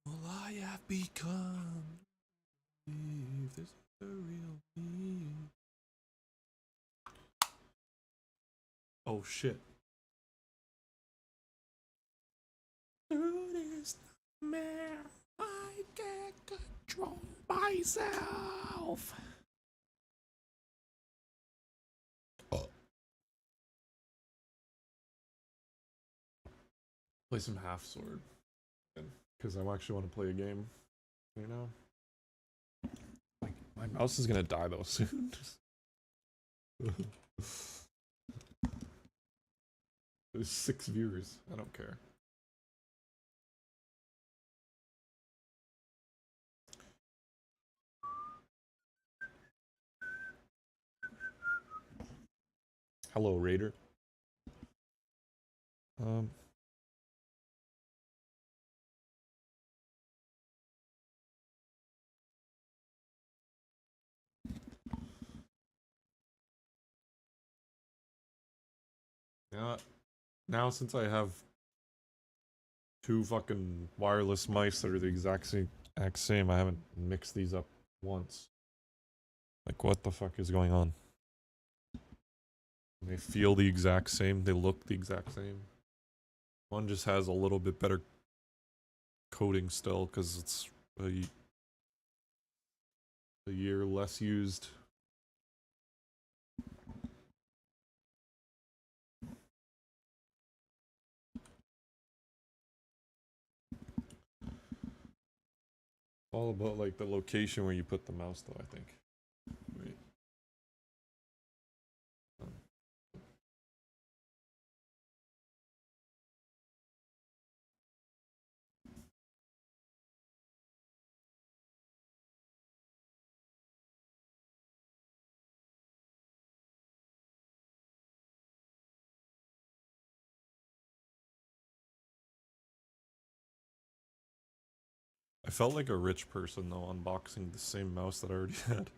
All I have become. If this is the real me. Oh shit. Through this nightmare, I can't control myself. Oh. Play some half sword. Because I actually want to play a game. You know? Like, my mouse is gonna die though soon. There's 6 viewers. I don't care. Hello, Raider. Yeah. Now since I have 2 fucking wireless mice that are the exact same, I haven't mixed these up once. Like, what the fuck is going on? They feel the exact same. They look the exact same. One just has a little bit better coating still because it's a year less used. All about like the location where you put the mouse though, I think. Wait. I felt like a rich person though unboxing the same mouse that I already had.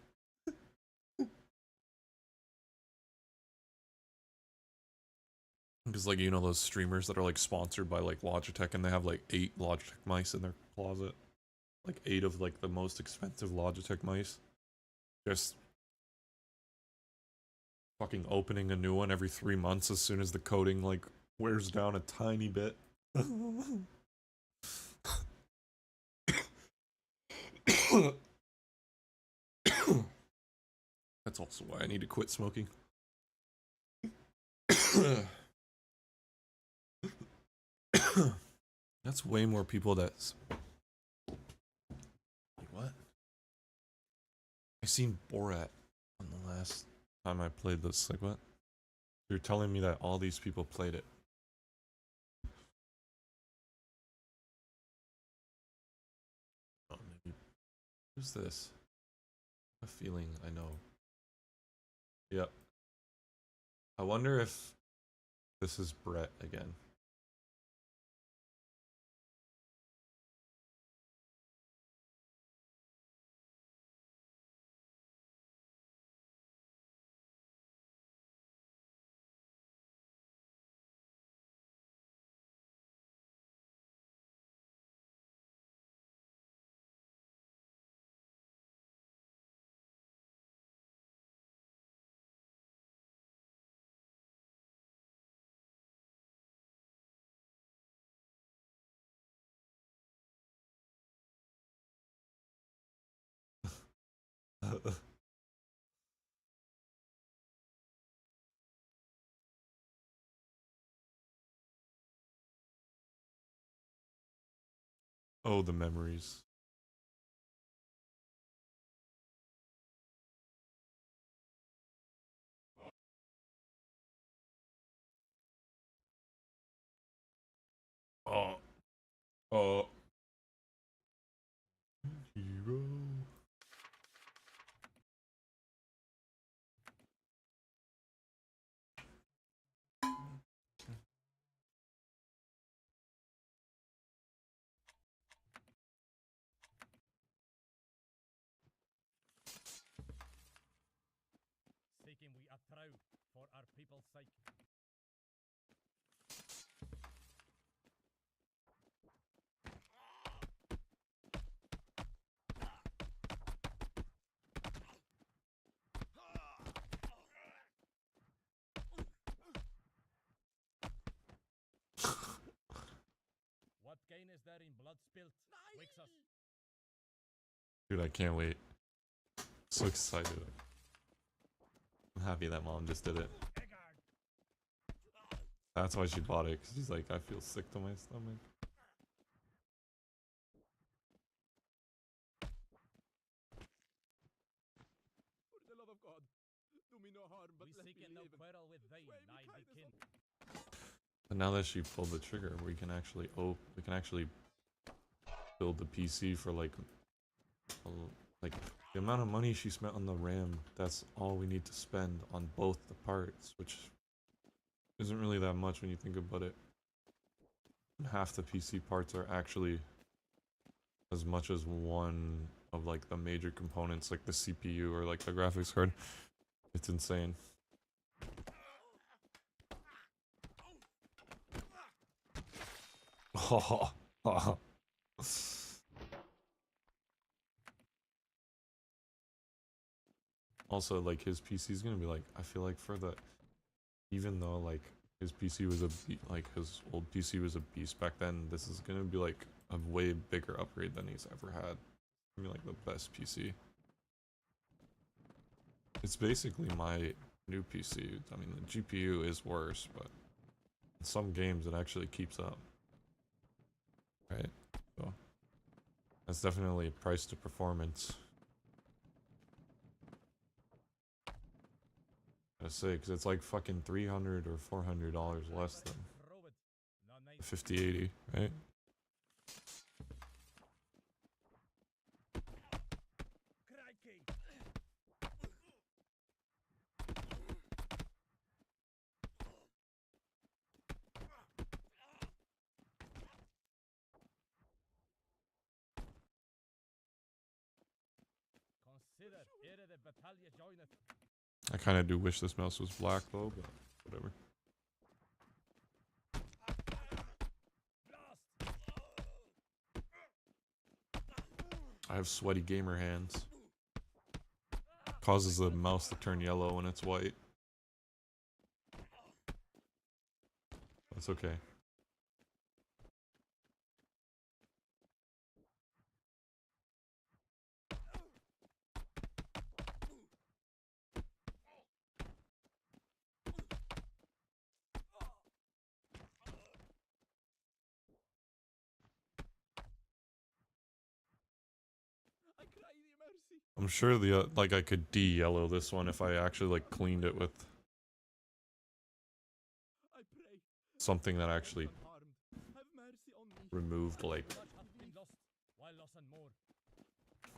Because like, you know, those streamers that are like sponsored by like Logitech and they have like 8 Logitech mice in their closet. Like 8 of like the most expensive Logitech mice. Just fucking opening a new one every 3 months as soon as the coating like wears down a tiny bit. That's also why I need to quit smoking. That's way more people that's... Like, what? I seen Borat on the last time I played this. Like, what? You're telling me that all these people played it. Oh, maybe. Who's this? A feeling I know. Yep. I wonder if this is Brett again. Oh, the memories. Oh. Oh. Hero. Seeking we a trow for our people's sake. Dude, I can't wait. So excited. I'm happy that mom just did it. That's why she bought it, because she's like, I feel sick to my stomach. For the love of God, do me no harm, but let me live. But now that she pulled the trigger, we can actually build the PC for like the amount of money she spent on the RAM. That's all we need to spend on both the parts, which isn't really that much when you think about it. Half the PC parts are actually as much as one of like the major components, like the CPU or like the graphics card. It's insane. Also, like his PC is gonna be like, I feel like for the, even though like his PC was like his old PC was a beast back then, this is gonna be like a way bigger upgrade than he's ever had. I mean, like the best PC. It's basically my new PC. I mean, the GPU is worse, but in some games it actually keeps up. Right? So that's definitely price to performance. I say, because it's like fucking $300 or $400 less than the 5080, right? I kind of do wish this mouse was black though, but whatever. I have sweaty gamer hands. Causes the mouse to turn yellow when it's white. That's okay. I'm sure the like I could de-yellow this one if I actually like cleaned it with something that actually removed like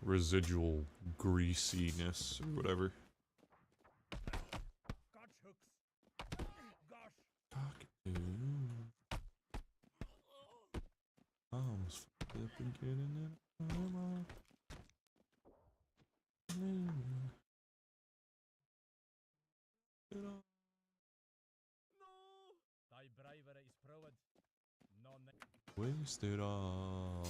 residual greasiness or whatever. I almost flipping getting it. Waste it all.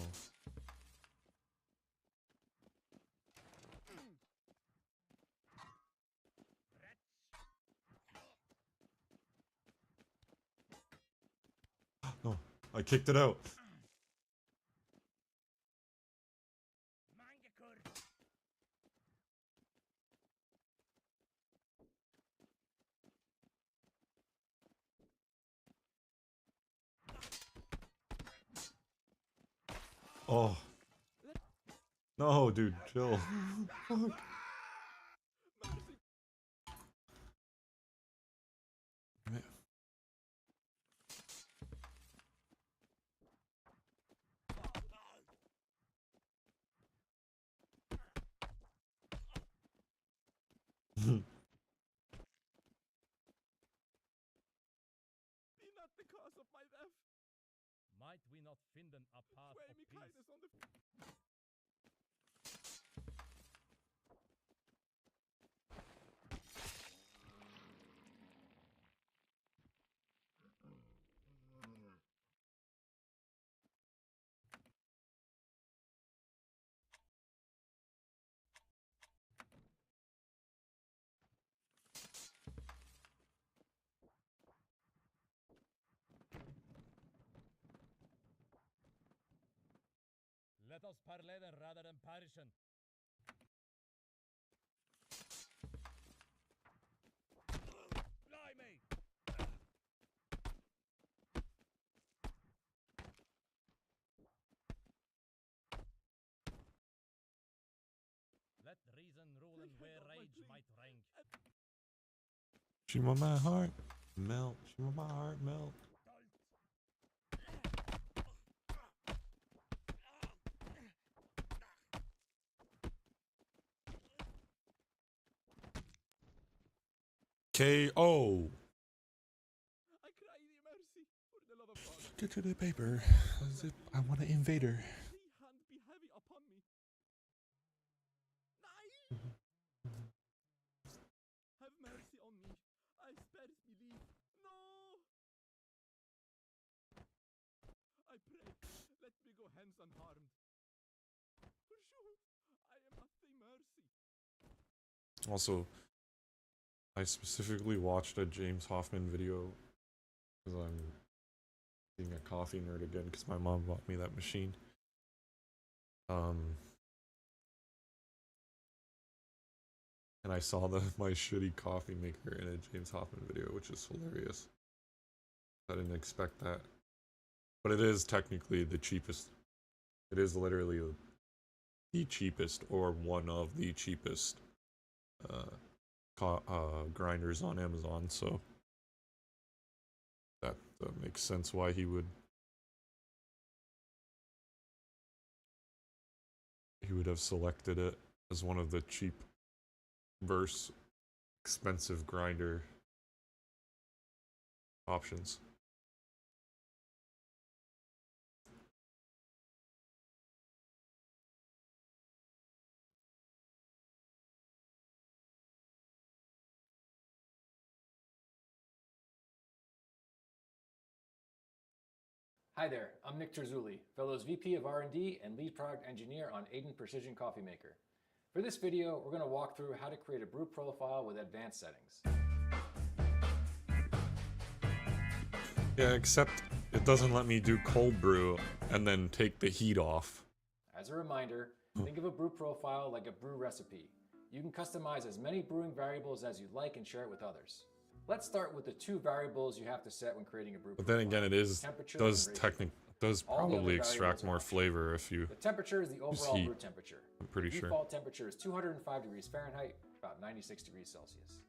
No, I kicked it out. Oh. No, dude, chill. Fuck. Be not the cause of my death. Might we not find a path of peace? On the Focus per leather rather than partition. Blimey! Let reason rule and where rage might rank. She want my heart melt. She want my heart melt. KO. I cry thee mercy, for the love of God. Get to the paper. As if I want to invade her. Thee hand be heavy upon me. Nay! Have mercy on me. I spares believe. No! I pray, let me go hence unharmed. For sure, I am at thy mercy. Also, I specifically watched a James Hoffman video because I'm being a coffee nerd again because my mom bought me that machine. And I saw my shitty coffee maker in a James Hoffman video, which is hilarious. I didn't expect that. But it is technically the cheapest. It is literally the cheapest or one of the cheapest grinders on Amazon, so that makes sense why he would have selected it as one of the cheap versus expensive grinder options. Hi there, I'm Nick Terzulli, Fellows VP of R&D and Lead Product Engineer on Aiden Precision Coffee Maker. For this video, we're going to walk through how to create a brew profile with advanced settings. Yeah, except it doesn't let me do cold brew and then take the heat off. As a reminder, think of a brew profile like a brew recipe. You can customize as many brewing variables as you'd like and share it with others. Let's start with the two variables you have to set when creating a brew profile. But then again, it does probably extract more flavor if you The temperature is the overall heat. brew temperature. I'm pretty The sure. default temperature is 205 degrees Fahrenheit, about 96 degrees Celsius.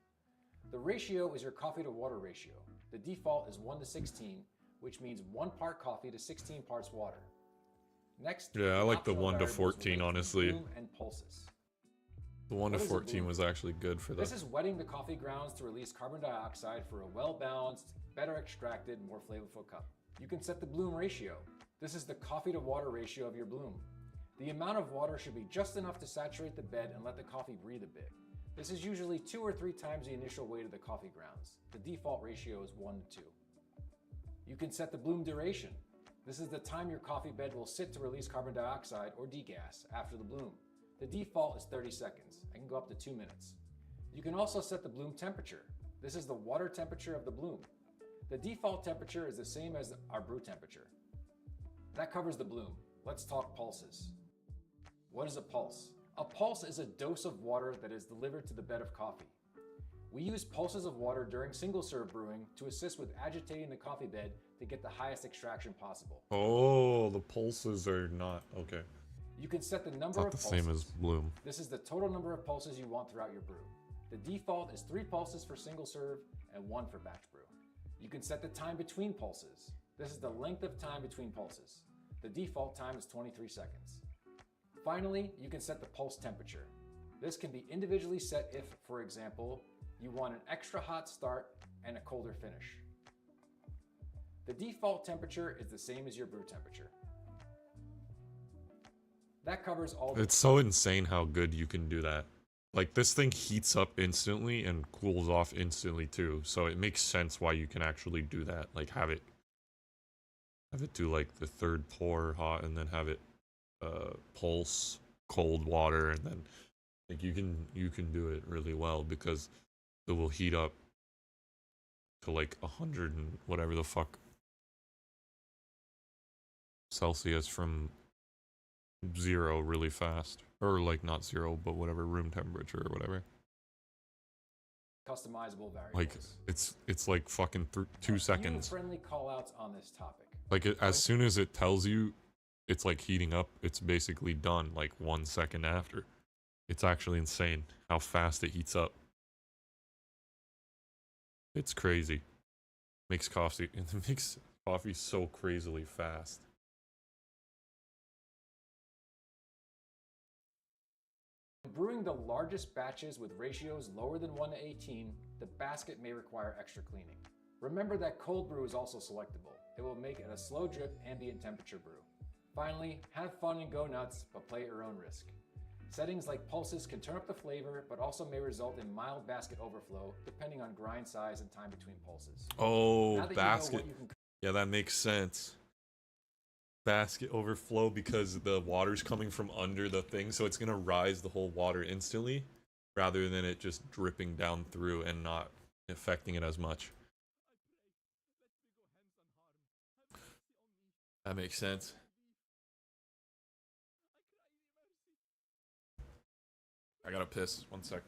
The ratio is your coffee to water ratio. The default is 1 to 16, which means 1 part coffee to 16 parts water. Next, Yeah, I like the optional 1 to variables 14, relate to honestly. bloom and pulses. The 1 to What is a 14 bloom? was actually good for This that. is wetting the coffee grounds to release carbon dioxide for a well-balanced, better extracted, more flavorful cup. You can set the bloom ratio. This is the coffee to water ratio of your bloom. The amount of water should be just enough to saturate the bed and let the coffee breathe a bit. This is usually 2 or 3 times the initial weight of the coffee grounds. The default ratio is 1 to 2. You can set the bloom duration. This is the time your coffee bed will sit to release carbon dioxide or degas after the bloom. The default is 30 seconds. I can go up to 2 minutes. You can also set the bloom temperature. This is the water temperature of the bloom. The default temperature is the same as our brew temperature. That covers the bloom. Let's talk pulses. What is a pulse? A pulse is a dose of water that is delivered to the bed of coffee. We use pulses of water during single serve brewing to assist with agitating the coffee bed to get the highest extraction possible. Oh, the pulses are not okay. You can set the number Not of the pulses. same as bloom. This is the total number of pulses you want throughout your brew. The default is 3 pulses for single serve and 1 for batch brew. You can set the time between pulses. This is the length of time between pulses. The default time is 23 seconds. Finally, you can set the pulse temperature. This can be individually set if, for example, you want an extra hot start and a colder finish. The default temperature is the same as your brew temperature. That covers all the... It's so insane how good you can do that. Like, this thing heats up instantly and cools off instantly too, so it makes sense why you can actually do that. Like, have it do like the third pour hot and then have it pulse cold water, and then like you can do it really well because it will heat up to like 100 and whatever the fuck Celsius from 0 really fast. Or like not 0, but whatever, room temperature or whatever. Customizable Like variables. it's like fucking 2 A few seconds. friendly callouts on this topic. Like as soon as it tells you it's like heating up, it's basically done like 1 second after. It's actually insane how fast it heats up. It's crazy. Makes coffee it makes coffee so crazily fast. Brewing the largest batches with ratios lower than 1 to 18, the basket may require extra cleaning. Remember that cold brew is also selectable. It will make it a slow drip ambient temperature brew. Finally, have fun and go nuts, but play at your own risk. Settings like pulses can turn up the flavor, but also may result in mild basket overflow depending on grind size and time between pulses. Oh, basket. Yeah, that makes sense. Basket overflow because the water's coming from under the thing, so it's gonna rise the whole water instantly rather than it just dripping down through and not affecting it as much. That makes sense. I gotta piss. 1 sec.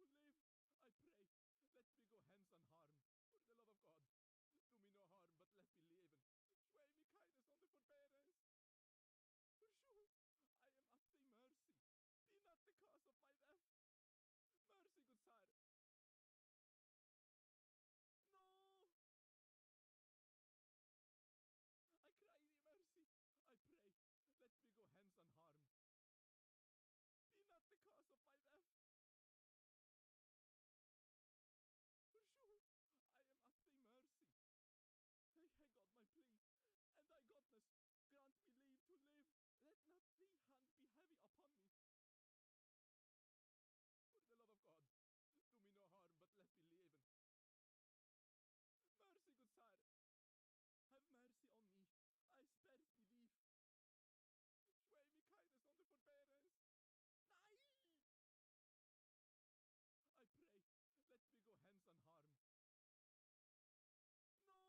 to live. I pray, let me go hence unharmed. For the love of God, do me no harm, but let me live. Sway me kindness on the forbearance. Pursue, I am at thy mercy. Be not the cause of my death. Mercy, good sir. No! I cry thee mercy. I pray, let me go hence unharmed. Be not the cause of my death. Pursue, I am at thy mercy. Thy God my plea, and thy godness, grant me leave to live. Let not thy hand be heavy upon me. For the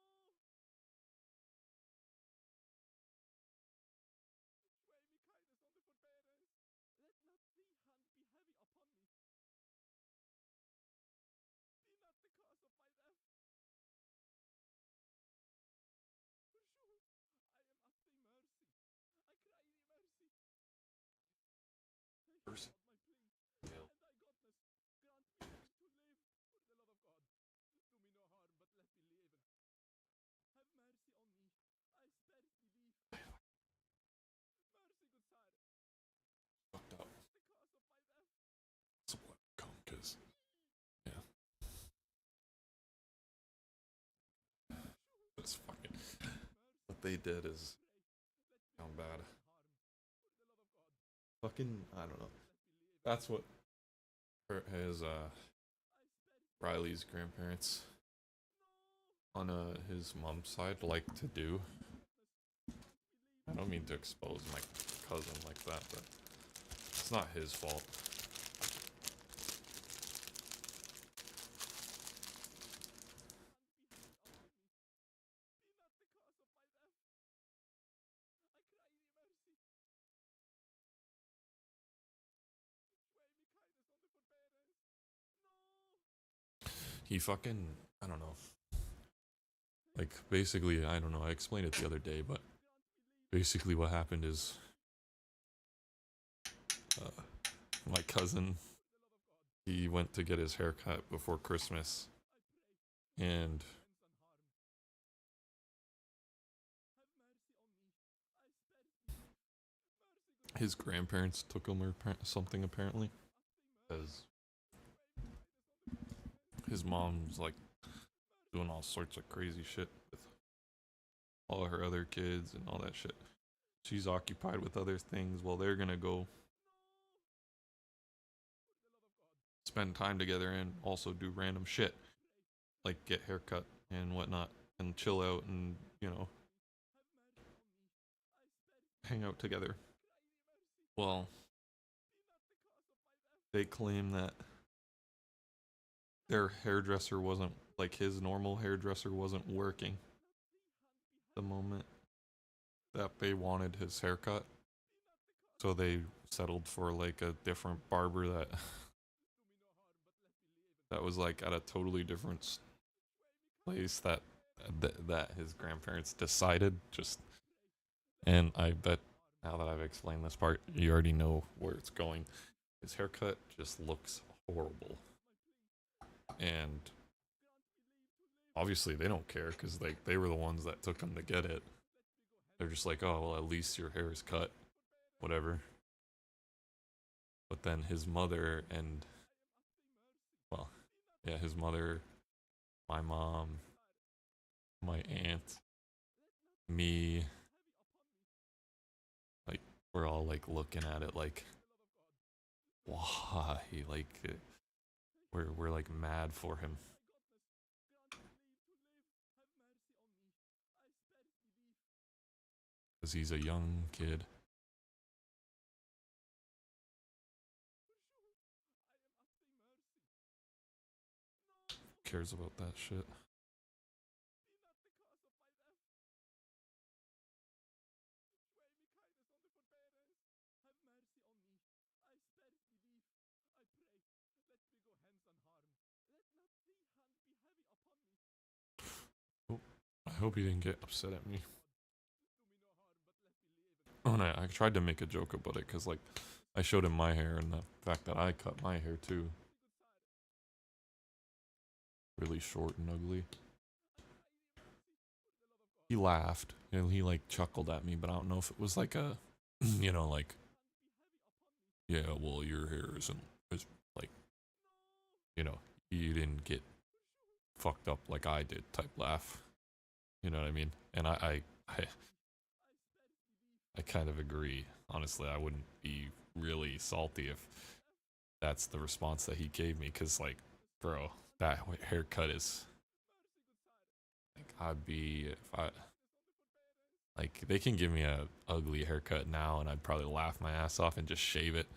love of God, do me no harm, but let me live. Mercy, good sir. Have mercy on me. I spared me leave. Sway me kindness on the forbearance. Nay! I pray, let me go hence unharmed. No! Sway me kindness on the forbearance. Let not thy hand be heavy upon me. Be not the cause of my death. Pursue, I am at thy mercy. I cry thee mercy. Thy Mercy. God my plea, and thy godness, grant me leave to live. For the love of God, do me no harm, but let me live. Have mercy on me. I spared me leave. Mercy, good sir. Fucked up. The cause of my death. So what? Come, cause yeah, Pursue, it's fucking. mercy. What they did is Pray, let me down go bad. unharmed. For the love of God, Fucking, I don't know. let me live. That's what his I spared me. Riley's grandparents No! on his mom's side like to do. I don't mean to expose my cousin like that, but it's not his fault. Be not the cause of my death. I cry thee mercy. Sway me kindness on the forbearance. No! He fucking, I don't know. Like, basically, I don't know, I explained it the other day, but basically what happened is my cousin, he went to get his haircut before Christmas, and his grandparents took him or something apparently, because his mom's like doing all sorts of crazy shit with all her other kids and all that shit. She's occupied with other things while they're gonna go spend time together and also do random shit like get haircut and whatnot and chill out and, you know, hang out together. Well, they claim that their hairdresser wasn't, like his normal hairdresser wasn't working the moment that they wanted his haircut. So they settled for like a different barber that was like at a totally different place that his grandparents decided just. And I bet now that I've explained this part, you already know where it's going. His haircut just looks horrible. And obviously they don't care because like they were the ones that took him to get it. They're just like, oh well, at least your hair is cut, whatever. But then his mother and, well, yeah, his mother, my mom, my aunt, me, like we're all like looking at it like, why? Like we're like mad for him. Because he's a young kid. Who cares about that shit? Be not the cause of my death. Sway me kindness on the forbearance. Have mercy on me. I spared me leave. I pray, let me go hence Oh, I hope he didn't get upset at me. Oh, and I tried to make a joke about it because, like, I showed him my hair and the fact that I cut my hair too. Really short and ugly. He laughed and he, like, chuckled at me, but I don't know if it was like a, you know, like, yeah, well, your hair isn't, is like, you know, you didn't get fucked up like I did type laugh. You know what I mean? And I kind of agree. Honestly, I wouldn't be really salty if that's the response that he gave me, because, like, bro, that haircut is, like, I'd be, if I, like, they can give me a ugly haircut now and I'd probably laugh my ass off and just shave it.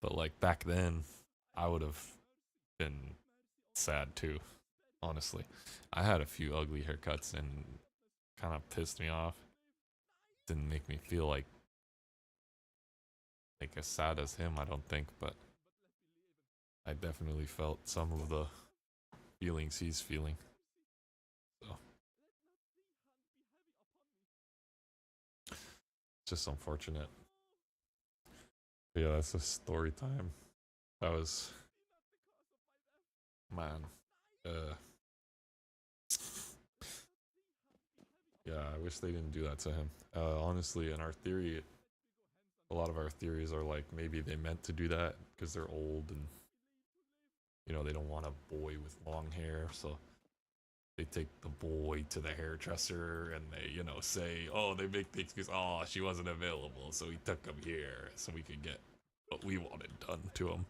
But, like, back then, I would have been sad too, honestly. I had a few ugly haircuts and kind of pissed me off. Didn't make me feel like as sad as him, I don't think, but I definitely felt some of the feelings he's feeling. So it's just unfortunate. But yeah, that's the story time. That was, man. Yeah, I wish they didn't do that to him. Honestly, in our theory, a lot of our theories are like maybe they meant to do that because they're old and, you know, they don't want a boy with long hair, so they take the boy to the hairdresser and they, you know, say, oh, they make things because, oh, she wasn't available, so we took him here so we could get what we wanted done to him.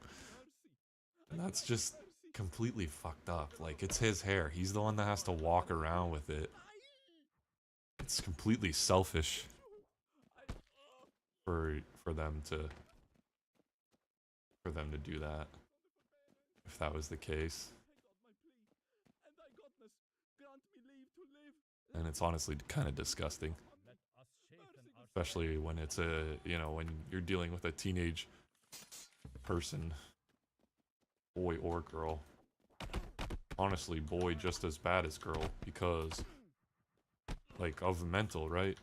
And that's just completely fucked up. Like, it's his hair. He's the one that has to walk around with it. It's completely selfish for them to do that. If that was the case. And it's honestly kind of disgusting. Especially when it's a, you know, when you're dealing with a teenage person, boy or girl. Honestly, boy just as bad as girl, because, like, of mental, right?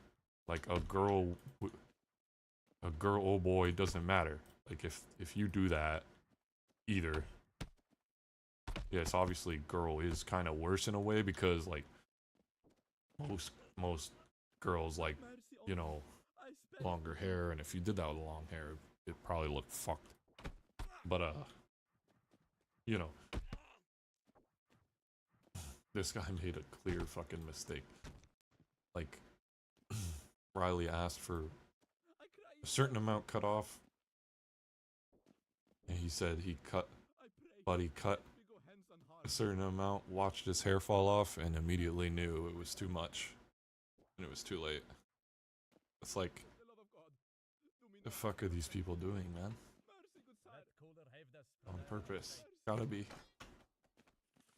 Like, a girl or boy doesn't matter. Like, if you do that, either. Yes, obviously girl is kind of worse in a way because, like, most girls, like, you know, longer hair, and if you did that with long hair, it probably looked fucked. But you know, this guy made a clear fucking mistake. Like, Riley asked for a certain amount cut off, and he said he cut a certain amount, watched his hair fall off, and immediately knew it was too much, and it was too late. It's like, the fuck are these people doing, man? On purpose. Gotta be.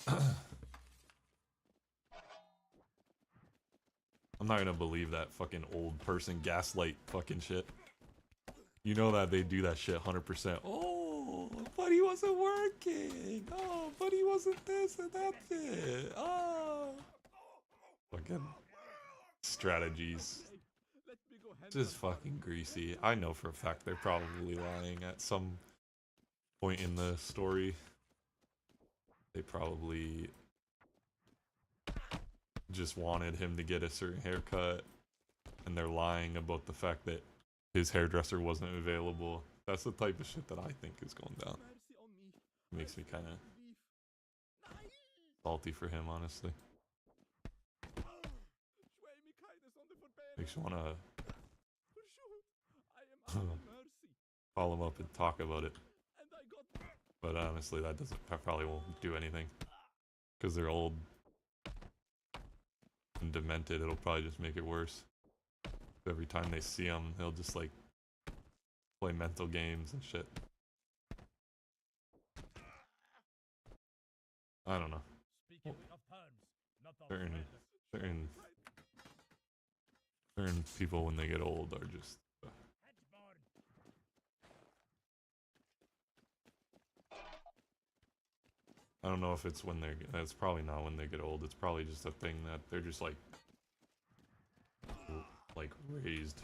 I'm not gonna believe that fucking old person gaslight fucking shit. You know that they do that shit 100%. Oh, but he wasn't working. Oh, but he wasn't this and that's it. Oh. Fucking strategies. Just fucking greasy. I know for a fact they're probably lying at some point in the story. They probably just wanted him to get a certain haircut, and they're lying about the fact that his hairdresser wasn't available. That's the type of shit that I think is going down. It makes me kind of salty for him, honestly. Makes you wanna call him up and talk about it. But honestly, that probably won't do anything. Because they're old and demented, it'll probably just make it worse. Every time they see him, they'll just, like, play mental games and shit. I don't know. Certain people when they get old are just I don't know if it's when they're. It's probably not when they get old. It's probably just a thing that they're just like raised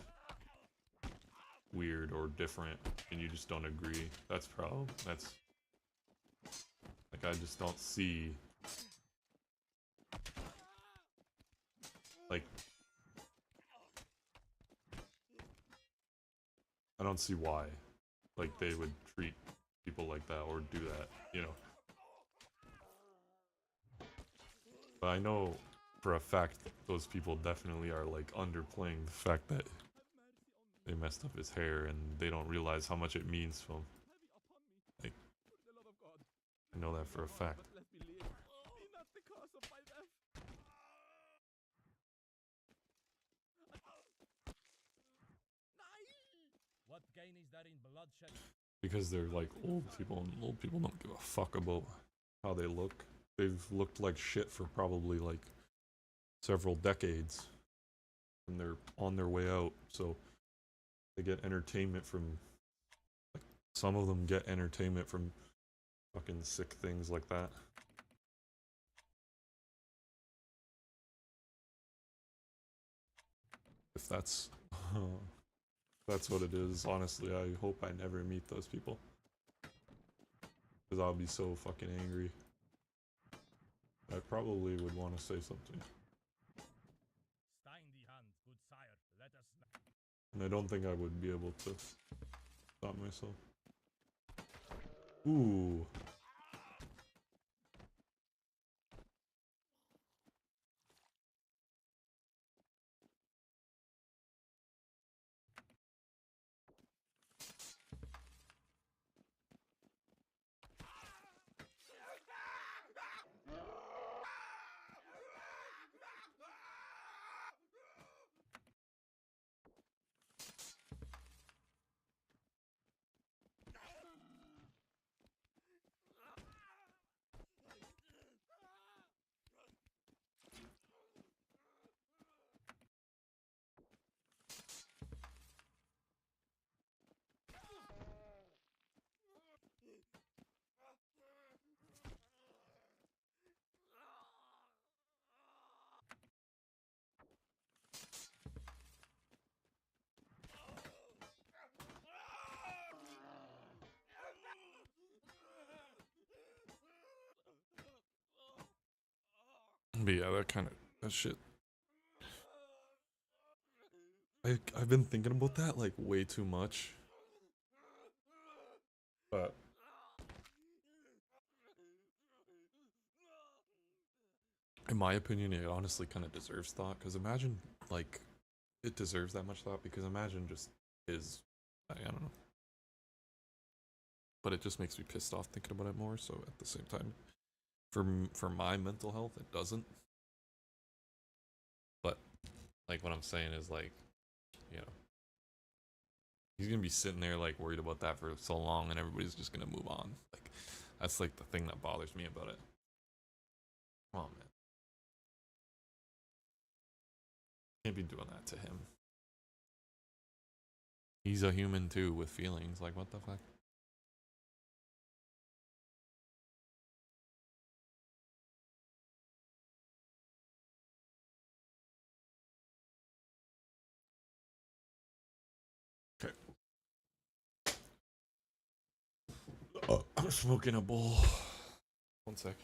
weird or different, and you just don't agree. That's like I just don't see like I don't see why like they would treat people like that or do that, you know. But I know for a fact those people definitely are like underplaying the fact that they messed up his hair and they don't realize how much it means to him. Like, For the love of God. I know that for a fact. But let me live. Be not the cause of my death. What gain is there in bloodshed? Because they're like old people, and old people don't give a fuck about how they look. They've looked like shit for probably like several decades, and they're on their way out, so they get entertainment from, like, some of them get entertainment from fucking sick things like that. If that's what it is, honestly, I hope I never meet those people. Because I'll be so fucking angry. I probably would want to say something. Stein die hand, good sire. Let us. And I don't think I would be able to stop myself. Ooh. But yeah, that shit. I've been thinking about that like way too much. But in my opinion, it honestly kind of deserves thought. Because imagine, like, it deserves that much thought. Because imagine just is, I don't know. But it just makes me pissed off thinking about it more. So at the same time, for my mental health, it doesn't. But like what I'm saying is like, you know, he's gonna be sitting there like worried about that for so long, and everybody's just gonna move on. Like that's like the thing that bothers me about it. Come on, man. Can't be doing that to him. He's a human too with feelings. Like what the fuck? Okay. I'm smoking a bowl. One sec.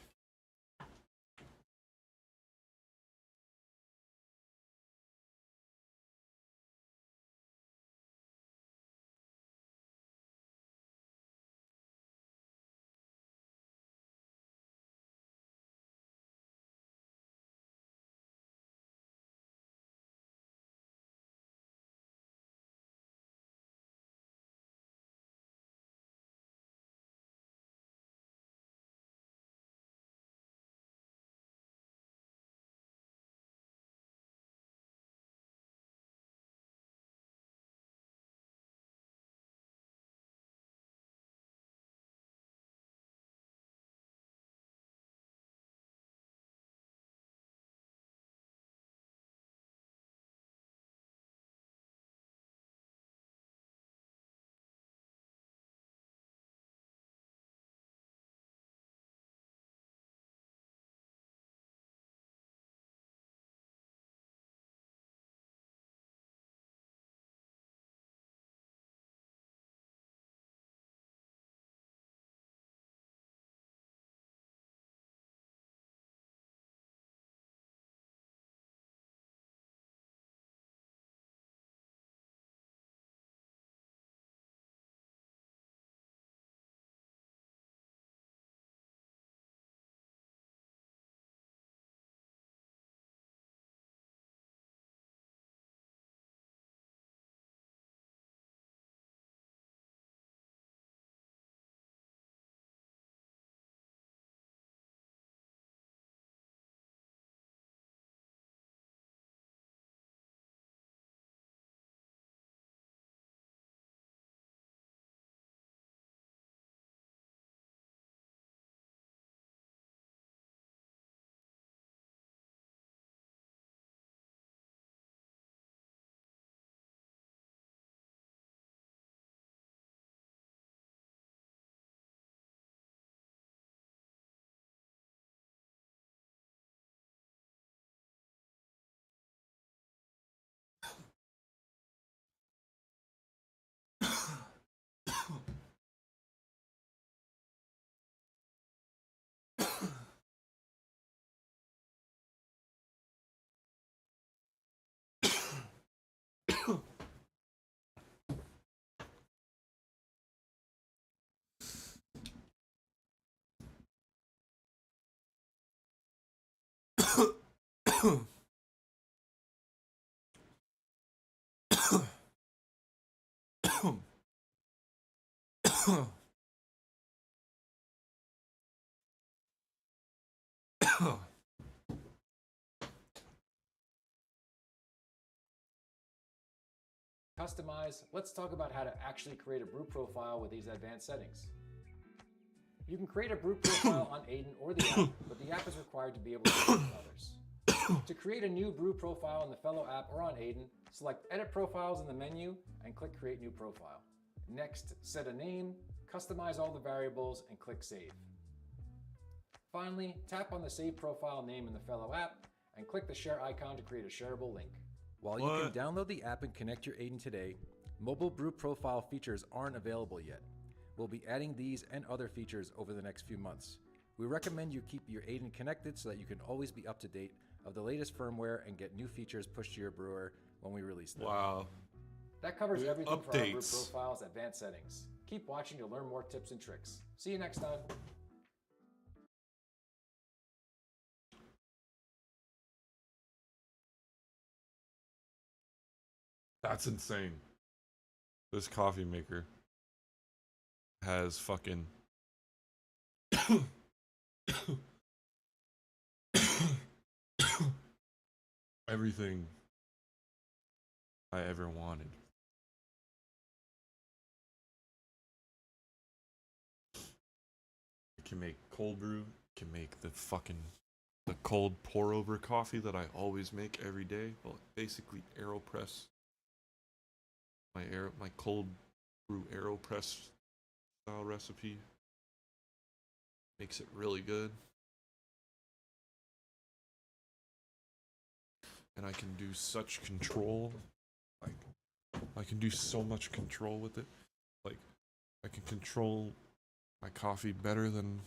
Customize, let's talk about how to actually create a brew profile with these advanced settings. You can create a brew profile on Aiden or the app, but the app is required to be able to share with others. To create a new brew profile in the Fellow app or on Aiden, select Edit Profiles in the menu and click Create New Profile. Next, set a name, customize all the variables, and click Save. Finally, tap on the Save Profile name in the Fellow app and click the Share icon to create a shareable link. While you can download the app and connect your Aiden today, mobile brew profile features aren't available yet. We'll be adding these and other features over the next few months. We recommend you keep your Aiden connected so that you can always be up to date of the latest firmware and get new features pushed to your brewer when we release them. Wow. That covers everything for our brew Updates. profiles advanced settings. Keep watching to learn more tips and tricks. See you next time. That's insane. This coffee maker has fucking everything I ever wanted. It can make cold brew, it can make the cold pour over coffee that I always make every day. Well, basically AeroPress. My cold brew AeroPress style recipe makes it really good. And I can do such control. Like, I can do so much control with it. Like, I can control my coffee better than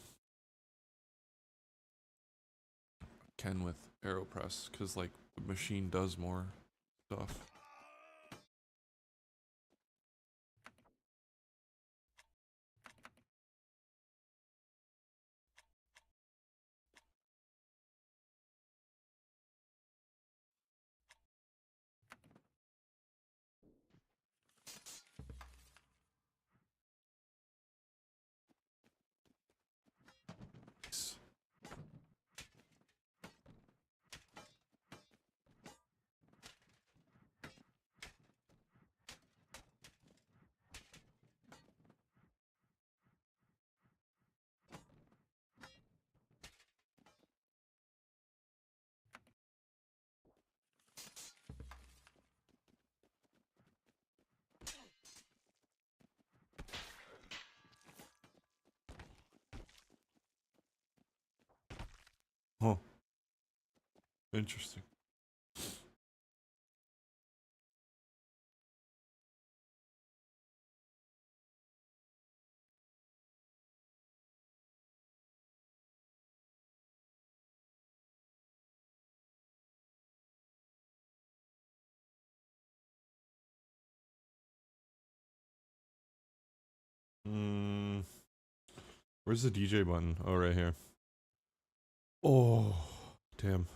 I can with AeroPress, because, like, the machine does more stuff. Huh. Interesting. Mm, where's the DJ button? Oh, right here. Oh, damn.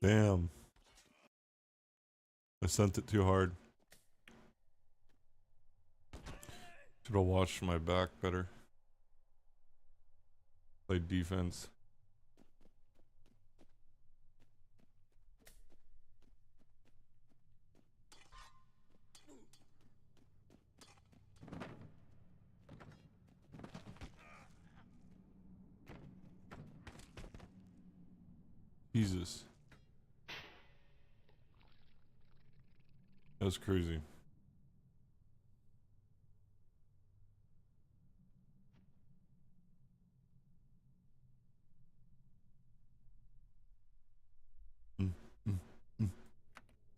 Damn. I sent it too hard. Should have watched my back better. Played defense. Jesus. That's crazy. Mm, mm, mm,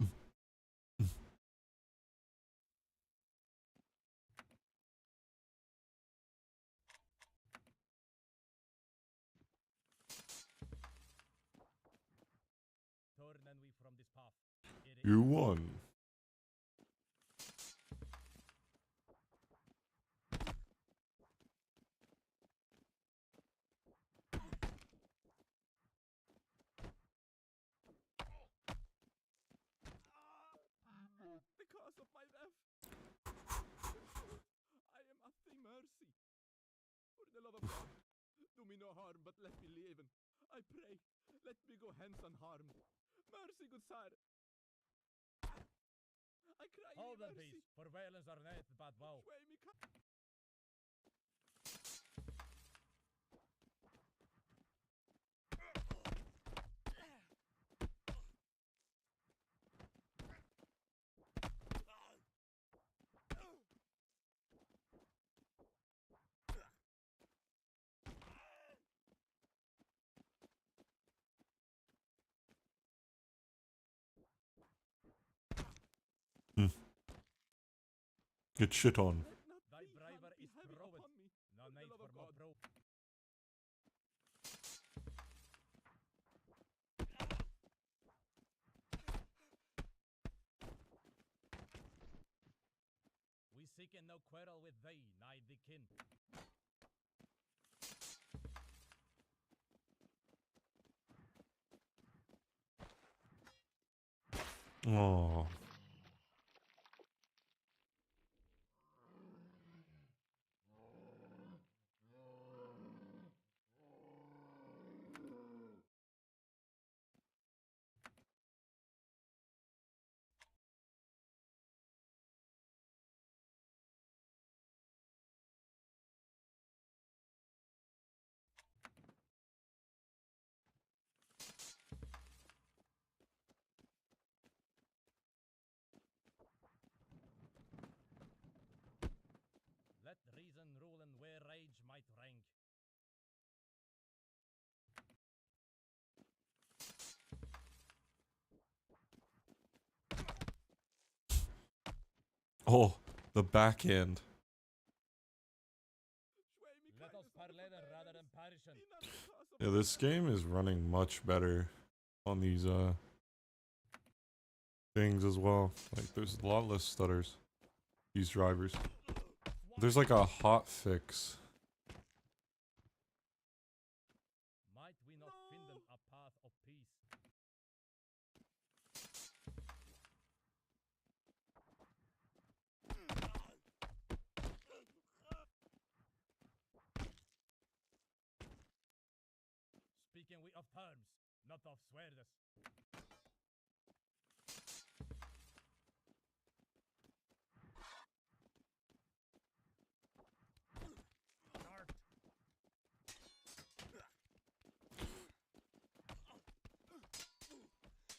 mm, mm. Turn we from this path. You won. Because of my death. I am at thy mercy. For the love of God, do me no harm, but let me live. I pray, let me go hence unharmed. Mercy, good sir. I cry Hold ye in mercy. peace, for violence are not but vow. Sway me Mm. Get shit on. Let not Thy thee braver hand be is heavy proved. upon me. No For the need love for of more God. proof. We seek in no quarrel with thee, nigh the kin. Oh. Let reason rule and where rage might rank. Oh, the backhand. Sway me Let us kindness on the parley then rather forbearance. than perishin. Be not because of Yeah, my this death. game is running much better on these things as well. Like there's a lot less stutters. These drivers. There's like a hot fix. Might we not find a path of peace? Speaking we of terms, not of swears. Start.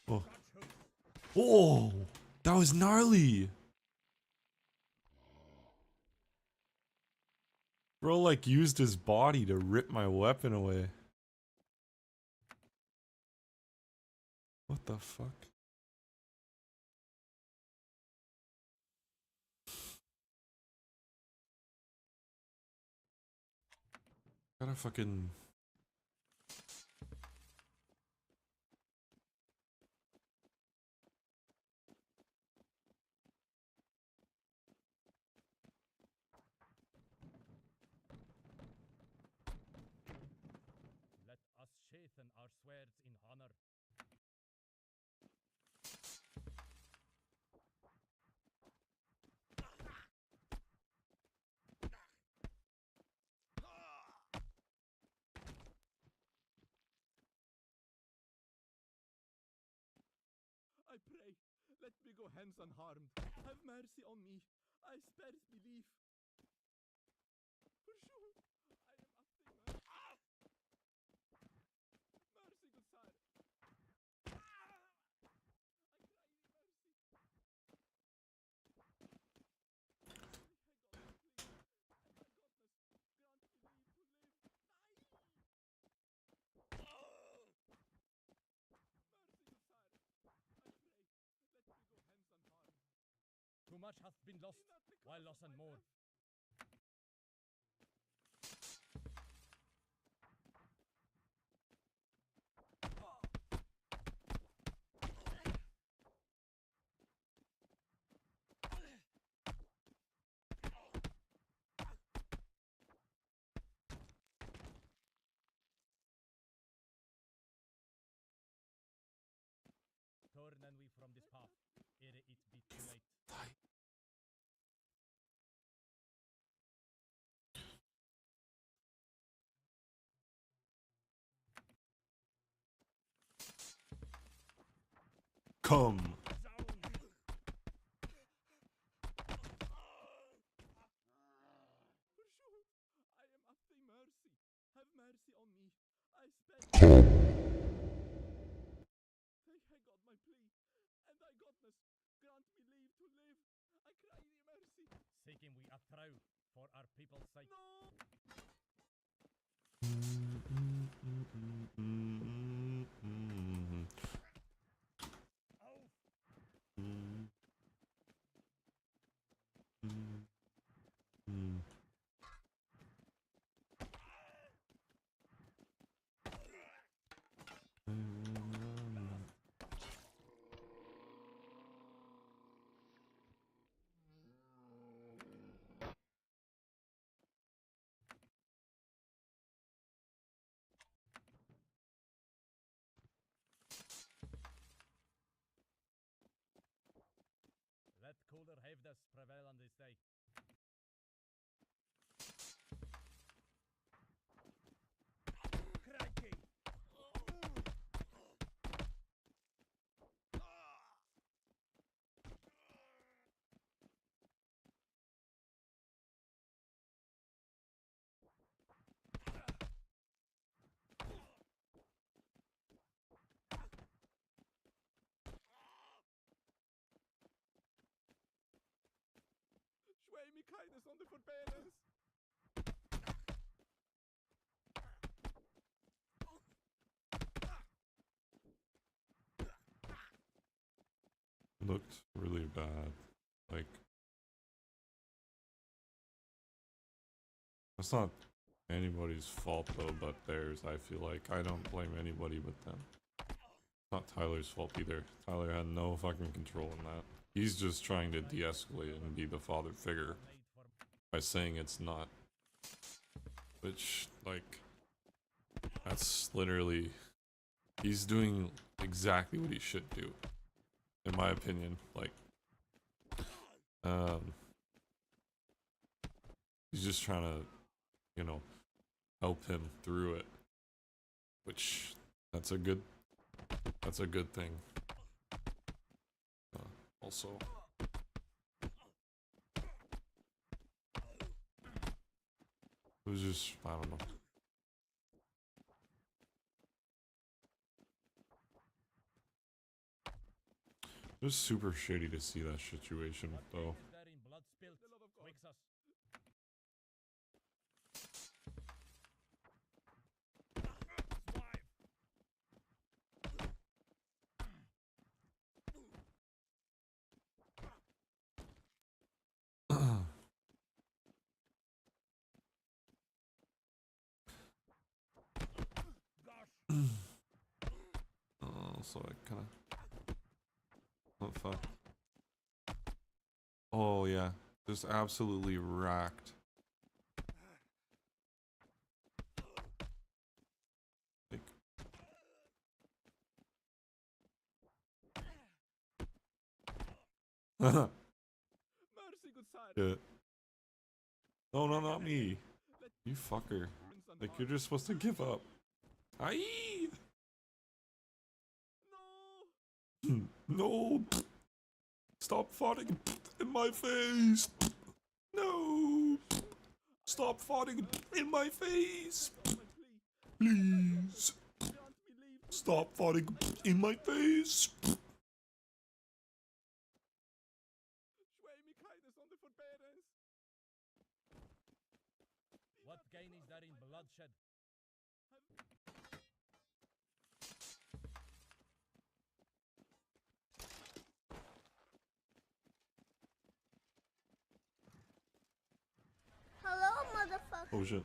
Oh. Touch who? Oh, that was gnarly. Bro, like used his body to rip my weapon away. What the fuck? Gotta fucking. Let us sheathen our swords in honor. Let me go hence unharmed. Have mercy on me. I spares belief. For sure, I am up to mercy. Mercy, good sire. I cry thee mercy. Too much hath been lost, while loss and more. Turn we from this path, ere it be too late. Come. For sure, I am at thy mercy. Have mercy on me. I spare. Thy God my plea, and thy godness grant me leave to live. I cry thee mercy. Seeking we a trow for our people's sake. No! Let cooler haveness prevail on this day. Crikey! Sway me kindness on the forbearance. Looked really bad. Like, that's not anybody's fault though, but theirs. I feel like I don't blame anybody but them. It's not Tyler's fault either. Tyler had no fucking control in that. He's just trying to de-escalate and be the father figure by saying it's not. Which, like, that's literally, he's doing exactly what he should do, in my opinion. Like, he's just trying to, you know, help him through it, which that's a good thing. Also, it was just, I don't know. It was super shitty to see that situation though. Is there in blood spilt? The love of God. Wakes us. So I kind of, oh fuck. Oh yeah, just absolutely racked. Like, Mercy, good sire. shit. No, no, not me. You fucker. Like, you're just supposed to give up. Aye. No! No. Stop farting in my face. No. Stop farting in my face. My plea. Please. Grant me leave. Stop farting in my face. Schwei mir keines on the forbearance. What gain is there in bloodshed? Hello, motherfucker. Oh shit.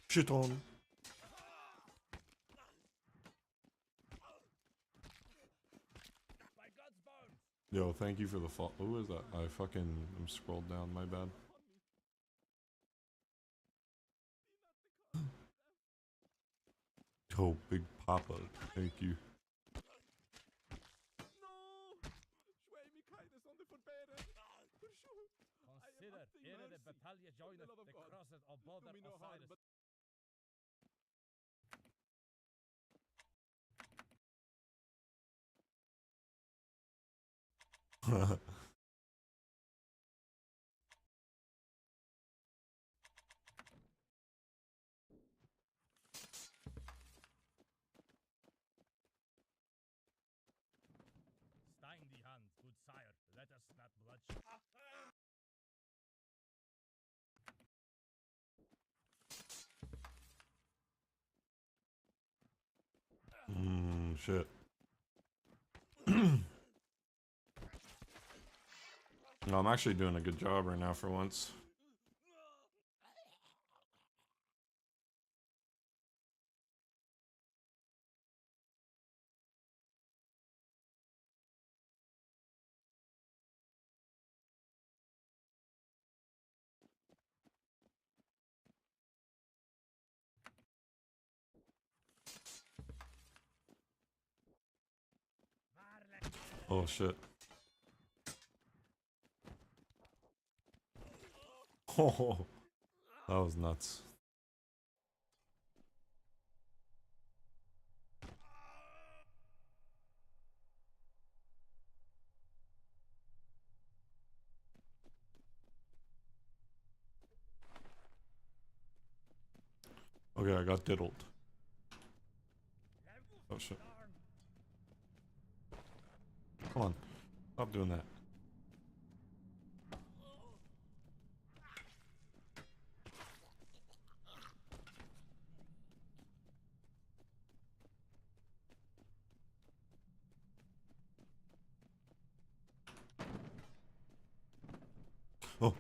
Shit on. By God's bones! Yo, thank you for the fall. Who is that? I fucking am scrolled down, my bad. Yo, Big Papa, thank you. No! Schwei mir keines on the forbearance. Verschont. Consider, ere the battalion joineth love of the God, crosses of do border me no harm, Osiris. but Stein die hand, good sire. Let us not bloodshed. Shit. No, I'm actually doing a good job right now for once. Oh shit. Oh, that was nuts. Okay, I got diddled. Oh shit. Come on. Stop doing that. Oh.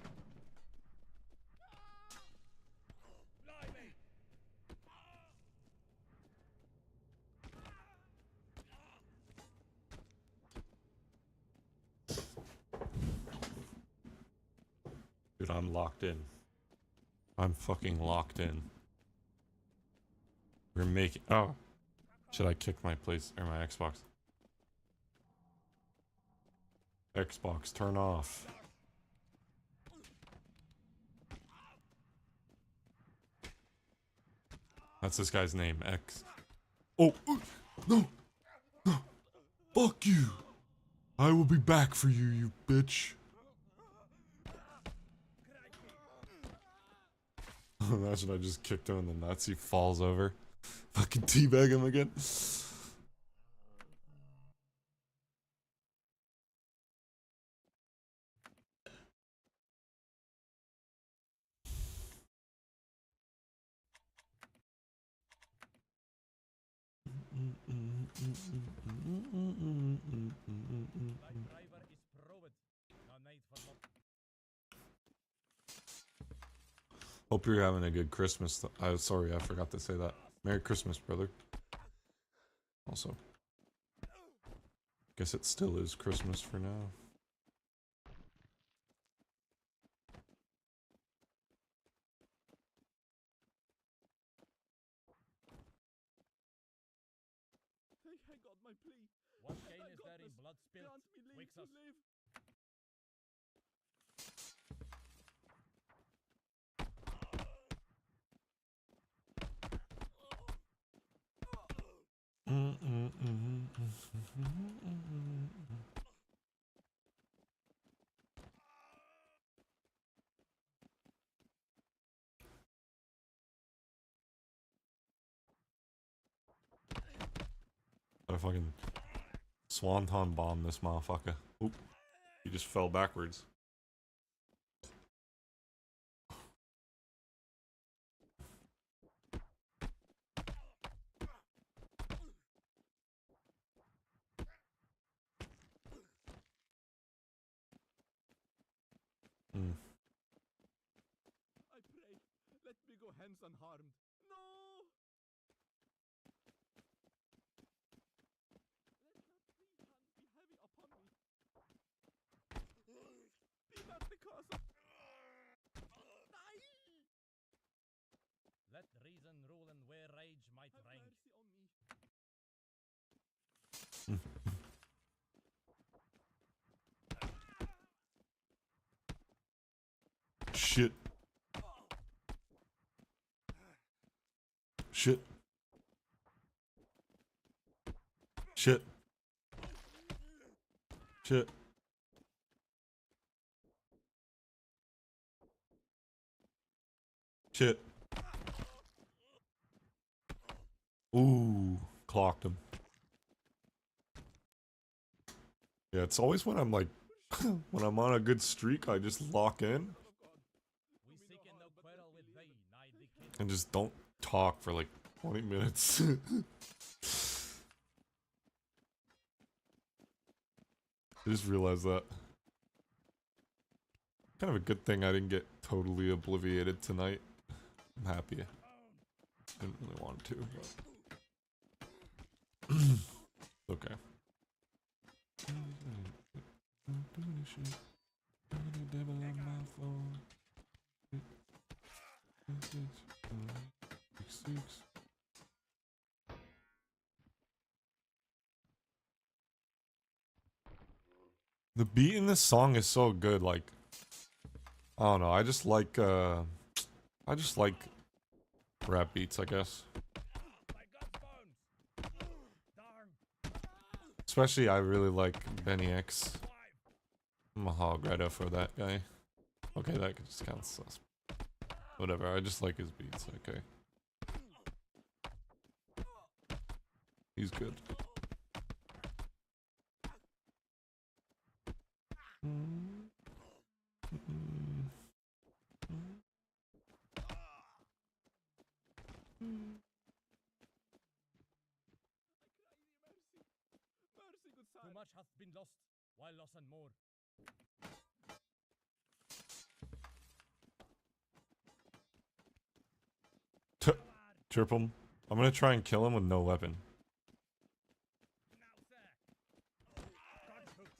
Dude, I'm locked in. I'm fucking locked in. We're making. Oh. Should I kick my place or my Xbox? Xbox, turn off. That's this guy's name, X. Oh, no, no, fuck you. I will be back for you, you bitch. Imagine I just kicked him in the nuts, he falls over. Fucking teabag him again. Thy driver is proved. No need for no. Hope you're having a good Christmas. Sorry, I forgot to say that. Merry Christmas, brother. Also, guess it still is Christmas for now. thank God my plea. What gain is there in Goodness, blood spilt? grant me leave Twixt to us. live. I fucking swanton bomb this motherfucker. Oop. He just fell backwards. Hmm. I pray, let me go hence unharmed. No! Let not thy hand be heavy upon me. Be not the cause of... Die! Let reason rule and where rage might Have reign. mercy on me. Shit. Shit. Shit. Shit. Shit. Ooh, clocked him. Yeah, it's always when I'm like, when I'm on a good streak, I just lock in Love of God. We seek in no quarrel with thee, nigh the king. and just don't talk for like 20 minutes. I just realized that. Kind of a good thing I didn't get totally obliviated tonight. I'm happy. Didn't really want to, but okay. The beat in this song is so good, like I don't know, I just like rap beats, I guess. My God's bones! Darn! Especially I really like Benny X. Alive! I'm a hog right for that guy. Okay, that just counts as whatever, I just like his beats, okay. He's good. I cry thee mercy. Mercy, good Too sire. much hath been lost, while loss and more. Chirp him. I'm gonna try and kill him with no weapon. Now, sir! God hooks!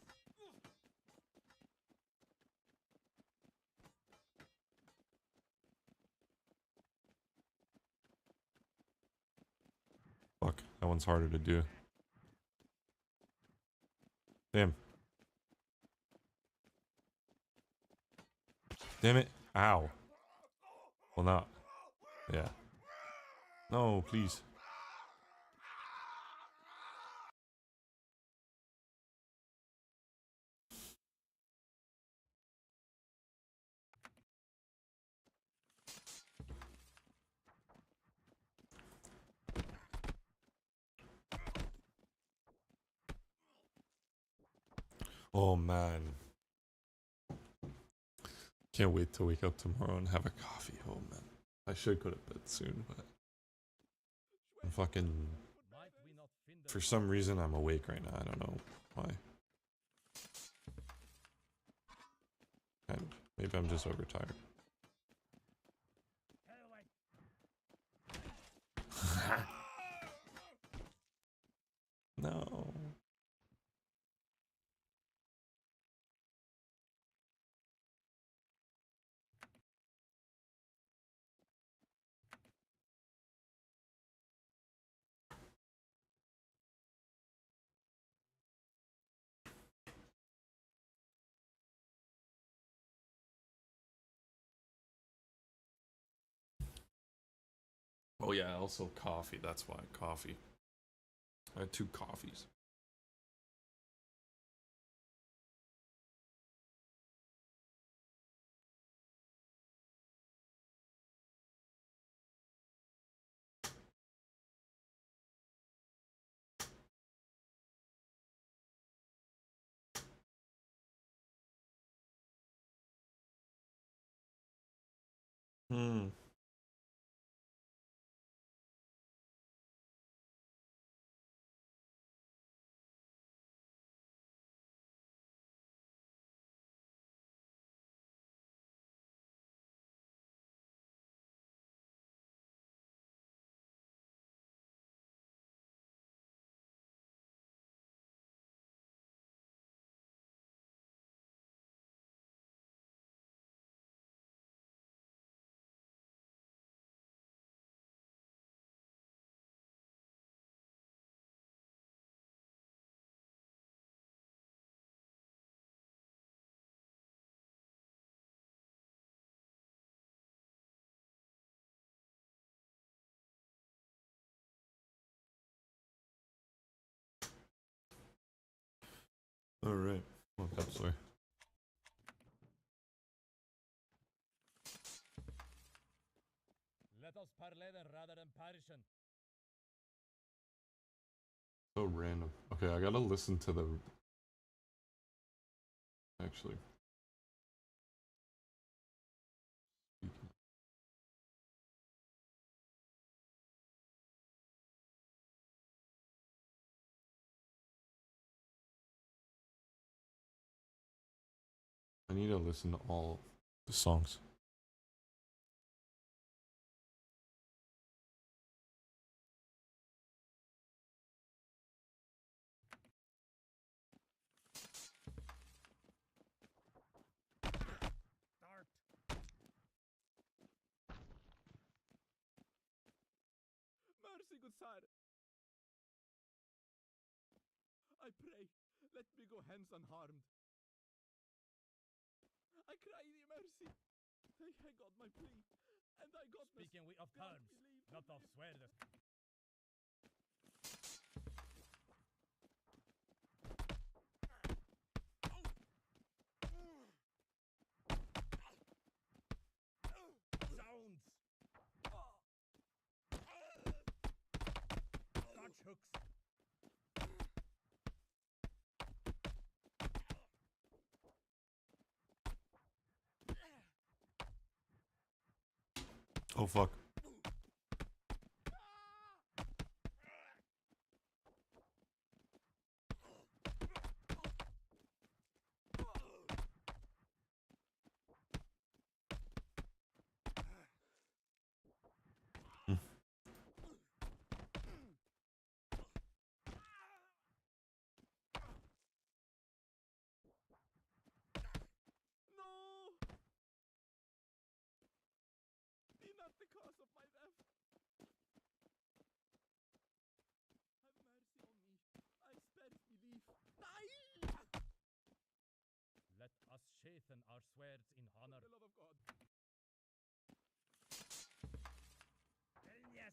Fuck, that one's harder to do. Damn. Damn it. Ow. Well, not. Yeah. No, please. Oh man. Can't wait to wake up tomorrow and have a coffee. Oh man. I should go to bed soon, but I'm fucking. Might we not find For some reason, I'm awake right now. I don't know why. Kind of. Maybe I'm just overtired. No. Oh yeah, also coffee. That's why coffee. I had 2 coffees. Hmm. All right. Well, that's why. Let us parley then rather than parishen. So random. Okay, I gotta listen to the. Actually. I need to listen to all the songs. Start. Mercy, good sire. I pray, let me go hence unharmed. I cry thee mercy. I got my plea, and I got Speaking we of grant terms, me leave to not of live. swears. Sounds. Dodge hooks. Oh fuck. Hmm. No! Be not the cause of my death. Have mercy on me. I spare belief. Die! Let us sheathen our swords in honor. For the love of God. Yes.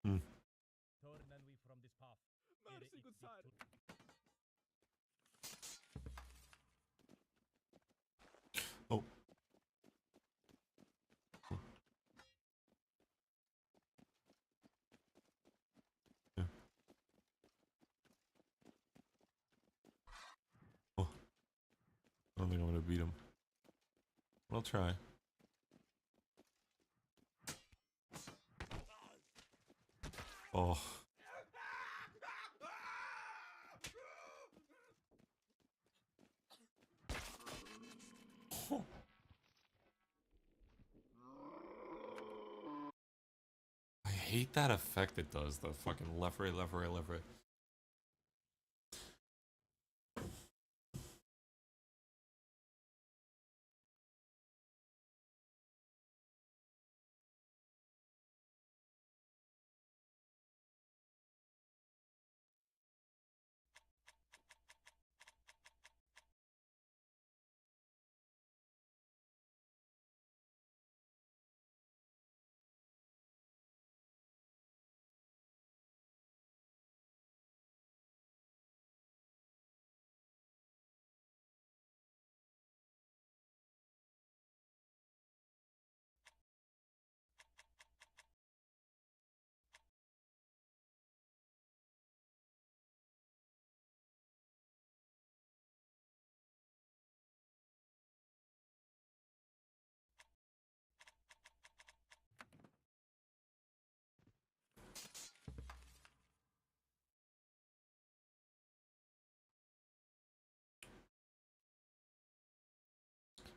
Hmm. Turn we from this path. Mercy, good sire. Oh. Yeah. Oh. I don't think I'm gonna beat him. I'll try. Oh. I hate that effect it does. The fucking left, right, left, right, left, right.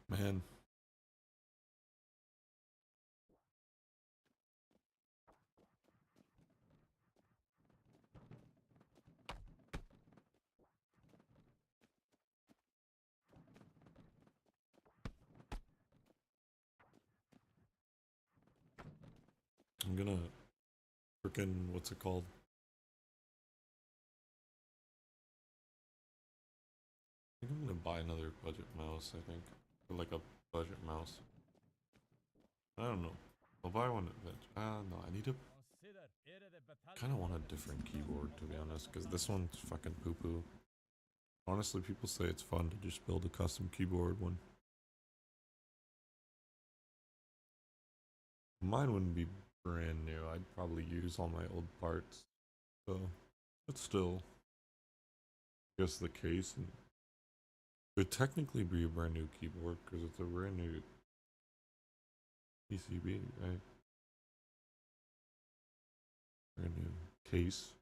Man. I'm gonna frickin' what's it called? I think I'm gonna buy another budget mouse, I think. Or like a budget mouse. I don't know. I'll buy one eventually. No, I need to Consider ere the battalion kind of want a orders different to keyboard, to be follow honest, because the this one's fucking poo-poo. Honestly, people say it's fun to just build a custom keyboard when mine wouldn't be brand new. I'd probably use all my old parts. So, but still, I guess the case and it would technically be a brand new keyboard because it's a brand new PCB, right? Brand new case.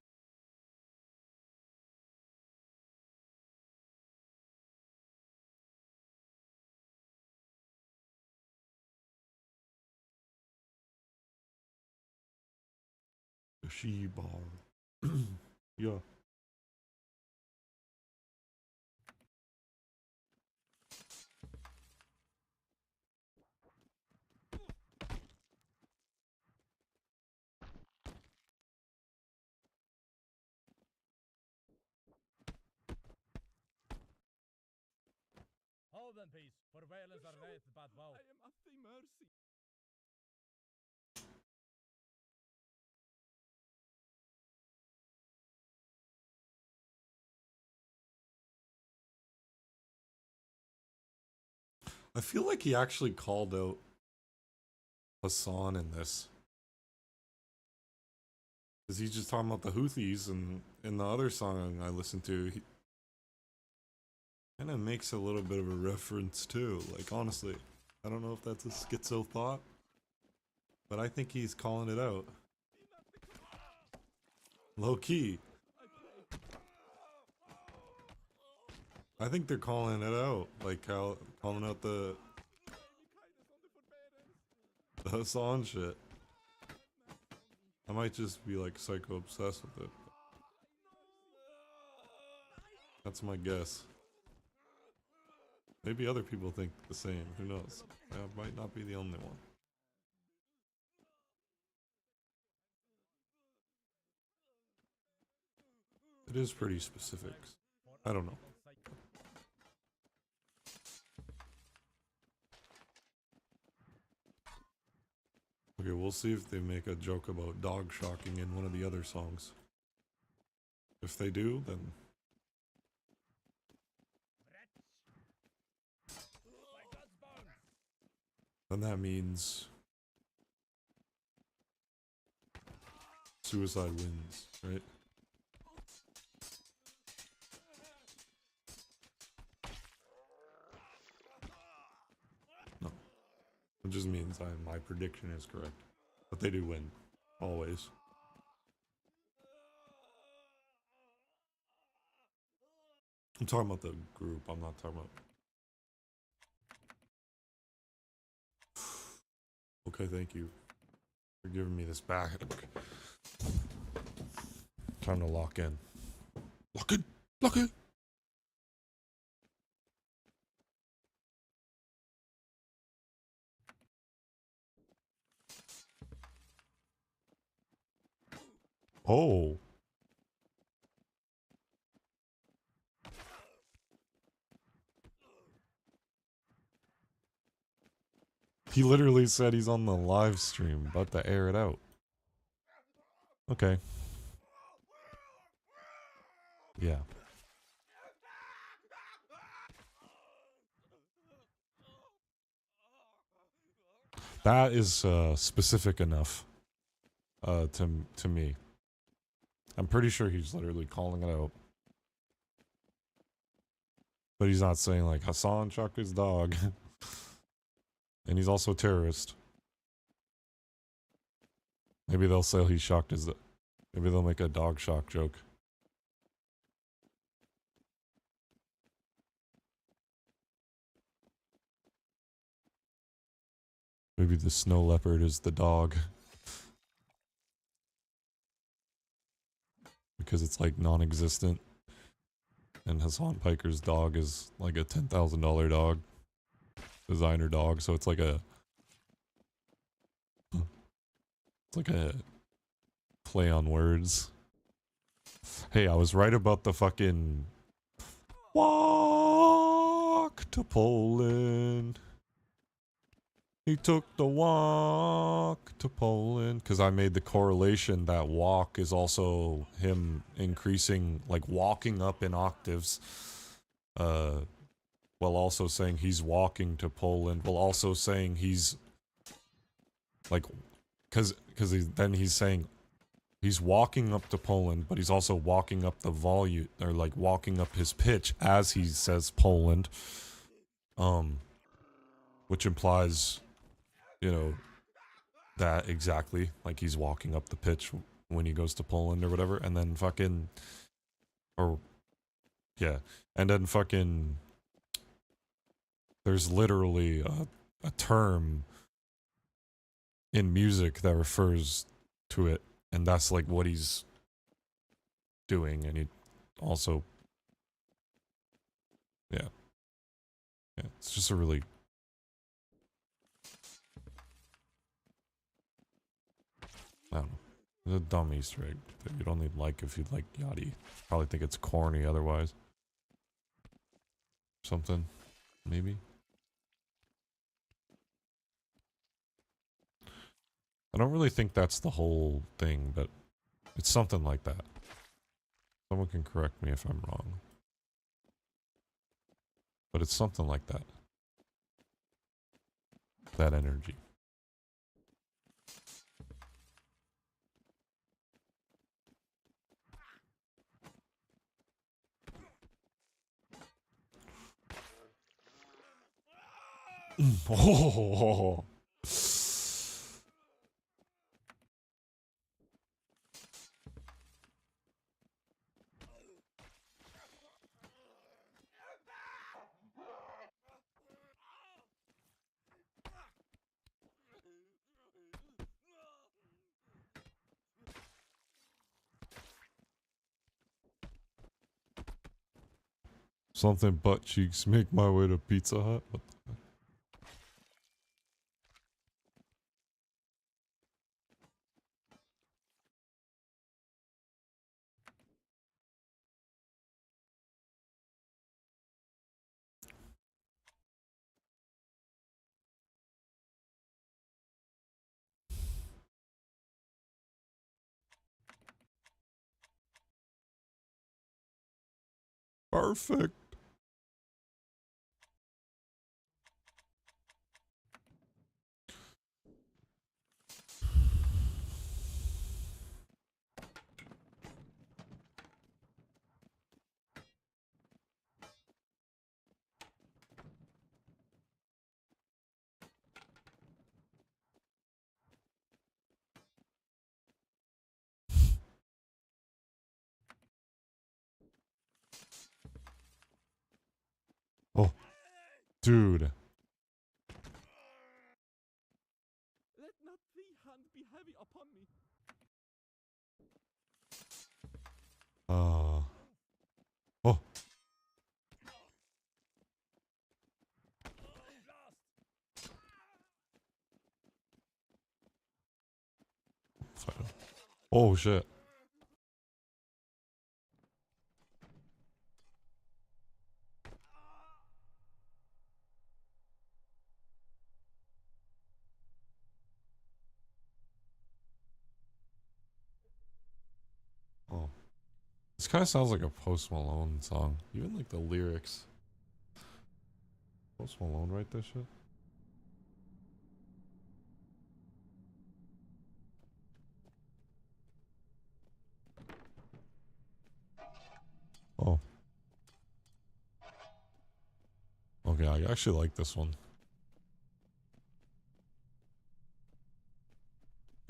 The she bar. Yeah. Hold in peace, for violence are right bad vow. I am at thy mercy. I feel like he actually called out Hassan in this. Because he's just talking about the Houthis, and in the other song I listened to, he kind of makes a little bit of a reference too. Like, honestly, I don't know if that's a schizo thought, but I think he's calling it out. Low key. I think they're calling it out. Like, how calling out the Hassan shit. I might just be like psycho obsessed with it. That's my guess. Maybe other people think the same. Who knows? I might not be the only one. It is pretty specific. I don't know. Okay, we'll see if they make a joke about dog shocking in one of the other songs. If they do, then that means suicide wins, right? No. It just means my prediction is correct. But they do win. Always. I'm talking about the group, I'm not talking about... Okay, thank you for giving me this back. Time to lock in. Lock in! Lock in! Oh. He literally said he's on the live stream, about to air it out. Okay. Yeah. That is specific enough to me. I'm pretty sure he's literally calling it out. But he's not saying like Hassan chucked his dog. And he's also a terrorist. Maybe they'll say he shocked his Maybe they'll make a dog shock joke. Maybe the snow leopard is the dog. Because it's like non-existent. And Hassan Piker's dog is like a $10,000 dog. Designer dog, so it's like a... It's like a play on words. Hey, I was right about the fucking... Walk to Poland. He took the walk to Poland. Because I made the correlation that walk is also him increasing, like walking up in octaves. While also saying he's walking to Poland. While also saying he's... Like... Because then he's saying... He's walking up to Poland, but he's also walking up the volume, or like walking up his pitch as he says Poland. Which implies, you know, that exactly, like he's walking up the pitch when he goes to Poland or whatever, and then fucking, or, yeah, and then fucking, there's literally a term in music that refers to it. And that's like what he's doing, and he also, yeah, it's just a really, I don't know, it's a dumb Easter egg that you'd only like if you like Yachty. Probably think it's corny otherwise. Something, maybe. I don't really think that's the whole thing, but it's something like that. Someone can correct me if I'm wrong. But it's something like that. That energy. Oh. Something butt cheeks make my way to Pizza Hut. What the fuck? Perfect. Oh, dude. Let not thy hand be heavy upon me. Oh. Oh shit. Oh. This kind of sounds like a Post Malone song. Even like the lyrics. Post Malone write this shit? Oh. Okay, I actually like this one.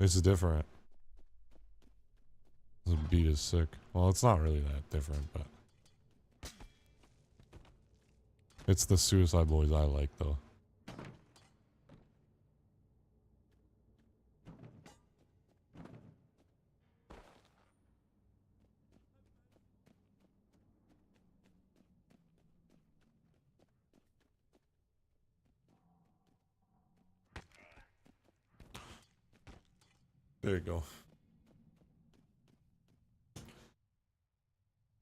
It's different. beat is sick. Well, it's not really that different, but it's the Suicide Boys I like, though. There you go.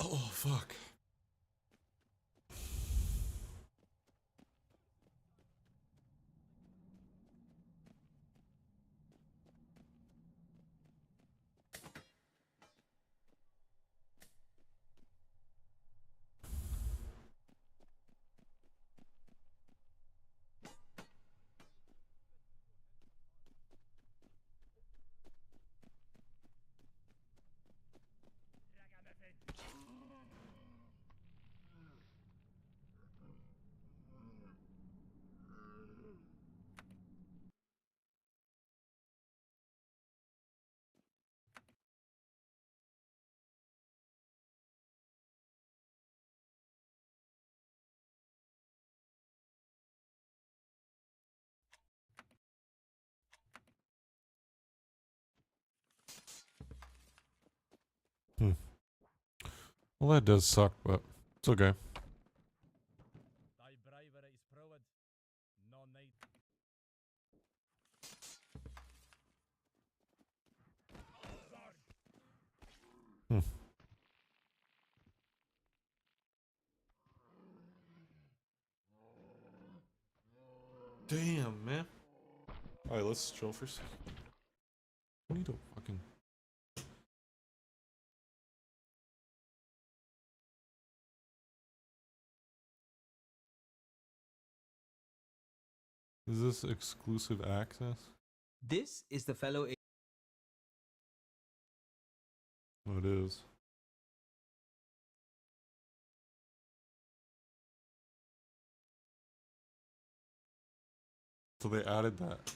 Oh, fuck. Well, that does suck, but it's okay. Thy bravery is proved. No need. Damn, man. Alright, let's chill for a second. I need to fucking... Is this exclusive access? This is the fellow. Oh, it is. So they added that.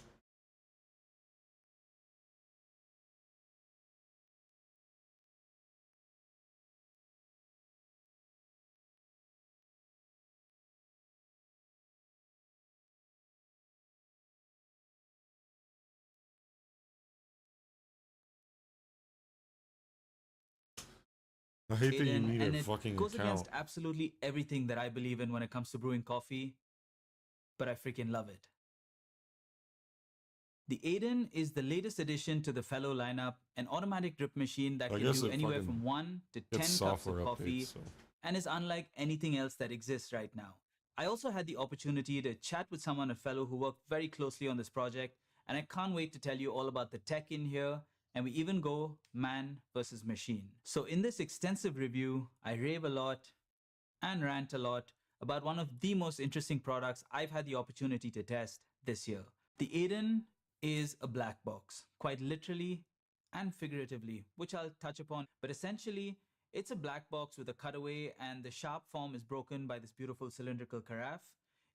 I hate that you need and a it fucking goes account. against absolutely everything that I believe in when it comes to brewing coffee, but I freaking love it. The Aiden is the latest addition to the fellow lineup, an automatic drip machine that I can guess do it anywhere fucking from 1 to 10 It's cups software of coffee, updates, so... and is unlike anything else that exists right now. I also had the opportunity to chat with someone, a fellow who worked very closely on this project, and I can't wait to tell you all about the tech in here, and we even go man versus machine. So in this extensive review, I rave a lot and rant a lot about one of the most interesting products I've had the opportunity to test this year. The Aiden is a black box, quite literally and figuratively, which I'll touch upon. But essentially, it's a black box with a cutaway, and the sharp form is broken by this beautiful cylindrical carafe.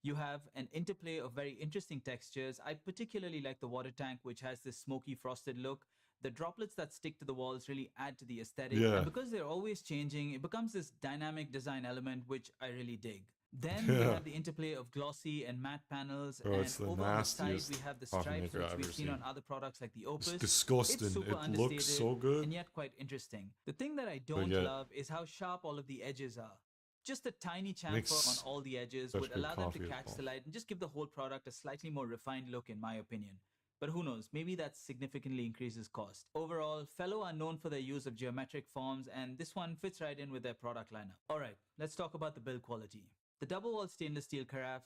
You have an interplay of very interesting textures. I particularly like the water tank, which has this smoky frosted look. The droplets that stick to the walls really add to the aesthetic. Yeah. And because they're always changing, it becomes this dynamic design element, which I really dig. Then we Yeah. have the interplay of glossy and matte panels, Bro, and it's the over on the side nastiest we have the coffee stripes, maker which I've we've ever seen seen. on other products like the Opus. It's disgusting. It's super It understated looks so good. and yet quite interesting. The thing that I don't yet- love is how sharp all of the edges are. Just a tiny chamfer Makes on all the edges such would good allow them to coffee as catch well. the light and just give the whole product a slightly more refined look, in my opinion. But who knows, maybe that significantly increases cost. Overall, Fellow are known for their use of geometric forms, and this one fits right in with their product lineup. Alright, let's talk about the build quality. The double-wall stainless steel carafe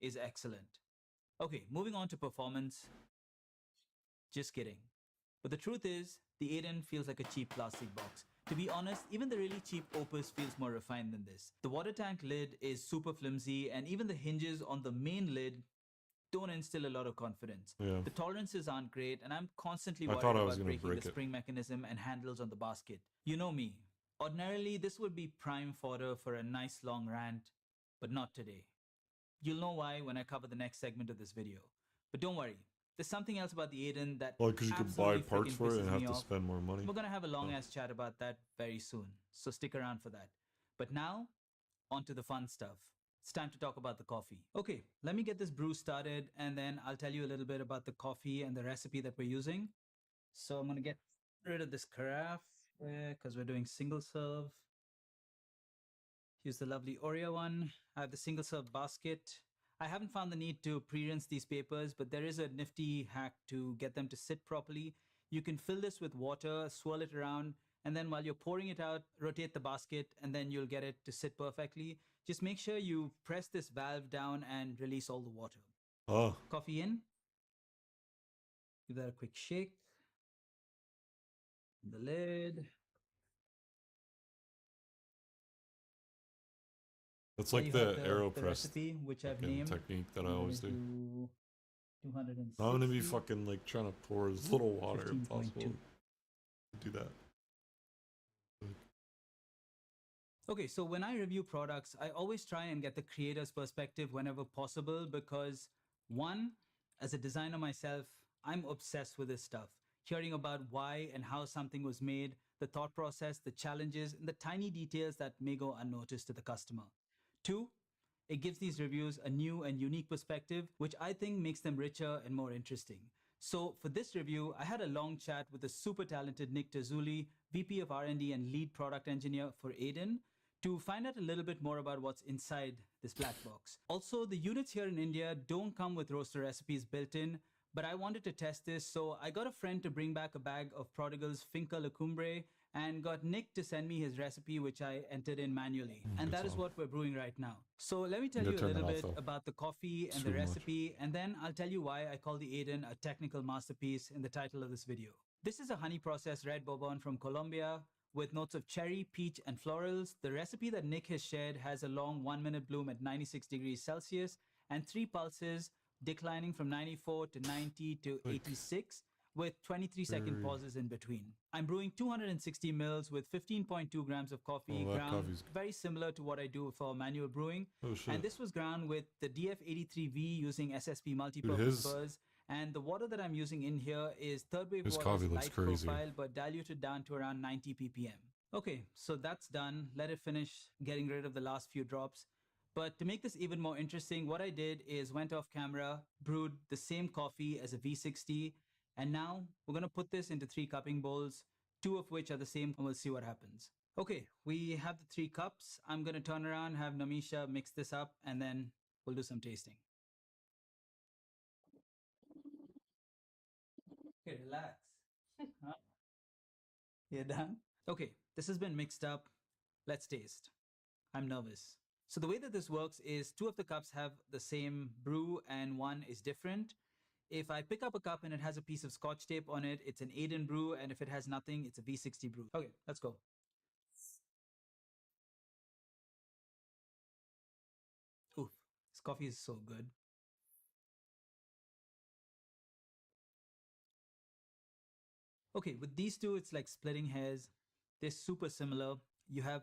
is excellent. Okay, moving on to performance. Just kidding. But the truth is, the Aiden feels like a cheap plastic box. To be honest, even the really cheap Opus feels more refined than this. The water tank lid is super flimsy, and even the hinges on the main lid don't instill a lot of confidence. Yeah. The tolerances aren't great, and I'm constantly I worried thought I was about gonna breaking break the it. spring mechanism and handles on the basket. You know me. Ordinarily, this would be prime fodder for a nice long rant, but not today. You'll know why when I cover the next segment of this video. But don't worry, there's something else about the Aiden that Well, because you could buy absolutely parts freaking for it and pisses have me to off. spend more money. We're gonna have a long Oh. ass chat about that very soon, so stick around for that. But now, on to the fun stuff. It's time to talk about the coffee. Okay, let me get this brew started and then I'll tell you a little bit about the coffee and the recipe that we're using. So I'm gonna get rid of this carafe because we're doing single serve. Use the lovely Oreo one. I have the single serve basket. I haven't found the need to pre-rinse these papers, but there is a nifty hack to get them to sit properly. You can fill this with water, swirl it around, and then while you're pouring it out, rotate the basket, and then you'll get it to sit perfectly. Just make sure you press this valve down and release all the water. Oh, Coffee in. Give that a quick shake. The lid. that's There like you the have AeroPress recipe, which I've fucking named. technique that I I'm always gonna do. 260. I'm gonna be fucking like trying to pour as little water if possible 15.2. to do that. Okay, so when I review products, I always try and get the creator's perspective whenever possible because, one, as a designer myself, I'm obsessed with this stuff. Hearing about why and how something was made, the thought process, the challenges, and the tiny details that may go unnoticed to the customer. Two, it gives these reviews a new and unique perspective, which I think makes them richer and more interesting. So for this review, I had a long chat with the super talented Nick Terzulli, VP of R&D and lead product engineer for Aiden, to find out a little bit more about what's inside this black box. Also, the units here in India don't come with roaster recipes built in, but I wanted to test this, so I got a friend to bring back a bag of Prodigal's Finca Lecumbre and got Nick to send me his recipe, which I entered in manually. And good that is song. what we're brewing right now. So let me tell You you a gotta turn little that bit off, though. about the coffee and It's the too much. recipe, and then I'll tell you why I call the Aiden a technical masterpiece in the title of this video. This is a honey processed red bourbon from Colombia with notes of cherry, peach, and florals. The recipe that Nick has shared has a long 1-minute bloom at 96 degrees Celsius and 3 pulses declining from 94 to 90 to 86 with 23-second pauses in between. I'm brewing 260 mils with 15.2 grams of coffee Oh, that ground, coffee's- very similar to what I do for manual brewing. Oh shit. And this was ground with the DF83V using SSP multipurpose his- burrs. And the water that I'm using in here is third wave His water's coffee looks light crazy. profile, but diluted down to around 90 ppm. Okay, so that's done. Let it finish getting rid of the last few drops. But to make this even more interesting, what I did is went off camera, brewed the same coffee as a V60, and now we're gonna put this into 3 cupping bowls, 2 of which are the same, and we'll see what happens. Okay, we have the 3 cups. I'm gonna turn around, have Namisha mix this up, and then we'll do some tasting. Okay, relax. Huh? You're done? Okay, this has been mixed up. Let's taste. I'm nervous. So the way that this works is 2 of the cups have the same brew and 1 is different. If I pick up a cup and it has a piece of scotch tape on it, it's an Aiden brew, and if it has nothing, it's a V60 brew. Okay, let's go. Oof, this coffee is so good. Okay, with these two, it's like splitting hairs. They're super similar. You have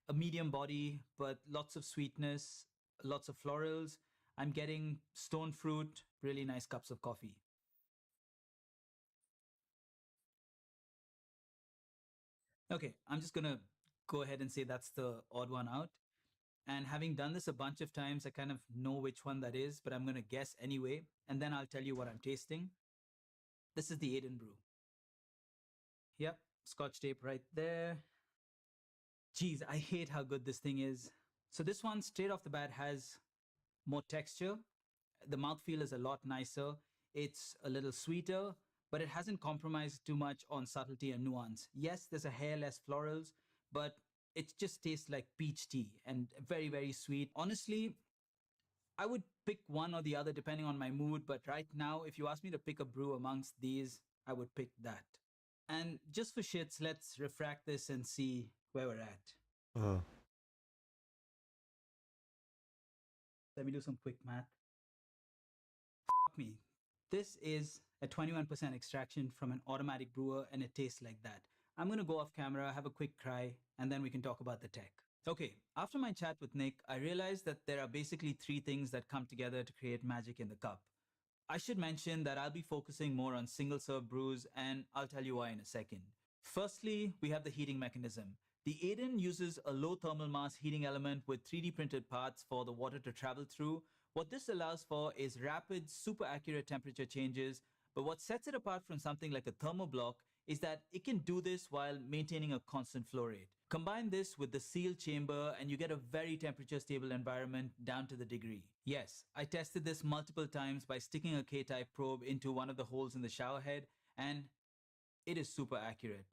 a medium body, but lots of sweetness, lots of florals. I'm getting stone fruit, really nice cups of coffee. Okay, I'm just gonna go ahead and say that's the odd one out. And having done this a bunch of times, I kind of know which one that is, but I'm gonna guess anyway, and then I'll tell you what I'm tasting. This is the Aiden brew. Yep, scotch tape right there. Geez, I hate how good this thing is. So this one straight off the bat has more texture. The mouthfeel is a lot nicer. It's a little sweeter, but it hasn't compromised too much on subtlety and nuance. Yes, there's a hair less florals, but it just tastes like peach tea and very, very sweet. Honestly, I would pick one or the other depending on my mood, but right now, if you ask me to pick a brew amongst these, I would pick that. And just for shits, let's refract this and see where we're at. Let me do some quick math. Fuck me. This is a 21% extraction from an automatic brewer and it tastes like that. I'm gonna go off camera, have a quick cry, and then we can talk about the tech. Okay, after my chat with Nick, I realized that there are basically 3 things that come together to create magic in the cup. I should mention that I'll be focusing more on single serve brews, and I'll tell you why in a second. Firstly, we have the heating mechanism. The Aiden uses a low thermal mass heating element with 3D printed parts for the water to travel through. What this allows for is rapid, super accurate temperature changes, but what sets it apart from something like a thermoblock is that it can do this while maintaining a constant flow rate. Combine this with the sealed chamber and you get a very temperature stable environment down to the degree. Yes, I tested this multiple times by sticking a K-type probe into one of the holes in the shower head, and it is super accurate.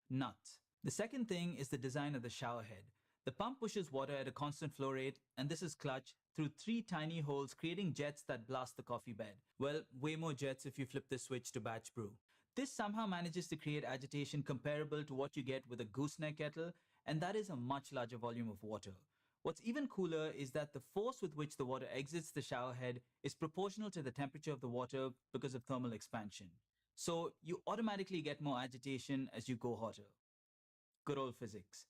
Nuts. The second thing is the design of the shower head. The pump pushes water at a constant flow rate, and this is clutch, through 3 tiny holes creating jets that blast the coffee bed. Well, way more jets if you flip the switch to batch brew. This somehow manages to create agitation comparable to what you get with a gooseneck kettle, and that is a much larger volume of water. What's even cooler is that the force with which the water exits the shower head is proportional to the temperature of the water because of thermal expansion. So you automatically get more agitation as you go hotter. Good old physics.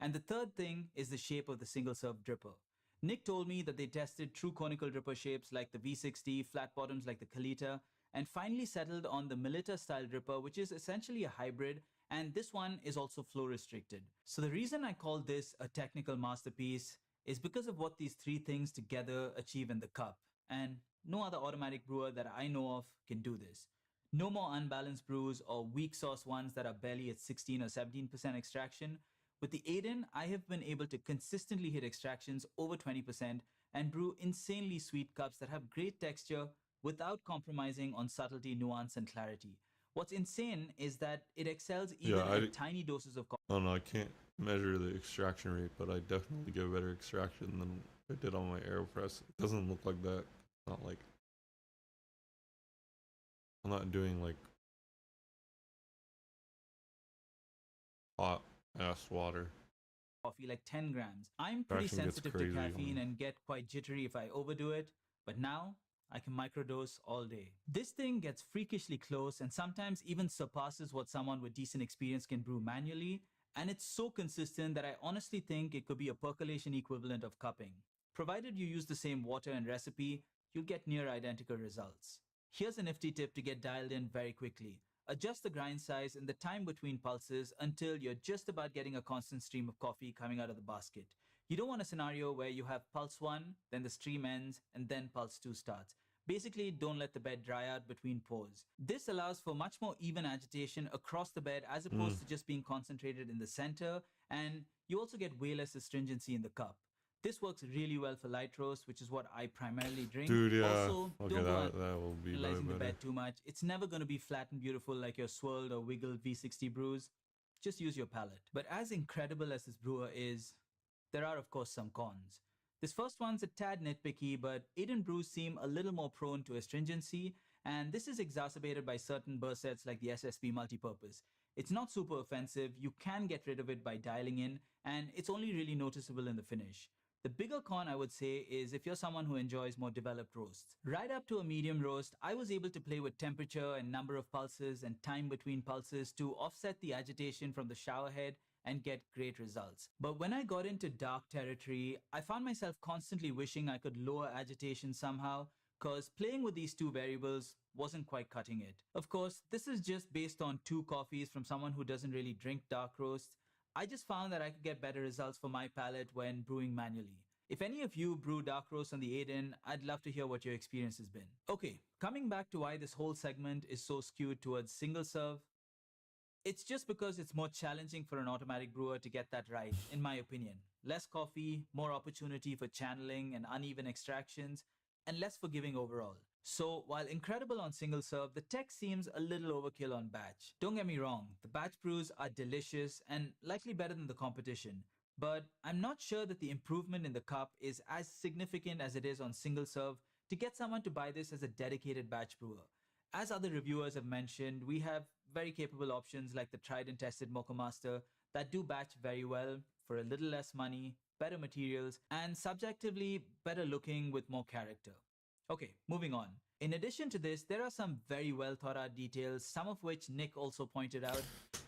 And the third thing is the shape of the single serve dripper. Nick told me that they tested true conical dripper shapes like the V60, flat bottoms like the Kalita, and finally settled on the Milita style dripper, which is essentially a hybrid, and this one is also flow restricted. So the reason I call this a technical masterpiece is because of what these 3 things together achieve in the cup, and no other automatic brewer that I know of can do this. No more unbalanced brews or weak sauce ones that are barely at 16 or 17% extraction. With the Aiden, I have been able to consistently hit extractions over 20% and brew insanely sweet cups that have great texture without compromising on subtlety, nuance, and clarity. What's insane is that it excels even at tiny doses of coffee. Oh no, I can't measure the extraction rate, but I definitely get better extraction than I did on my AeroPress. It doesn't look like that. Not like I'm not doing like hot ass water. Coffee like 10 grams. I'm pretty sensitive to caffeine and get quite jittery if I overdo it, but now I can microdose all day. This thing gets freakishly close and sometimes even surpasses what someone with decent experience can brew manually, and it's so consistent that I honestly think it could be a percolation equivalent of cupping. Provided you use the same water and recipe, you'll get near identical results. Here's a nifty tip to get dialed in very quickly. Adjust the grind size and the time between pulses until you're just about getting a constant stream of coffee coming out of the basket. You don't want a scenario where you have pulse 1, then the stream ends, and then pulse 2 starts. Basically, don't let the bed dry out between pours. This allows for much more even agitation across the bed as opposed to just being concentrated in the center, and you also get way less astringency in the cup. This works really well for light roast, which is what I primarily drink. Dude, yeah. Also, okay, don't that will be analyzing the better. bed too much. It's never going to be flat and beautiful like your swirled or wiggled V60 brews. Just use your palate. But as incredible as this brewer is, there are of course some cons. This first one's a tad nitpicky, but Aiden brews seem a little more prone to astringency, and this is exacerbated by certain burst sets like the SSP multipurpose. It's not super offensive, you can get rid of it by dialing in, and it's only really noticeable in the finish. The bigger con I would say is if you're someone who enjoys more developed roasts. Right up to a medium roast, I was able to play with temperature and number of pulses and time between pulses to offset the agitation from the shower head and get great results. But when I got into dark territory, I found myself constantly wishing I could lower agitation somehow, cause playing with these 2 variables wasn't quite cutting it. Of course, this is just based on 2 coffees from someone who doesn't really drink dark roasts. I just found that I could get better results for my palate when brewing manually. If any of you brew dark roast on the Aiden, I'd love to hear what your experience has been. Okay, coming back to why this whole segment is so skewed towards single serve, it's just because it's more challenging for an automatic brewer to get that right, in my opinion. Less coffee, more opportunity for channeling and uneven extractions, and less forgiving overall. So while incredible on single serve, the tech seems a little overkill on batch. Don't get me wrong, the batch brews are delicious and likely better than the competition, but I'm not sure that the improvement in the cup is as significant as it is on single serve to get someone to buy this as a dedicated batch brewer. As other reviewers have mentioned, we have very capable options like the tried and tested Mocha Master that do batch very well for a little less money, better materials, and subjectively better looking with more character. Okay, moving on. In addition to this, there are some very well thought out details, some of which Nick also pointed out,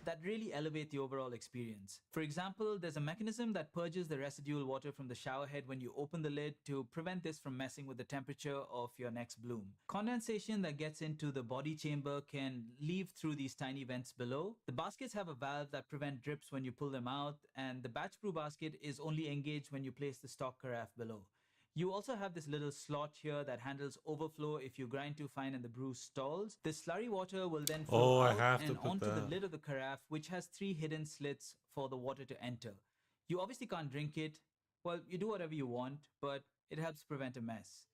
that really elevate the overall experience. For example, there's a mechanism that purges the residual water from the shower head when you open the lid to prevent this from messing with the temperature of your next bloom. Condensation that gets into the body chamber can leave through these tiny vents below. The baskets have a valve that prevent drips when you pull them out, and the batch brew basket is only engaged when you place the stock carafe below. You also have this little slot here that handles overflow if you grind too fine and the brew stalls. The slurry water will then flow I out have to and put onto the that. lid of the carafe, which has 3 hidden slits for the water to enter. You obviously can't drink it. Well, you do whatever you want, but it helps prevent a mess.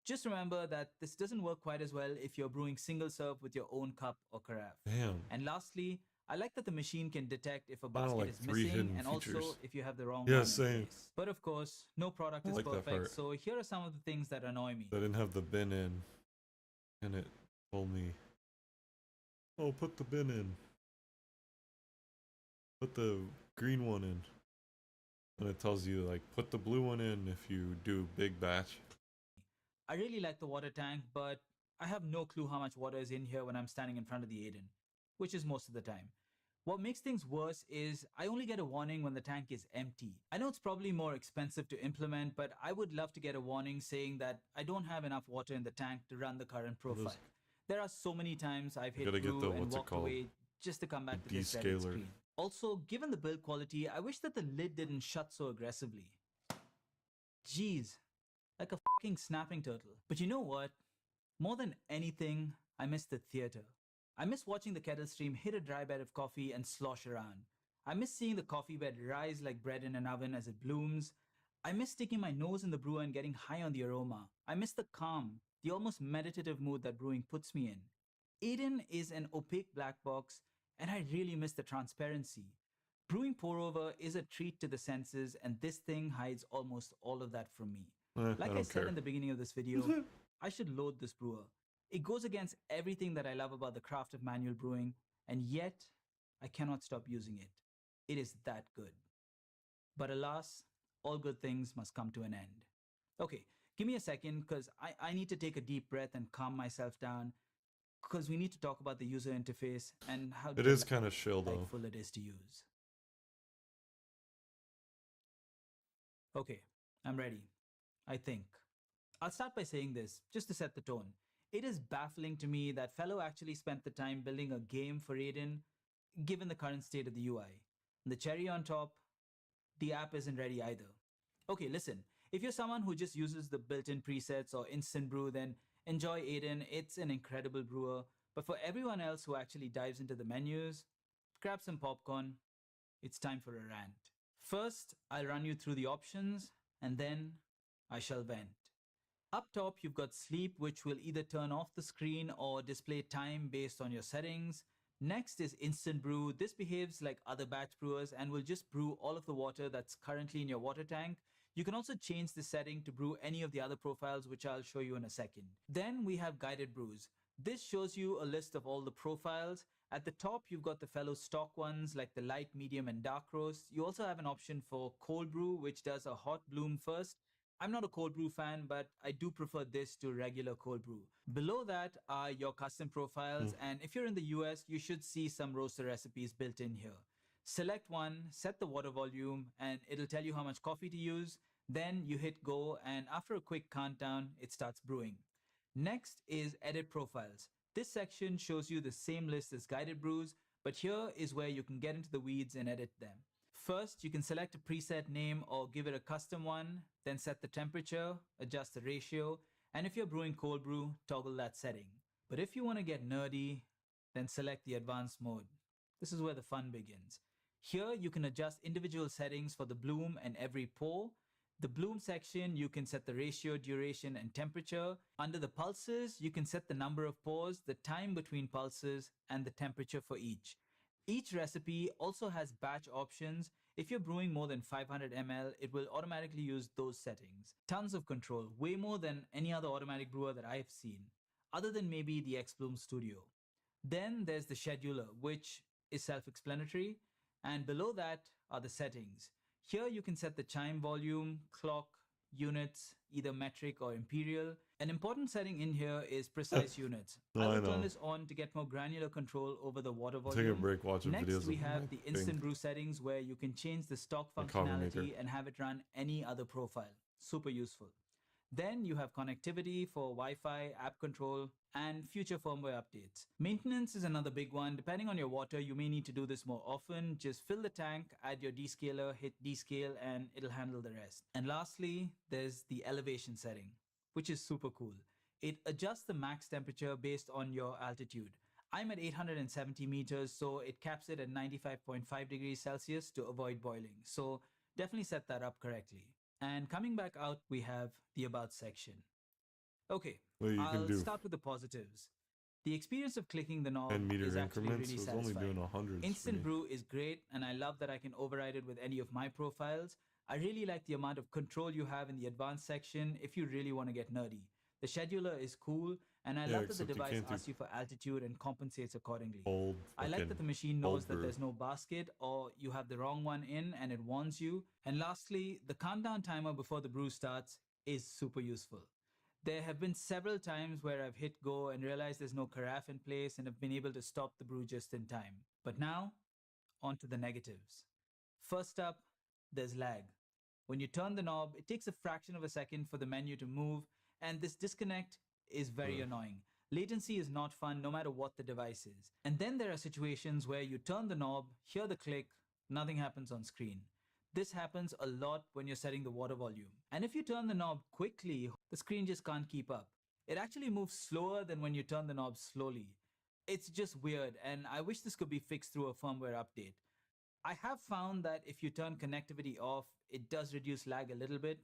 Just remember that this doesn't work quite as well if you're brewing single serve with your own cup or carafe. Damn. And lastly, I like that the machine can detect if a Kinda basket like is 3 missing hidden and features. also if you have the wrong Yeah, one same. in place. But of course, no product I is like that perfect, part. so here are some of the things that annoy me. I didn't have the bin in, and it told me, "Oh, put the bin in. Put the green one in." And it tells you like, put the blue one in if you do big batch. I really like the water tank, but I have no clue how much water is in here when I'm standing in front of the Aiden, which is most of the time. What makes things worse is I only get a warning when the tank is empty. I know it's probably more expensive to implement, but I would love to get a warning saying that I don't have enough water in the tank to run the current profile. There are so many times I've hit gotta get brew the- and what's it walked called? away just to come back The to this Reddit descaler. screen. Also, given the build quality, I wish that the lid didn't shut so aggressively. Jeez, like a fucking snapping turtle. But you know what? More than anything, I miss the theater. I miss watching the kettle stream hit a dry bed of coffee and slosh around. I miss seeing the coffee bed rise like bread in an oven as it blooms. I miss sticking my nose in the brewer and getting high on the aroma. I miss the calm, the almost meditative mood that brewing puts me in. Eden is an opaque black box, and I really miss the transparency. Brewing pour over is a treat to the senses, and this thing hides almost all of that from me. I Like I don't said care. in the beginning of this video, I should load this brewer. It goes against everything that I love about the craft of manual brewing, and yet I cannot stop using it. It is that good. But alas, all good things must come to an end. Okay, give me a second because I need to take a deep breath and calm myself down because we need to talk about the user interface and how It is kind of chill though. delightful it is to use. Okay, I'm ready. I think. I'll start by saying this, just to set the tone. It is baffling to me that Fellow actually spent the time building a game for Aiden, given the current state of the UI. And the cherry on top, the app isn't ready either. Okay, listen, if you're someone who just uses the built-in presets or instant brew, then enjoy Aiden, it's an incredible brewer. But for everyone else who actually dives into the menus, grab some popcorn, it's time for a rant. First, I'll run you through the options, and then I shall vent. Up top, you've got sleep, which will either turn off the screen or display time based on your settings. Next is instant brew. This behaves like other batch brewers and will just brew all of the water that's currently in your water tank. You can also change the setting to brew any of the other profiles, which I'll show you in a second. Then we have guided brews. This shows you a list of all the profiles. At the top, you've got the fellow stock ones like the light, medium, and dark roast. You also have an option for cold brew, which does a hot bloom first. I'm not a cold brew fan, but I do prefer this to regular cold brew. Below that are your custom profiles, and if you're in the US, you should see some roaster recipes built in here. Select one, set the water volume, and it'll tell you how much coffee to use. Then you hit go, and after a quick countdown, it starts brewing. Next is edit profiles. This section shows you the same list as guided brews, but here is where you can get into the weeds and edit them. First, you can select a preset name or give it a custom one, then set the temperature, adjust the ratio, and if you're brewing cold brew, toggle that setting. But if you want to get nerdy, then select the advanced mode. This is where the fun begins. Here, you can adjust individual settings for the bloom and every pour. The bloom section, you can set the ratio, duration, and temperature. Under the pulses, you can set the number of pours, the time between pulses, and the temperature for each. Each recipe also has batch options. If you're brewing more than 500 ml, it will automatically use those settings. Tons of control, way more than any other automatic brewer that I've seen, other than maybe the X-Bloom Studio. Then there's the scheduler, which is self-explanatory, and below that are the settings. Here you can set the chime volume, clock, units, either metric or imperial. An important setting in here is precise units. No, I I will know. turn this on to get more granular control over the water Take a volume. break watching Next, videos we of have my the thing. instant brew settings where you can change the stock My coffee maker. functionality and have it run any other profile. Super useful. Then you have connectivity for Wi-Fi, app control, and future firmware updates. Maintenance is another big one. Depending on your water, you may need to do this more often. Just fill the tank, add your descaler, hit descale, and it'll handle the rest. And lastly, there's the elevation setting, which is super cool. It adjusts the max temperature based on your altitude. I'm at 870 meters, so it caps it at 95.5 degrees Celsius to avoid boiling. So definitely set that up correctly. And coming back out, we have the About section. Okay, Well, you can I'll do start with the positives. The experience of clicking the knob 10 meter is actually increments. really So it's only satisfying. doing 100s for Instant me. Brew is great, and I love that I can override it with any of my profiles. I really like the amount of control you have in the advanced section if you really want to get nerdy. The scheduler is cool, and I Yeah, love that the except you device can't do asks you for altitude and compensates accordingly. Old I like fucking that the machine cold knows that brew. there's no basket or you have the wrong one in and it warns you. And lastly, the countdown timer before the brew starts is super useful. There have been several times where I've hit go and realized there's no carafe in place and have been able to stop the brew just in time. But now, on to the negatives. First up, there's lag. When you turn the knob, it takes a fraction of a second for the menu to move, and this disconnect is very annoying. Latency is not fun no matter what the device is. And then there are situations where you turn the knob, hear the click, nothing happens on screen. This happens a lot when you're setting the water volume. And if you turn the knob quickly, the screen just can't keep up. It actually moves slower than when you turn the knob slowly. It's just weird, and I wish this could be fixed through a firmware update. I have found that if you turn connectivity off, it does reduce lag a little bit.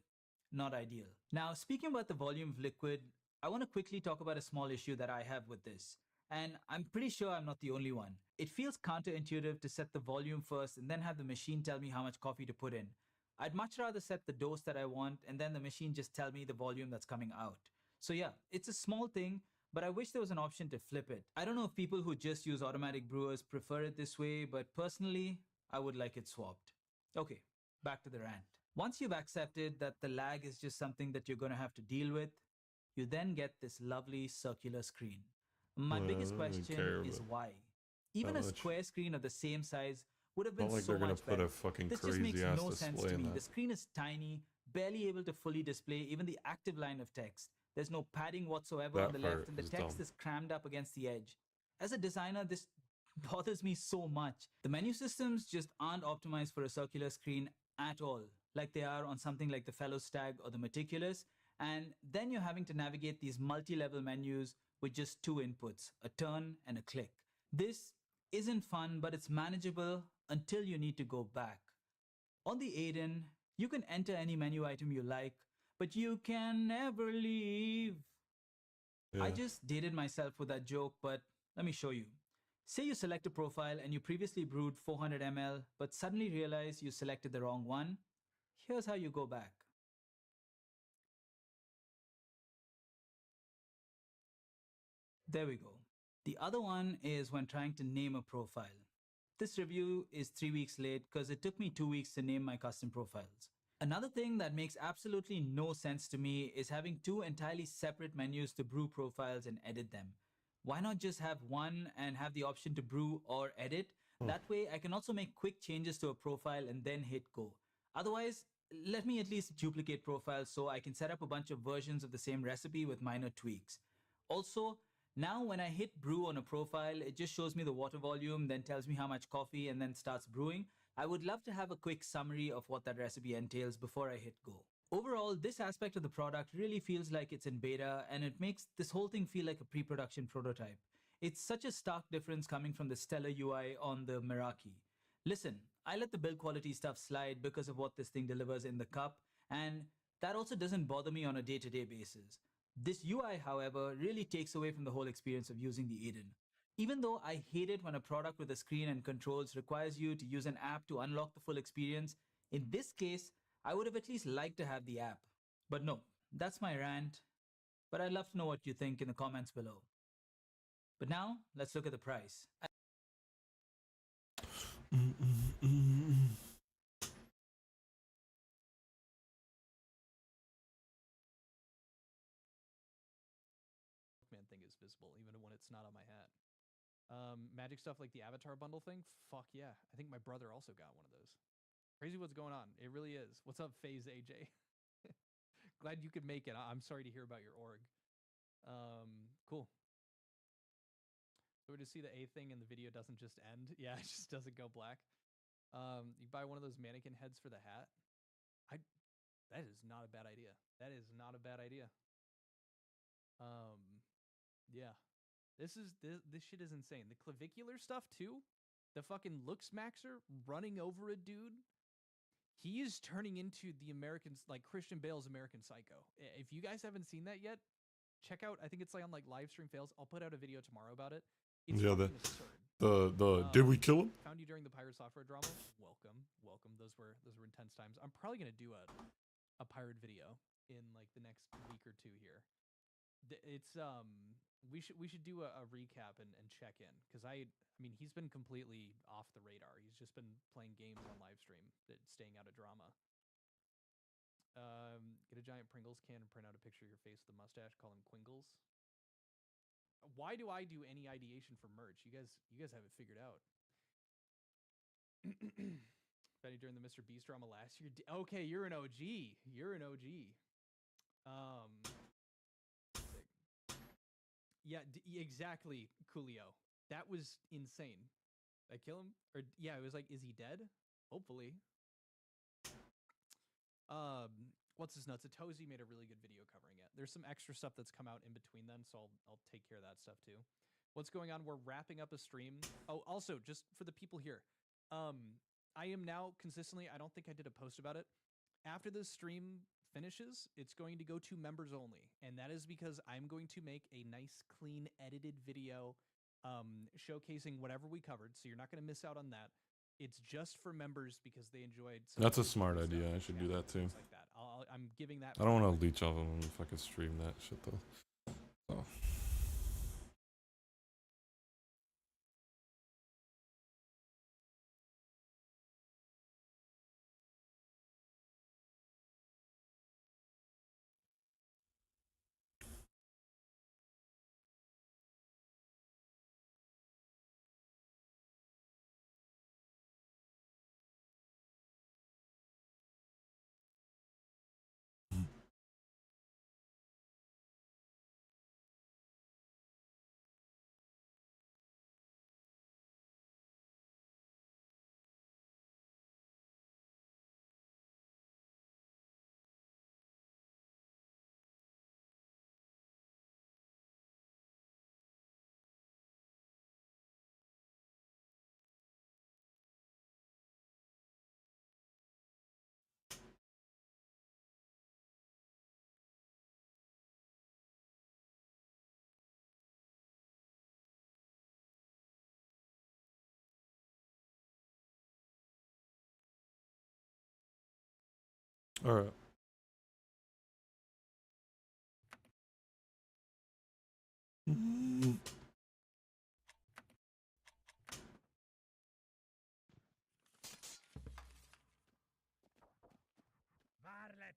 Not ideal. Now, speaking about the volume of liquid, I want to quickly talk about a small issue that I have with this. And I'm pretty sure I'm not the only one. It feels counterintuitive to set the volume first and then have the machine tell me how much coffee to put in. I'd much rather set the dose that I want and then the machine just tell me the volume that's coming out. So yeah, it's a small thing, but I wish there was an option to flip it. I don't know if people who just use automatic brewers prefer it this way, but personally, I would like it swapped. Okay, back to the rant. Once you've accepted that the lag is just something that you're going to have to deal with, you then get this lovely circular screen. My Well, biggest I don't really question care, is but why? Even a much. square screen of the same size would have been Not like so they're gonna much put better. a fucking This just makes crazy ass no sense display to in me. that. The screen is tiny, barely able to fully display even the active line of text. There's no padding whatsoever on That the left, part and the is text dumb. is crammed up against the edge. As a designer, this bothers me so much. The menu systems just aren't optimized for a circular screen at all, like they are on something like the Fellow Stag or the Meticulous. And then you're having to navigate these multi-level menus with just two inputs, a turn and a click. This isn't fun, but it's manageable until you need to go back. On the Aiden, you can enter any menu item you like, but you can never leave. Yeah. I just dated myself with that joke, but let me show you. Say you select a profile and you previously brewed 400 ml, but suddenly realize you selected the wrong one. Here's how you go back. There we go. The other one is when trying to name a profile. This review is 3 weeks late because it took me 2 weeks to name my custom profiles. Another thing that makes absolutely no sense to me is having two entirely separate menus to brew profiles and edit them. Why not just have one and have the option to brew or edit? That way I can also make quick changes to a profile and then hit go. Otherwise, let me at least duplicate profiles so I can set up a bunch of versions of the same recipe with minor tweaks. Also, now when I hit brew on a profile, it just shows me the water volume, then tells me how much coffee, and then starts brewing. I would love to have a quick summary of what that recipe entails before I hit go. Overall, this aspect of the product really feels like it's in beta, and it makes this whole thing feel like a pre-production prototype. It's such a stark difference coming from the stellar UI on the Meraki. Listen, I let the build quality stuff slide because of what this thing delivers in the cup, and that also doesn't bother me on a day-to-day basis. This UI, however, really takes away from the whole experience of using the Aiden. Even though I hate it when a product with a screen and controls requires you to use an app to unlock the full experience, in this case, I would have at least liked to have the app. But no, that's my rant. But I'd love to know what you think in the comments below. But now, let's look at the price. thing is visible, even when it's not on my hat. Magic stuff like the Avatar bundle thing. Fuck yeah. I think my brother also got one of those. Crazy what's going on. It really is. What's up, FaZe AJ? Glad you could make it. I'm sorry to hear about your org. Cool. So we just see the A thing and the video doesn't just end. Yeah, it just doesn't go black. You buy one of those mannequin heads for the hat. That is not a bad idea. That is not a bad idea. Yeah. This shit is insane. The clavicular stuff too. The fucking looks maxer running over a dude. He is turning into the Americans, like Christian Bale's American Psycho. If you guys haven't seen that yet, check out. I think it's like on like Livestream Fails. I'll put out a video tomorrow about it. It's Yeah, fucking absurd. Did we kill him? Found you during the pirate software drama. Welcome. Those were intense times. I'm probably gonna do a pirate video in like the next week or two here. It's we should do a recap and check in, because I mean he's been completely off the radar. He's just been playing games on live stream, staying out of drama. Get a giant Pringles can and print out a picture of your face with a mustache. Call him Quingles. Why do I do any ideation for merch? You guys have it figured out. Benny during the Mr. Beast drama last year. Okay, you're an OG. You're an OG. Yeah, exactly, Coolio. That was insane. Did I kill him? Or yeah, it was like, is he dead? Hopefully. What's his nuts? Atozy made a really good video covering it. There's some extra stuff that's come out in between then, so I'll take care of that stuff too. What's going on? We're wrapping up a stream. Oh, also, just for the people here, I am now consistently, I don't think I did a post about it. After this stream finishes, it's going to go to members only. And that is because I'm going to make a nice, clean, edited video showcasing whatever we covered. So you're not going to miss out on that. It's just for members because they enjoyed. That's a smart idea. I should do that too. Like that. I'm giving that. I don't want to leech off of them if I can stream that shit though. Oh. All right. Varlet!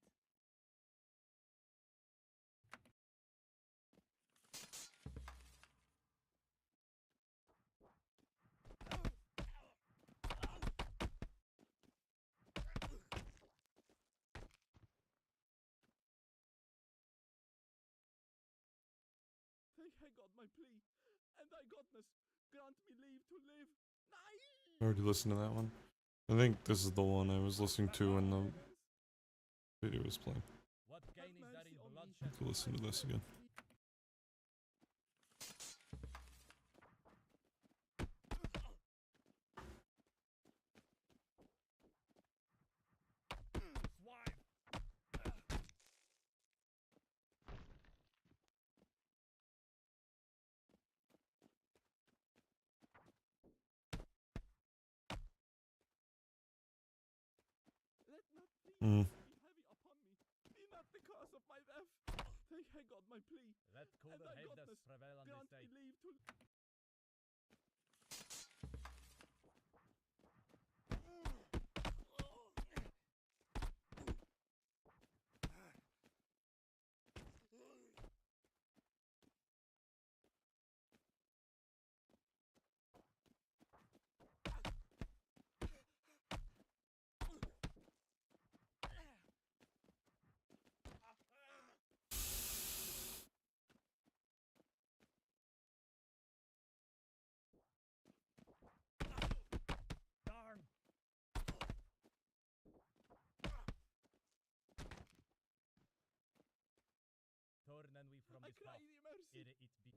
I got my plea, and thy godness grant me leave to live. I already listened to that one. I think this is the one I was listening to when the video was playing. What gain is there in I bloodshed? have to listen to this again. Swine! Let not please Mm. be heavy upon me. Be not the cause of my death. I got my plea, Let and cooler thy headness godness prevail on grant this me day. leave to. from I this cry path. thee mercy. Ere it be.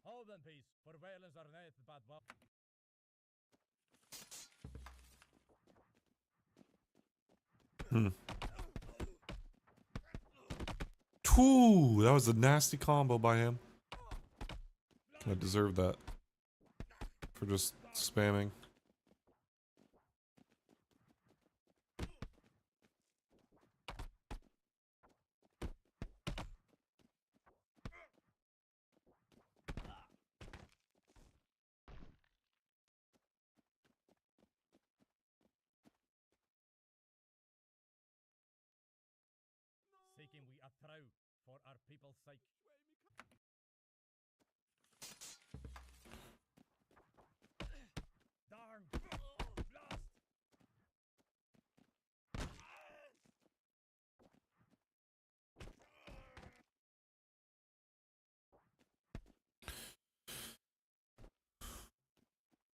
Hold in peace, for violence are not bad war. Ooh, that was a nasty combo by him. I deserve that for just spamming. Seeking we a trow for our people's sake. Darn! Blast!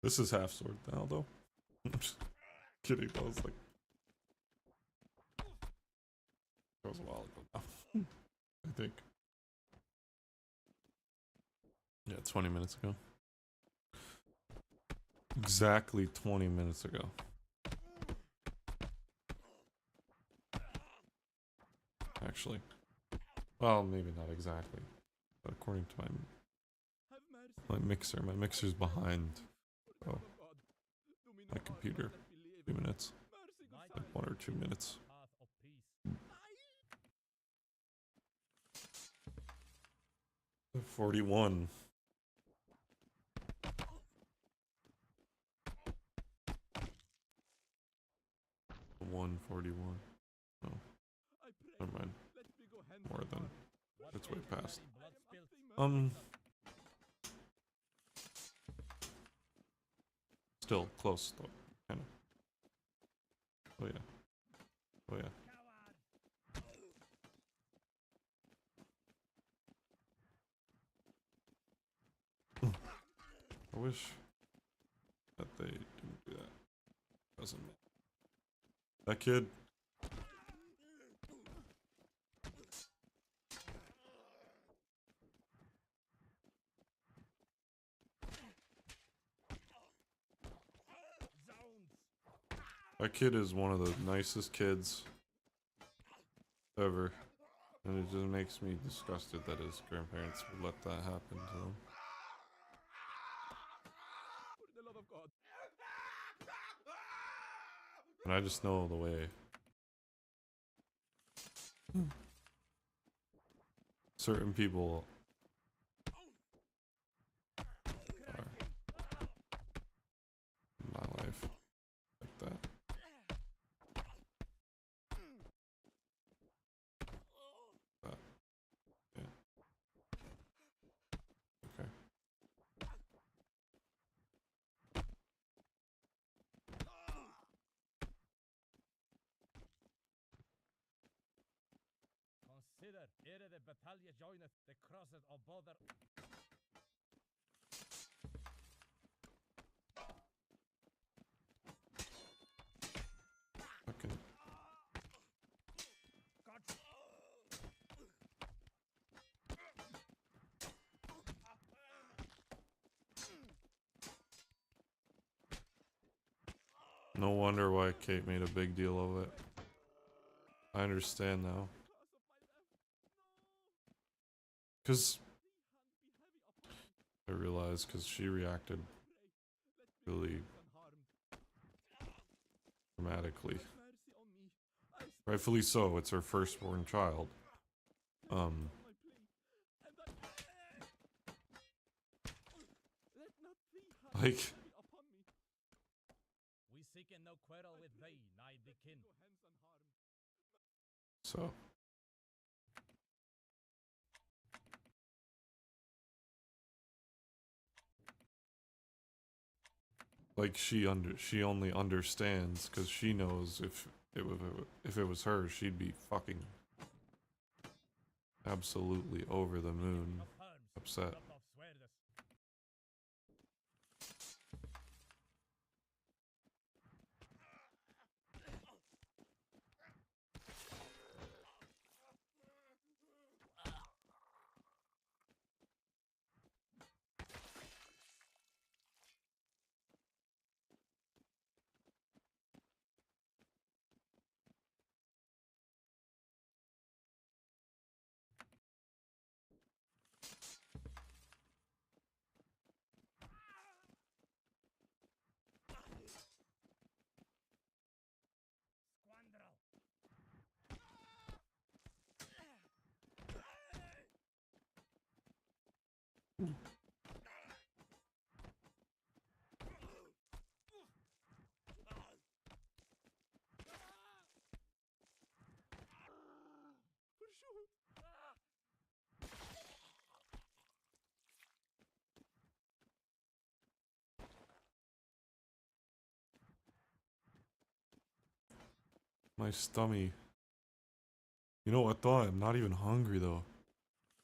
This is half sword now, though. I'm just kidding. That was like. That was a while ago now. I think. Yeah, 20 minutes ago. Exactly 20 minutes ago. Actually. Well, maybe not exactly. But according to Have mercy. my mixer. My mixer's behind For the Oh. love of God, do me no my harm, computer. but let me live. 2 minutes. Mercy, good Might Like Father. 1 or 2 minutes. Path of peace. 41. One 41. I pray. Never mind. Let me go hence More than. unharmed. What It's way ails past. bloody blood spilt? Still close though. Kind of. Oh yeah. Oh yeah. Coward! I wish that they didn't do that. Doesn't. That kid. Zounds! That kid is one of the nicest kids ever. And it just makes me disgusted that his grandparents would let that happen to him. For the love of God. And I just know the way certain people are in my life like that. But, yeah. Okay. Consider, ere the battalion joineth the crosses of bother. Fucking. God! No wonder why Kate made a big deal of it. I understand now. Because I realized because she reacted really dramatically. Have mercy on me. I stand Rightfully so, it's her firstborn child. on my plea, and let not three hands Like- be heavy upon me. We seek in no quarrel with thee, nigh the kin. Go hence unharmed. So. like she only understands because she knows if it was her, she'd be fucking absolutely over the moon Of herbs, upset. not of swears. Squandrel. My stomach. You know what though? I'm not even hungry though.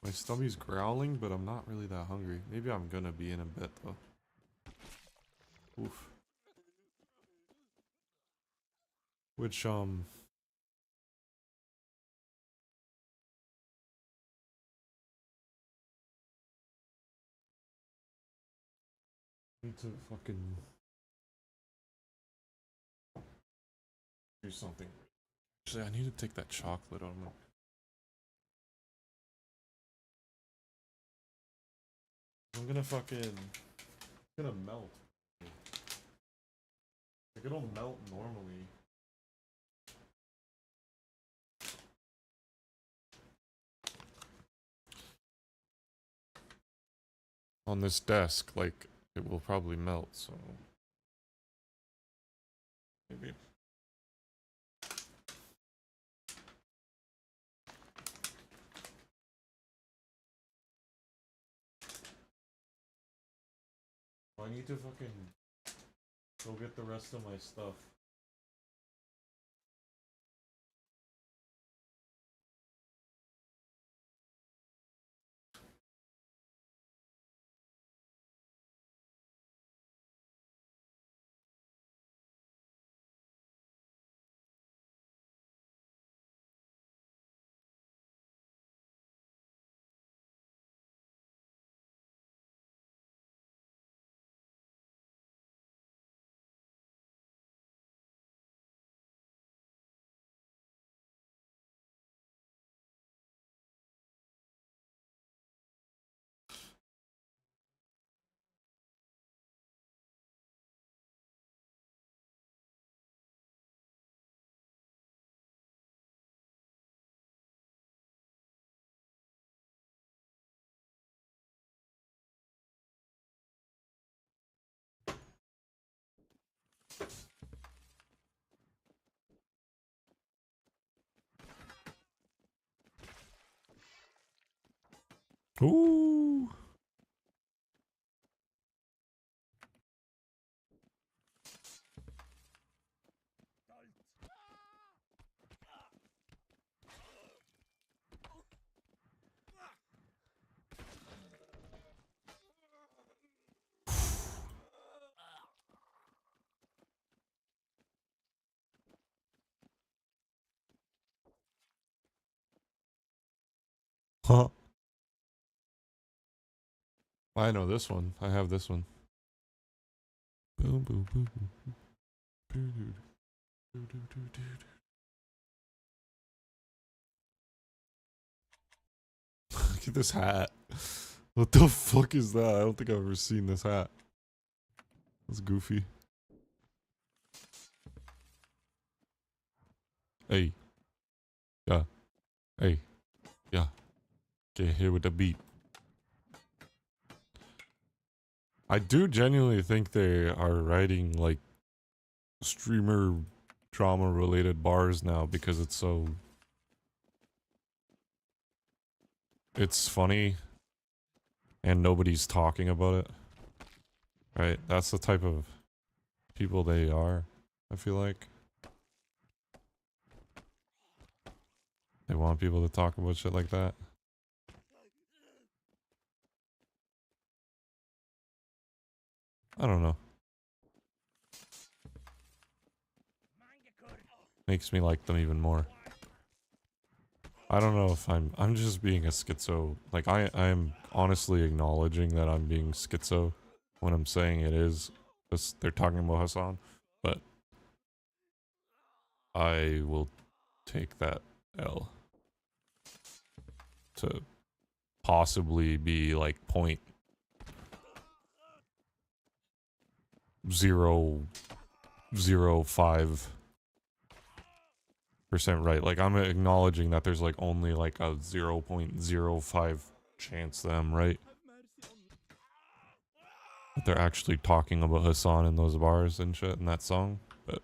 My stomach's growling, but I'm not really that hungry. Maybe I'm gonna be in a bit though. Oof. Which need to fucking do something. Actually, I need to take that chocolate on my. I'm gonna fucking. It's gonna melt. Like it'll melt normally. On this desk, like it will probably melt, so maybe. I need to fucking go get the rest of my stuff. Ooh. Huh. I know this one. I have this one. Boom, boom, boom, boom. Look at this hat. What the fuck is that? I don't think I've ever seen this hat. That's goofy. Hey. Yeah. Hey. Yeah. Get here with the beat. I do genuinely think they are writing like streamer drama related bars now because it's funny and nobody's talking about it. Right? That's the type of people they are, I feel like. They want people to talk about shit like that. I don't know. Makes me like them even more. I don't know if I'm just being a schizo. Like I'm honestly acknowledging that I'm being schizo when I'm saying it is, because they're talking about Hassan, but I will take that L to possibly be like 0.005% right. Like I'm acknowledging that there's like only like a 0.05 chance that I'm right. That they're actually talking about Hassan in those bars and shit in that song. But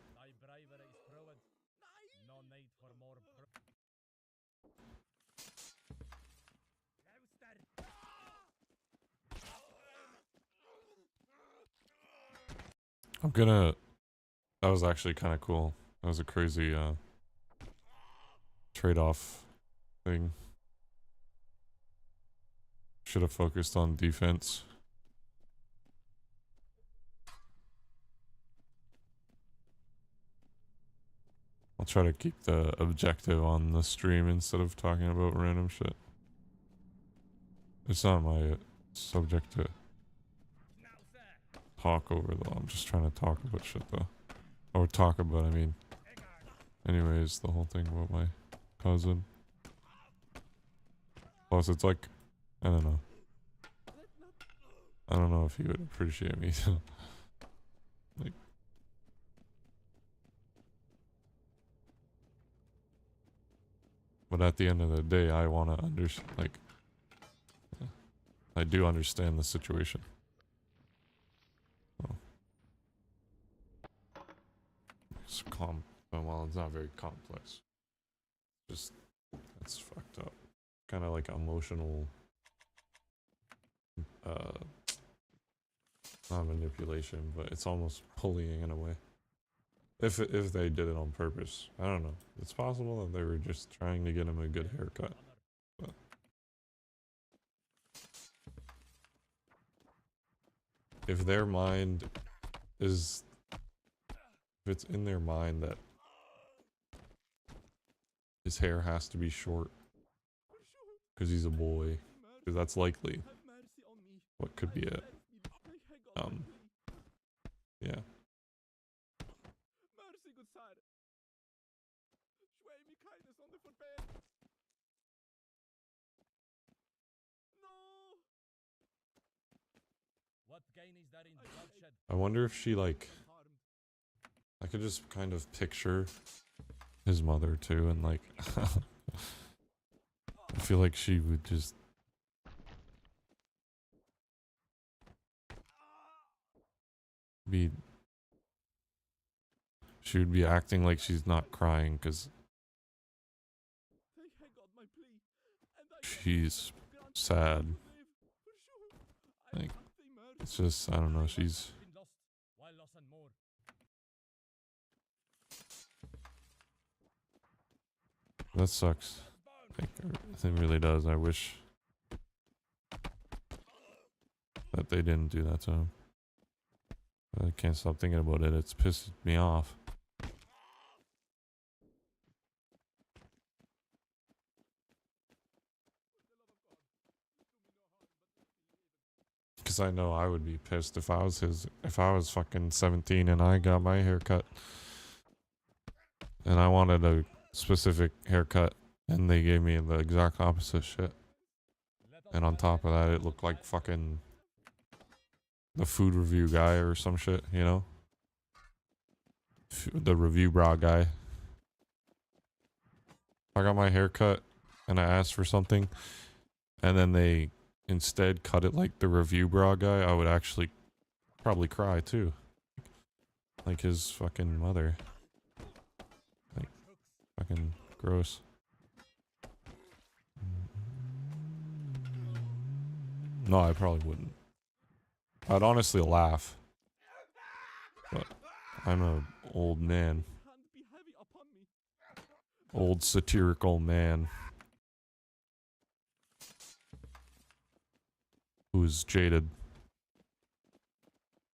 I'm gonna. That was actually kind of cool. That was a crazy trade-off thing. Should have focused on defense. I'll try to keep the objective on the stream instead of talking about random shit. It's not my subject to talk over though. I'm just trying to talk about shit though. Or talk about, I mean. Anyways, the whole thing about my cousin. Plus, it's like, I don't know. I don't know if he would appreciate me. Like, but at the end of the day, I want to understand. Like, I do understand the situation. Oh. It's well, it's not very complex. Just, it's fucked up. Kind of like emotional. Not manipulation, but it's almost bullying in a way. If they did it on purpose, I don't know. It's possible that they were just trying to get him a good haircut. But if their mind is, if it's in their mind that his hair has to be short because he's a boy, because that's likely what could be it. Yeah. Mercy, good sir. Schwei me kindness on the forbear. No. What gain is there in bloodshed? I wonder if she like, I could just kind of picture his mother too, and like, I feel like she would just be, she would be acting like she's not crying because she's sad. Like, it's just, I don't know, she's, Been lost, while loss and more. that sucks. Like, it really does. I wish that they didn't do that to him. I can't stop thinking about it. It's pissed me off. Because I know I would be pissed if I was fucking 17 and I got my hair cut. And I wanted a specific haircut. And they gave me the exact opposite shit. And on top of that, it looked like fucking the food review guy or some shit, you know? The review bra guy. If I got my hair cut and I asked for something and then they instead cut it like the review bra guy, I would actually probably cry too. Like his fucking mother. Like, fucking gross. No, I probably wouldn't. I'd honestly laugh. But I'm a old man. Hand be heavy upon me. Old satirical man. Who's jaded.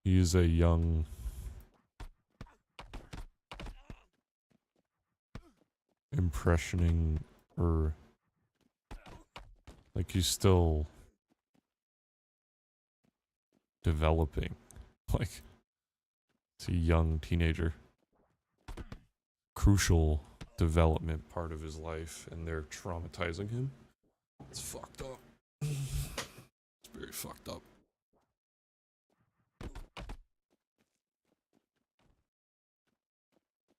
He's a young... impressioning, or... like he's still... developing. Like, he's a young teenager. Crucial development part of his life, and they're traumatizing him. It's fucked up. It's very fucked up.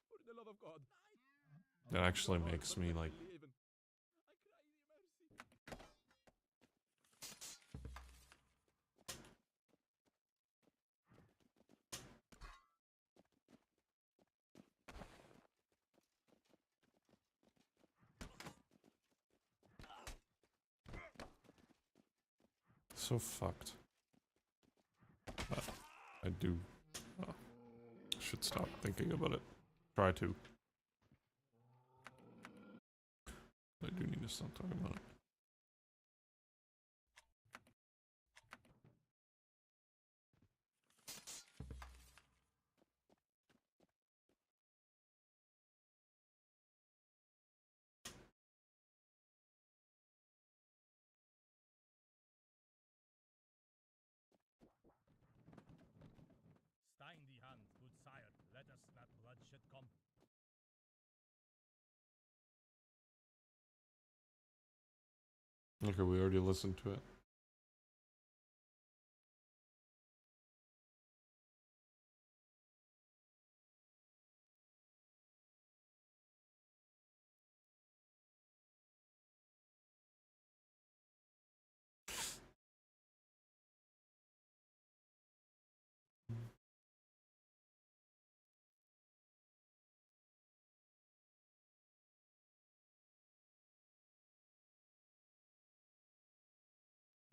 For the love of God. That actually makes me like... I cry thee mercy. so fucked. But I do... should stop thinking about it. Try to. I do need to stop talking about it. Stein die Hand, good sire. Let us not bloodshed come. Okay, we already listened to it.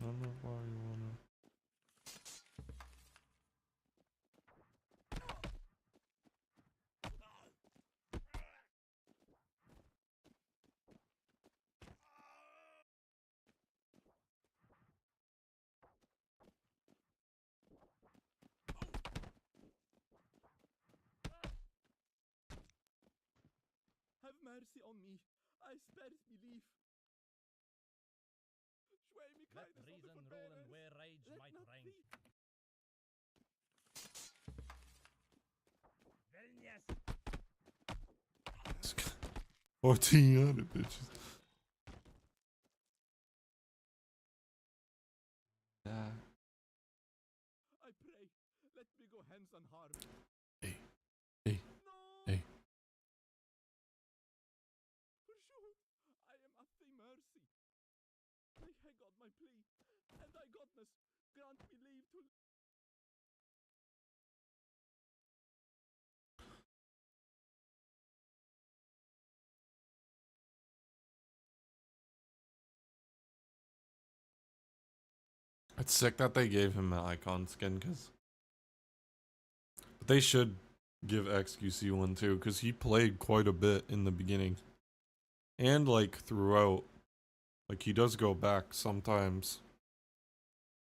I don't know why you wanna... Have mercy on me. I spares belief. Schway me Let kindness on the reason rule and forbearance. where rage Let might not reign. be. Vilnius! 1400 bitches. Yeah. I pray, let me go hence unharmed. Hey. Hey. No! Hey. For sure, I am at thy mercy. I got my plea, and thy godness grant me leave to... It's sick that they gave him an icon skin, because they should give XQC one too, because he played quite a bit in the beginning. And like throughout. Like he does go back sometimes.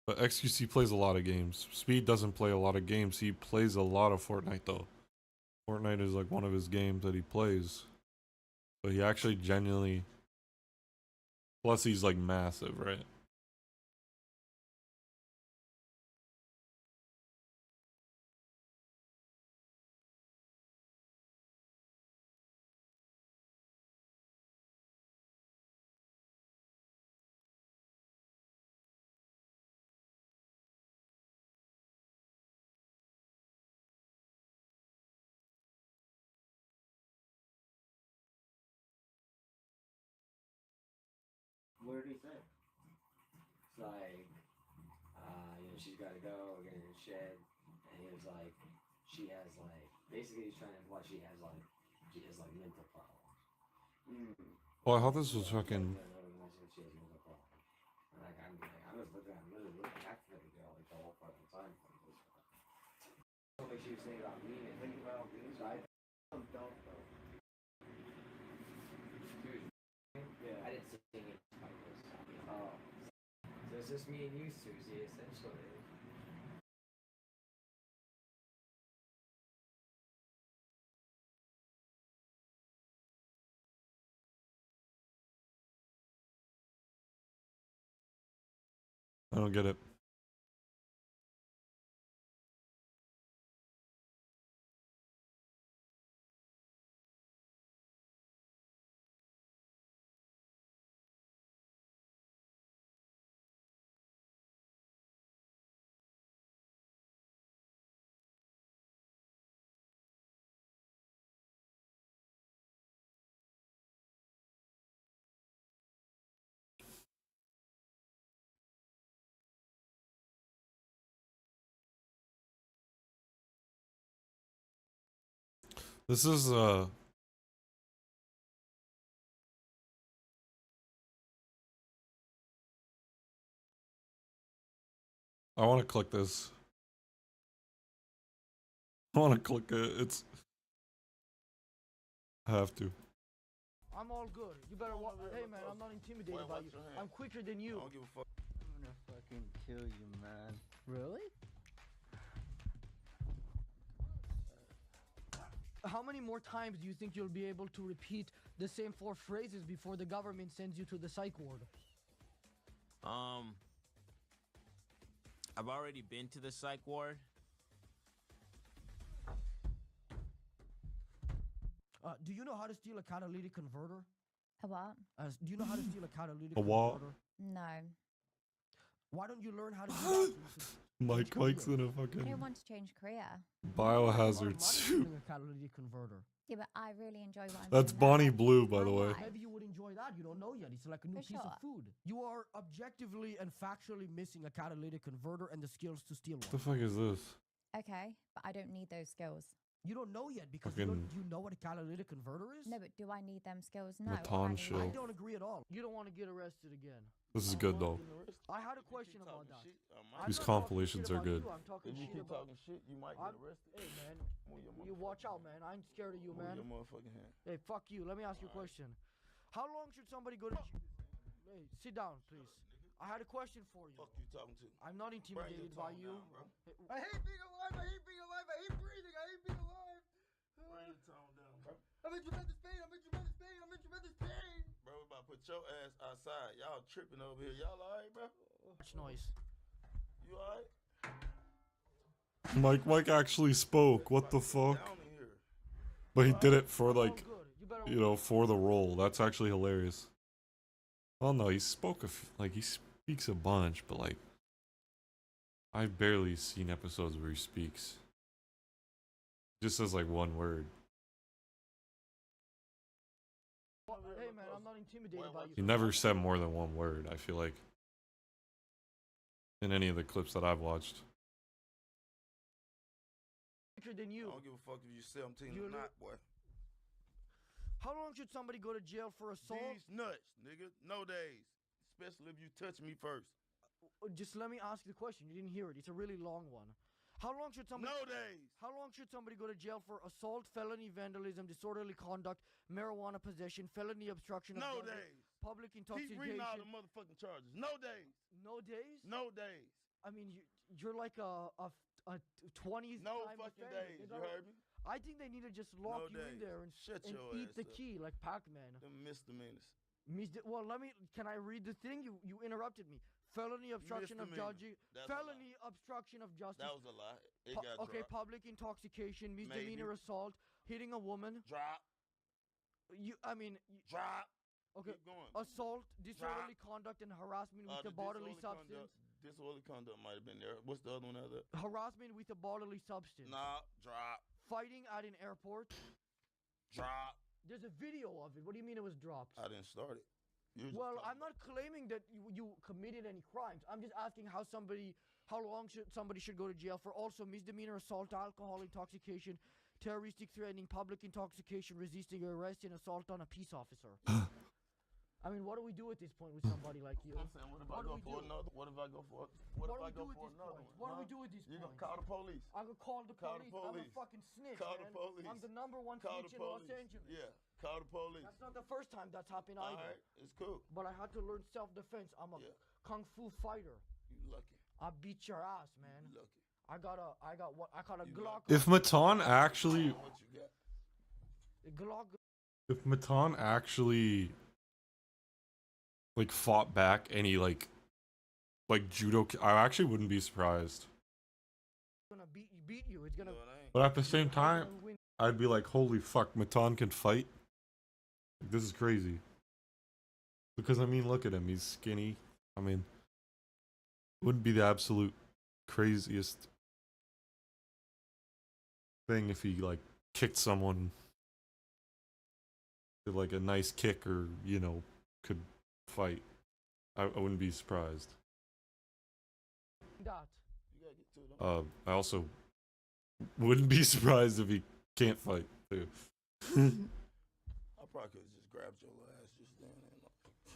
But XQC plays a lot of games. Speed doesn't play a lot of games. He plays a lot of Fortnite though. Fortnite is like one of his games that he plays. But he actually genuinely... Plus he's like massive, right? What did he say? It's like, she's got to go, we're getting in the shed. And he was like, she has like, basically he's trying to imply she has like mental problems. Well, I thought this was fucking... She has mental problems. And like, I'm just looking back at the girl like the whole fucking time. Something she was saying about me and thinking about just me and you, Susie, essentially. I don't get it. This is I want to click this. I want to click it. It's I have to. I'm all good. You better walk. Hey man, I'm not intimidated by you. I'm quicker than you. I don't give a fuck. I'm gonna fucking kill you, man. Really? How many more times do you think you'll be able to repeat the same 4 phrases before the government sends you to the psych ward? I've already been to the psych ward. Do you know how to steal a catalytic converter? A what? Do you know how to steal a catalytic A what? converter? No. Why don't you learn how to do that? so you can Mike's in a I fucking don't want to change career. biohazard money suit. stealing a catalytic converter. Yeah, but I really enjoy what I'm That's doing now. Bonnie Blue, by the way. Why? Maybe you would enjoy that. You don't know yet. It's like a new For piece of sure. food. You are objectively and factually missing a catalytic converter and the skills to steal What the one. fuck is this? Okay, but I don't need those skills. You don't know yet because Fucking- you know what a catalytic converter is? No, but do I need them skills? No. Matan all I need shield. I is- don't agree at all. You don't want to get arrested again. This is good though. I had a question about that. I'm These not talking compilations shit are about good. You, I'm talking If you shit keep about. talking shit, you might I'm- get arrested. Hey man, Move your you watch out, motherfucking man. I ain't scared of you, Move man. your motherfucking hand. Hey, fuck you. Let me ask you a question. How long should somebody go to? Hey, sit down, please. I had a question for you. Fuck you talking to? I'm not Bring your intimidated by tone you. down, bro. Hey, I hate being alive. I hate being alive. I hate breathing. I hate being alive. Bring your tone down, bro. I'm in tremendous pain. I'm in tremendous pain. I'm in tremendous pain. Bro, we about to put your ass outside. Y'all tripping over here. Y'all alright, bro? Much noise. You alright? Mike actually spoke. What the fuck? Down in here. But he did it for I'm all like, good. You better. you know, for the role. That's actually hilarious. Well, no, he spoke like he speaks a bunch, but like I've barely seen episodes where he speaks. Just says like one word. Hey man, I'm not intimidated by you. He never said more than one word, I feel like. In any of the clips that I've watched. Quicker than I you. don't give a fuck if you 17 You or not, boy. How long should somebody go to jail for assault? These nuts, nigga. No days. Especially if you touch me first. Just let me ask you the question. You didn't hear it. It's a really long one. How long should somebody? No days. How long should somebody go to jail for assault, felony vandalism, disorderly conduct, marijuana possession, felony obstruction of No justice, days. public Keep intoxication? reading all the motherfucking charges. No days. No days? No days. I mean, you're like a 20s No time fucking offender. days. You You know? heard me? I think they need to just lock No you in days. there and, Shut and your eat ass the up. key like Pac-Man. Them misdemeanors. Well, can I read the thing? You interrupted me. Felony obstruction of Misdemeanor. judging. That's a Felony obstruction of justice. That was a lie. It got Okay, dropped. public intoxication, misdemeanor assault, hitting a woman. Drop. Drop. Okay, Keep going. assault, disorderly conduct, and harassment with a The bodily disorderly substance. Disorderly conduct might have been there. What's the other one out there? Harassment with a bodily substance. Nah, drop. Fighting at an airport. Drop. There's a video of it. What do you mean it was dropped? I didn't start it. You was just Well, talking I'm not claiming that you committed any crimes. I'm just asking how long should somebody go to jail for also misdemeanor assault, alcohol intoxication, terroristic threatening, public intoxication, resisting arrest, and assault on a peace officer. I mean, what do we do at this point with somebody like you? I'm saying, what if I go for another? What if I go for? What if I go for another one? What do we do at this You point? gonna call the police? I'm gonna call the Call the police. I'm a police. fucking snitch, Call man. the police. I'm the number one Call snitch the in Los police. Angeles. Yeah, call the police. That's not the first time that's happened All either. right, it's cool. But I had to learn self-defense. I'm a Yeah. kung fu fighter. You lucky. I beat your ass, man. You lucky. I got a You Glock. If Matan actually, What you got? A Glock. if Matan actually, like fought back and he like judo, I actually wouldn't be surprised. Gonna beat you. It's gonna. No, it ain't. But at the same time, gonna win. I'd be like, holy fuck, Matan can fight. This is crazy. Because I mean, look at him. He's skinny. I mean, wouldn't be the absolute craziest thing if he like kicked someone with like a nice kick, or you know, could fight. I wouldn't be surprised. That. You gotta get to them. I also wouldn't be surprised if he can't fight too. I probably could have just grabbed your ass just then.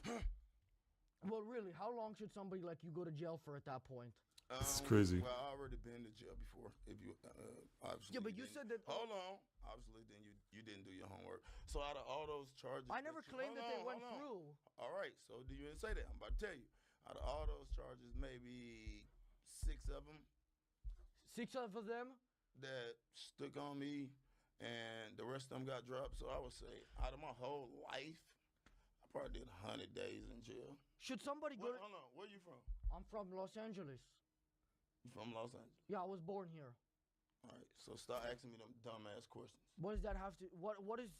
And Well, really, how long should somebody like you go to jail for at that point? It's crazy. Well, I already been to jail before. If you obviously. Yeah, but you didn't- said that. Hold on. Obviously, then you didn't do your homework. So out of all those charges, I never claimed that they went through. All right. So do you didn't say that? I'm about to tell you. Out of all those charges, maybe 6 of them 6 of them. that stuck on me, and the rest of them got dropped. So I would say, out of my whole life, I probably did 100 days in jail. Should somebody go? Hold on. Where you from? I'm from Los Angeles. You from Los Angeles? Yeah, I was born here. All right. So start asking me them dumbass questions. What does that have to? What is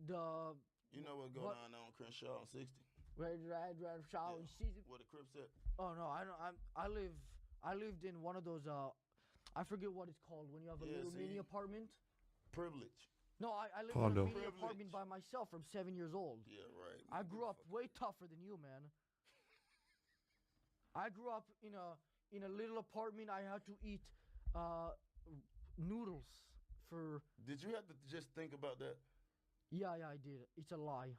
the You know what's going on on Crenshaw on 60? red shower Yeah. season? Where the Crips at? Oh no, I don't. I lived in one of those. I forget what it's called when you have a Yeah, little mini see? apartment. Privilege. No, I lived Condo. in a mini apartment by myself from 7 years old. Yeah, right. I grew up way tougher than you, man. I grew up in a little apartment. I had to eat noodles for. Did you have to just think about that? Yeah, I did. It's a lie.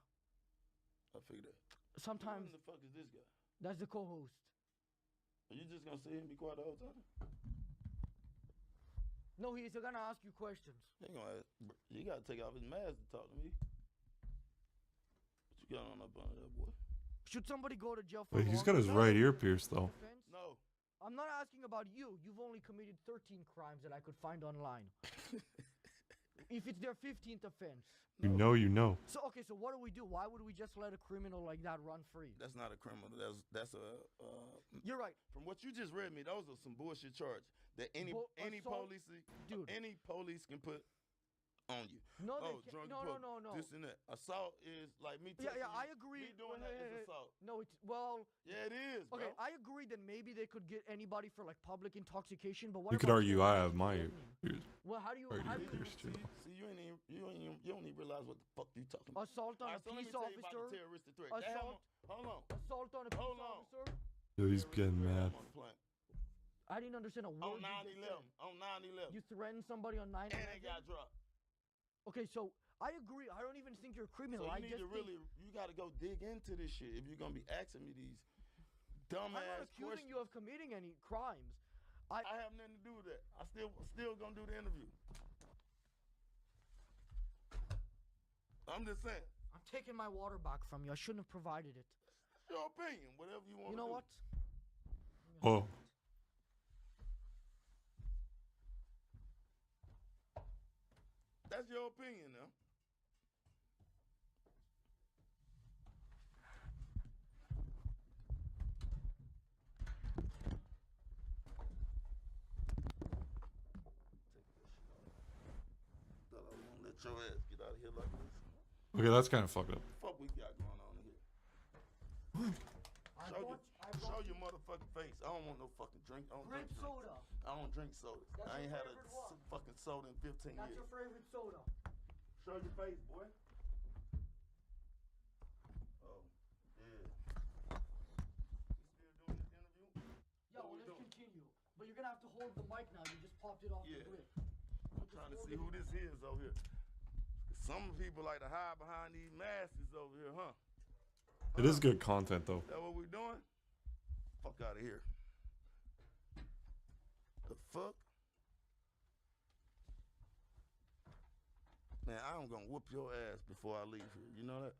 I figured that. Sometimes Who the fuck is this guy? that's the co-host. Are you just gonna sit here and be quiet the whole time? No, he's gonna ask you questions. You gotta take off his mask to talk to me. What you got on up under there, boy? Should somebody go to jail for? Wait, he's long got his term right ear pierced though. offense? No. I'm not asking about you. You've only committed 13 crimes that I could find online. If it's their 15th offense. You know. So okay, so what do we do? Why would we just let a criminal like that run free? That's not a criminal. That's a. You're right. From what you just read me, those are some bullshit charges that any assault- Dude. any police can put on you. No, they Oh, can't. drunk No, book, no. This and that. Assault is like me. Yeah, touching I you, agree. Me doing that is assault. No, it's well. Yeah, it is. Okay, bro. I agree that maybe they could get anybody for like public intoxication, but what You could about argue for I have my threatening? ears. Well, how do you Right how ear do you pierced too. See, you don't even realize what the fuck you talking about. assault on a Alright, so let me police tell you about officer? the terroristic threat. Assault- Hold on. Assault on a Hold police on. officer? Yo, he's getting mad. On the plane. I didn't understand a word. On you just 9/11. said. On 9/11. You threatened somebody on 9/11. And they got dropped. Okay, so I agree. I don't even think you're a criminal. So I you need just to think- really, you got to go dig into this shit if you're gonna be asking me these I'm not dumbass accusing questions. you of committing any crimes. I have nothing to do with that. I still gonna do the interview. I'm just saying. I'm taking my water back from you. I shouldn't have provided it. Your opinion, whatever you want. You know what? Oh, That's your opinion now. Thought I was gonna let your ass get out of here like this. okay, that's kind of fucked up. Fuck we got going on in here. Show your motherfucking face. I don't want no fucking drink. I don't Grape drink soda. I don't drink soda. That's I ain't your had a favorite one. fucking soda in 15 That's years. your favorite soda. Show your face, boy. Oh, yeah. You still doing this interview? Yeah, well, let's continue. But you're gonna have to hold the mic now. You just popped it off Yeah. the grip. I'm trying to see who this is over here. Some people like to hide behind these masks over here, huh? It is good content though. That what we doing? Fuck out of here. The fuck? Man, I'm gonna whoop your ass before I leave here. You know that?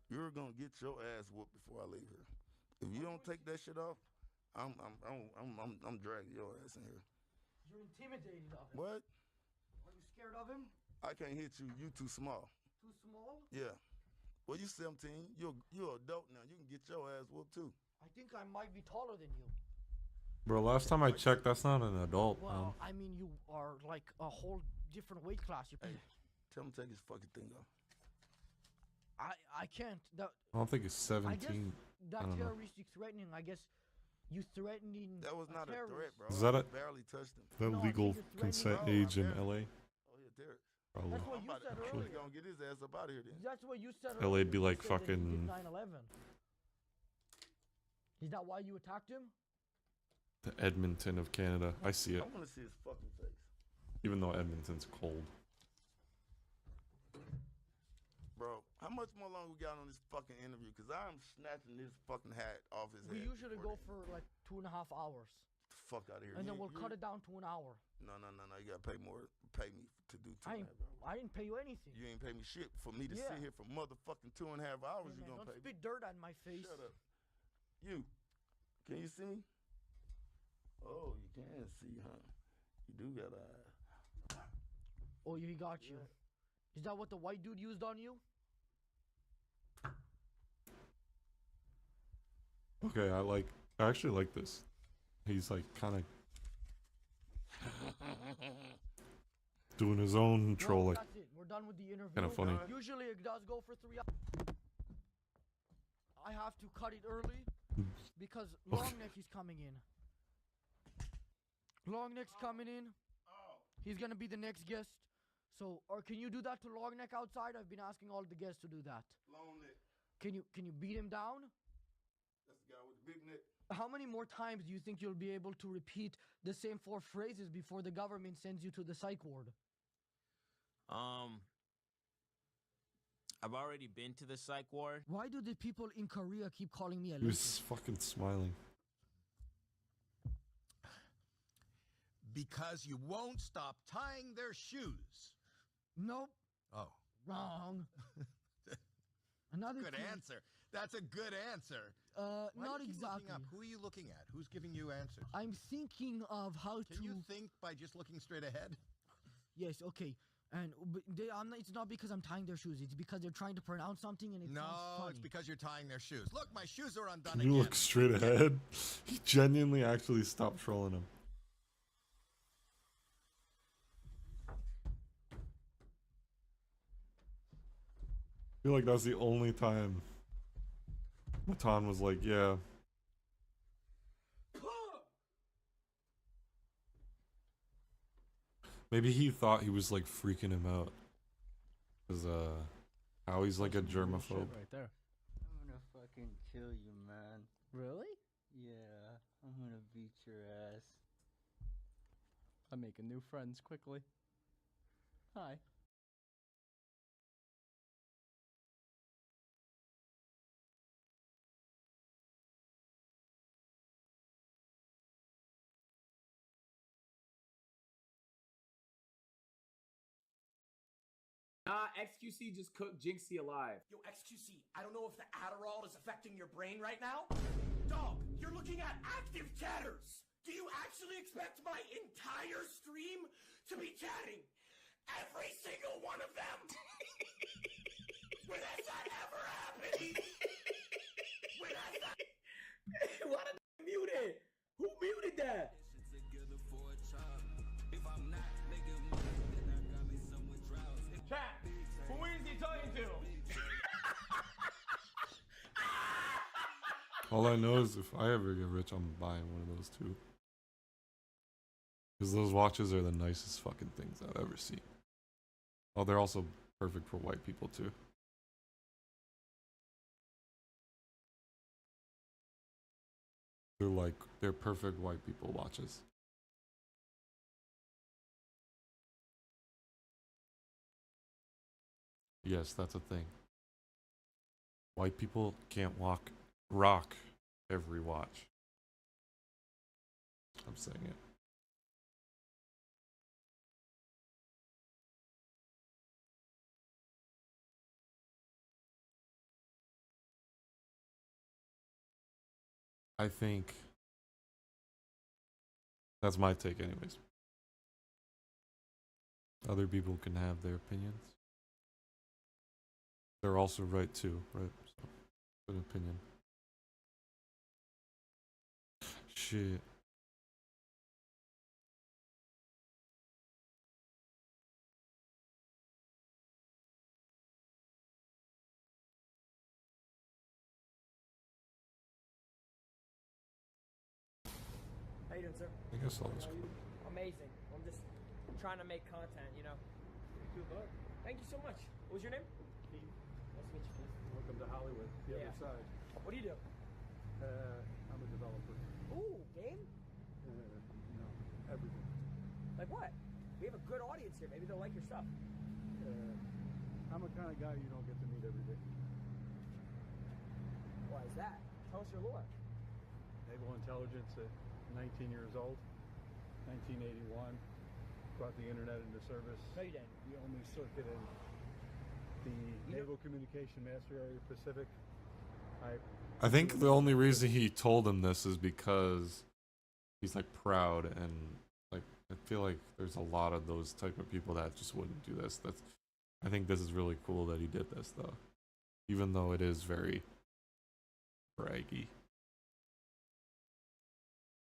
You're gonna get your ass whooped before I leave here. If you don't take that shit off, I'm dragging your ass in here. You're intimidated of him. What? Are you scared of him? I can't hit you. You too small. Too small? Yeah. Well, you 17. You're adult now. You can get your ass whooped too. I think I might be taller than you. Bro, last time I checked, that's not an adult. Well, I mean, you are like a whole different weight class. You Hey, tell him to take his fucking thing off. I can't. That, I don't think it's I guess 17. that I don't know. terroristic threatening. I guess you threatening. That was not a threat, bro. Is that I a- barely touched him. The No, I legal think you're consent threatening- age in Oh, LA? Oh, yeah, terrorist. Probably. That's what I'm you about said to, earlier. gonna get his ass up out of here then. That's what you said. LA earlier. be You like said that he did fucking- 9/11. Is that why you attacked him? The Edmonton of Canada. I see I it. want to see his fucking face. Even though Edmonton's cold. Bro, how much more longer we got on this fucking interview? Because I'm snatching this fucking hat off his We head. usually go for like 2.5 hours, Get the fuck out of here. and then we'll cut it down to an hour. No. You gotta pay more. Pay me to do 2.5 hours. I didn't pay you anything. You ain't pay me shit for me to Yeah. sit here for motherfucking 2.5 hours. Hey, You man, gonna don't pay me? spit dirt on my face. Shut up. You. Can you see me? Oh, you can see, huh? You do got a. Oh, he got you. Is that what the white dude used on you? Okay, I actually like this. He's like kind of doing his own Well, trolling. that's it. We're done with the interview. Kinda funny. Usually it does go for 3 hours. I have to cut it early because Longneck is coming in. Longneck's coming in. He's gonna be the next guest. So, or can you do that to Longneck outside? I've been asking all the guests to do that. Long neck. Can you beat him down? That's the guy with the big neck. How many more times do you think you'll be able to repeat the same 4 phrases before the government sends you to the psych ward? I've already been to the psych ward. Why do the people in Korea keep calling me a He was racist? fucking smiling. Because you won't stop tying their shoes. Nope, Oh, wrong. Another good key. answer. That's a good answer. Not Why do you keep exactly. looking up? Who are you looking at? Who's giving you answers? I'm thinking of how Can to. you think by just looking straight ahead? Yes, okay. And it's not because I'm tying their shoes. It's because they're trying to pronounce something and it sounds No, funny. it's because you're tying their shoes. Look, my shoes are undone Can again. you look straight ahead? He genuinely actually stopped trolling him. I feel like that's the only time Matan was like, yeah. Maybe he thought he was like freaking him out. Cause Howie's like a germaphobe. Right there. I'm gonna fucking kill you, man. Really? Yeah, I'm gonna beat your ass. I'm making new friends quickly. Hi. Nah, XQC just cooked Jinxie alive. Yo, XQC, I don't know if the Adderall is affecting your brain right now. Dog, you're looking at active chatters. Do you actually expect my entire stream to be chatting? Every single one of them? When has that ever happened? When has that... Why did I mute it? Who muted that? Chat, who is he talking to? All I know is if I ever get rich, I'm buying one of those too. Because those watches are the nicest fucking things I've ever seen. Oh, they're also perfect for white people too. They're perfect white people watches. Yes, that's a thing. White people can't rock every watch. I'm saying it. I think that's my take anyways. Other people can have their opinions. They're also right too, right? So, good opinion. Shit. How you doing, sir? I guess I'll just. Amazing. I'm just trying to make content, you know. Good luck. Thank you so much. What was your name? Keith. Nice to meet you, Keith. Welcome to Hollywood, the other side. What do you do? I'm a developer. Ooh, game? No, everything. Like what? We have a good audience here. Maybe they'll like your stuff. I'm a kind of guy you don't get to meet every day. Why is that? Tell us your lore. Naval intelligence at 19 years old, 1981, brought the internet into service. No, you didn't. The only circuit in the Naval Communication Master Area Pacific. I think the only reason he told him this is because he's like proud, and like I feel like there's a lot of those type of people that just wouldn't do this. I think this is really cool that he did this though, even though it is very braggy.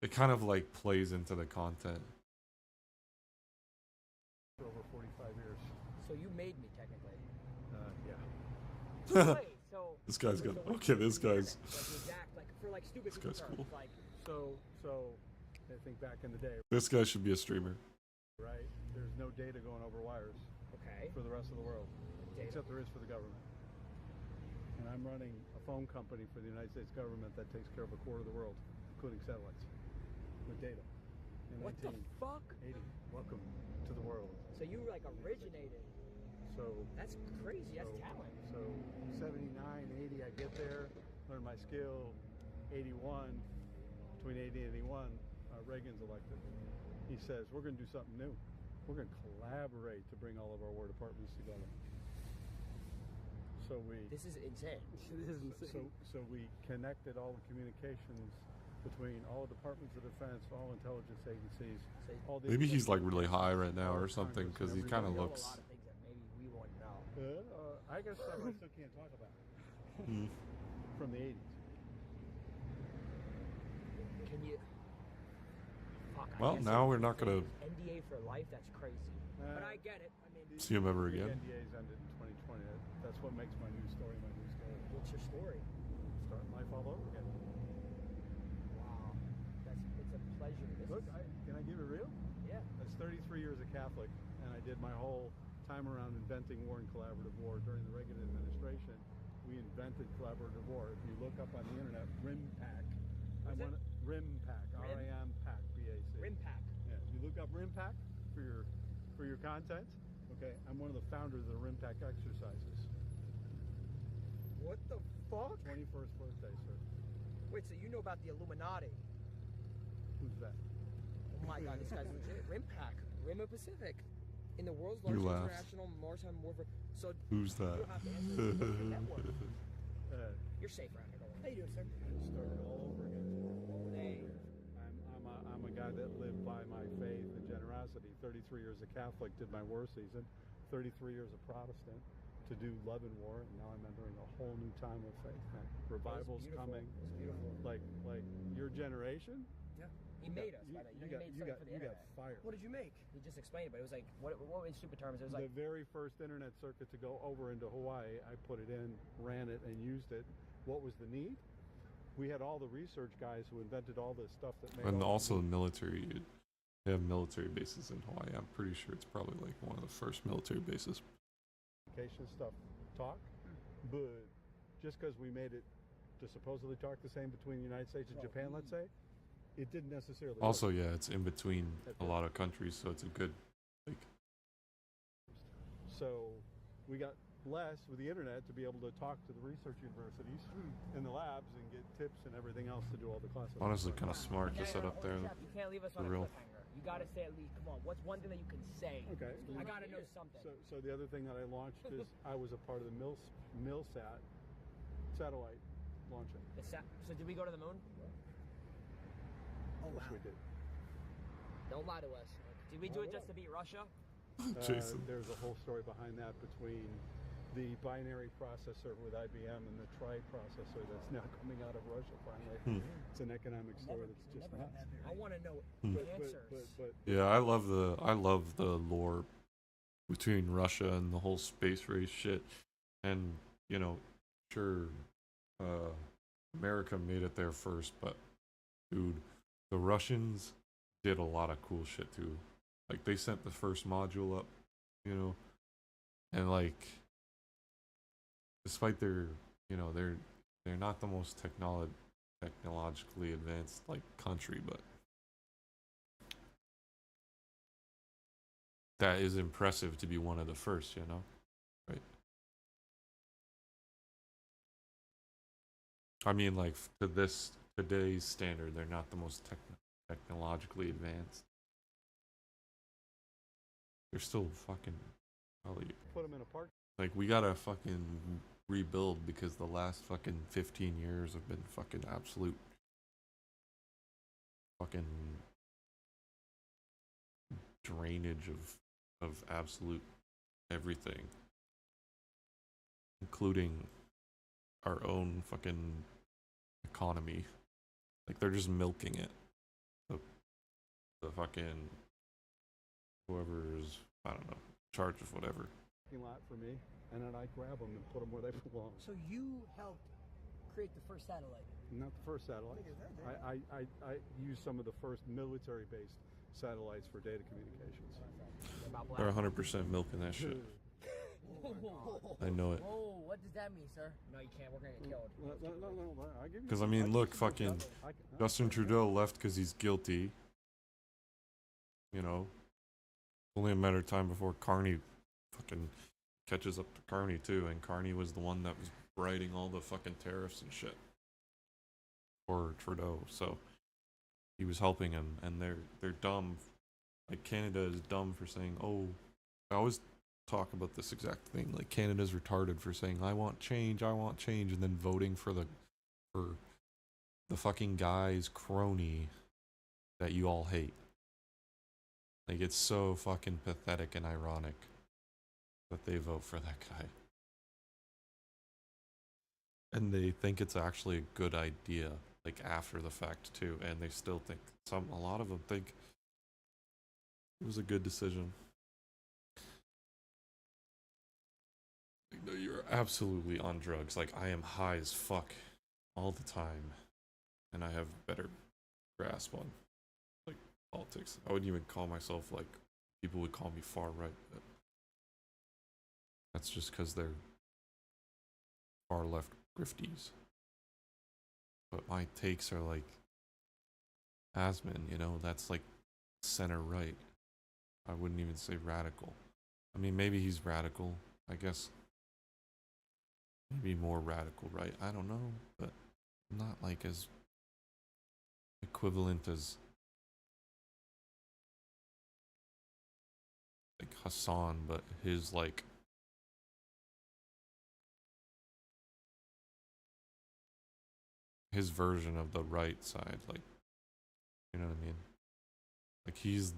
It kind of like plays into the content. For over 45 years. So you made me, technically. Yeah. Wait, so This guy's so good. what- Okay, this guy's. Like the exact, like for like stupid This people guy's terms, cool. like So I think back in the day, This guy should be a streamer. right? There's no data going over wires okay, for the rest of the world, Data. except there is for the government. And I'm running a phone company for the United States government that takes care of a quarter of the world, including satellites, with data. In what the fuck? 1980. Welcome to the world. So you like originated? So That's crazy. That's talent. So 79, 80, I get there, learn my skill. 81, between 80 and 81, Reagan's elected. He says, we're going to do something new. We're going to collaborate to bring all of our war departments together. So we... This is insane. This is insane. So we connected all the communications between all departments of defense, all intelligence agencies. All the Maybe he's like really high right now or something because he kind of You know looks. a lot of things that maybe we won't know. I guess stuff I still can't talk about from the 80s. Can you? Fuck. I Well, guess now if we're not you gonna say NDA for life. That's crazy. But I get it. I mean, see him ever The again. NDA's ended in 2020. That's what makes my new story my new story. what's your story? Starting life all over again. Wow. It's a pleasure. Look, can I give it real? Yeah. I was 33 years a Catholic, and I did my whole time around inventing war and collaborative war. During the Reagan administration, we invented collaborative war. If you look up on the internet, RIMPAC. RIMPAC. R-A-M-PAC. B-A-C. RIMPAC. Yeah. You look up RIMPAC for your content. Okay, I'm one of the founders of the RIMPAC exercises. What the fuck? 21st birthday, sir. Wait, so you know about the Illuminati? Who's that? Oh my god, this guy's legit. RIMPAC. Rim of Pacific. In the world's You largest laughed. international maritime warfare. So Who's that? you don't have to answer this. It's a network. You're safe around here. How you doing, sir? Started all over again. Hey. I'm a guy that lived by my faith and generosity. 33 years a Catholic, did my war season. 33 years a Protestant to do love and war, and now I'm entering a whole new time of faith. Man. Revival's coming. It's beautiful. Like your generation. Yeah. He made us, by the way. You know, he made something for the you got internet. fire. What did you make? He just explained it, but it was like, what in stupid terms? It was like, The very first internet circuit to go over into Hawaii, I put it in, ran it, and used it. What was the need? We had all the research guys who invented all this stuff that made And all also the military. They have military bases in Hawaii. I'm pretty sure it's probably like one of the first military bases. communication stuff talk, but just because we made it to supposedly talk the same between the United States and Japan, let's say, it didn't necessarily Also, work. yeah, it's in between a lot of countries, so it's a good like. So we got blessed with the internet to be able to talk to the research universities in the labs and get tips and everything else to do all the classes. Honestly, kind of smart to set up there. You can't leave us For on a real. cliffhanger. You gotta say at least, come on, what's one thing that you can say? Okay. I gotta know something. So the other thing that I launched is I was a part of the Milsat satellite launching. So did we go to the moon? Oh, wow. We did. Don't lie to us. Did we do it just to beat Russia? Jason. There's a whole story behind that between the binary processor with IBM and the tri processor that's now coming out of Russia finally. It's an economic story that's just nuts. I want to know the answers. Yeah, I love the lore between Russia and the whole space race shit. And, you know, sure, America made it there first, but dude, the Russians did a lot of cool shit too. Like, they sent the first module up, you know, and like, despite their, you know, they're not the most technologically advanced like country, but that is impressive to be one of the first, you know, right? I mean, like, to today's standard, they're not the most technologically advanced. They're still fucking probably. Put them in a park. Like, we gotta fucking rebuild because the last fucking 15 years have been fucking absolute fucking drainage of absolute everything, including our own fucking economy. Like, they're just milking it. The fucking whoever's, I don't know, in charge of whatever. Lot for me, and then I grab them and put them where they belong. So you helped create the first satellite? Not the first satellite. I used some of the first military-based satellites for data communications. They're 100% milking that shit. I know it. Whoa, what does that mean, sir? No, you can't. We're gonna get killed. No, I give you. Because, I mean, look, fucking Justin Trudeau left because he's guilty. You know, only a matter of time before Carney fucking catches up to Carney too, and Carney was the one that was writing all the fucking tariffs and shit for Trudeau, so he was helping him, and they're dumb. Like, Canada is dumb for saying, oh, I always talk about this exact thing, like, Canada's retarded for saying I want change, and then voting for the fucking guy's crony that you all hate. Like, it's so fucking pathetic and ironic that they vote for that guy. And they think it's actually a good idea, like, after the fact too, and they still think, a lot of them think it was a good decision. Like, no, you're absolutely on drugs. Like, I am high as fuck all the time, and I have better grasp on, like, politics. I wouldn't even call myself, like, people would call me far right, but that's just because they're far left grifties. But my takes are like Asman, you know, that's like center right. I wouldn't even say radical. I mean, maybe he's radical, I guess. Maybe more radical right. I don't know, but not like as equivalent as like Hassan, but his like his version of the right side, like, you know what I mean? Like, he's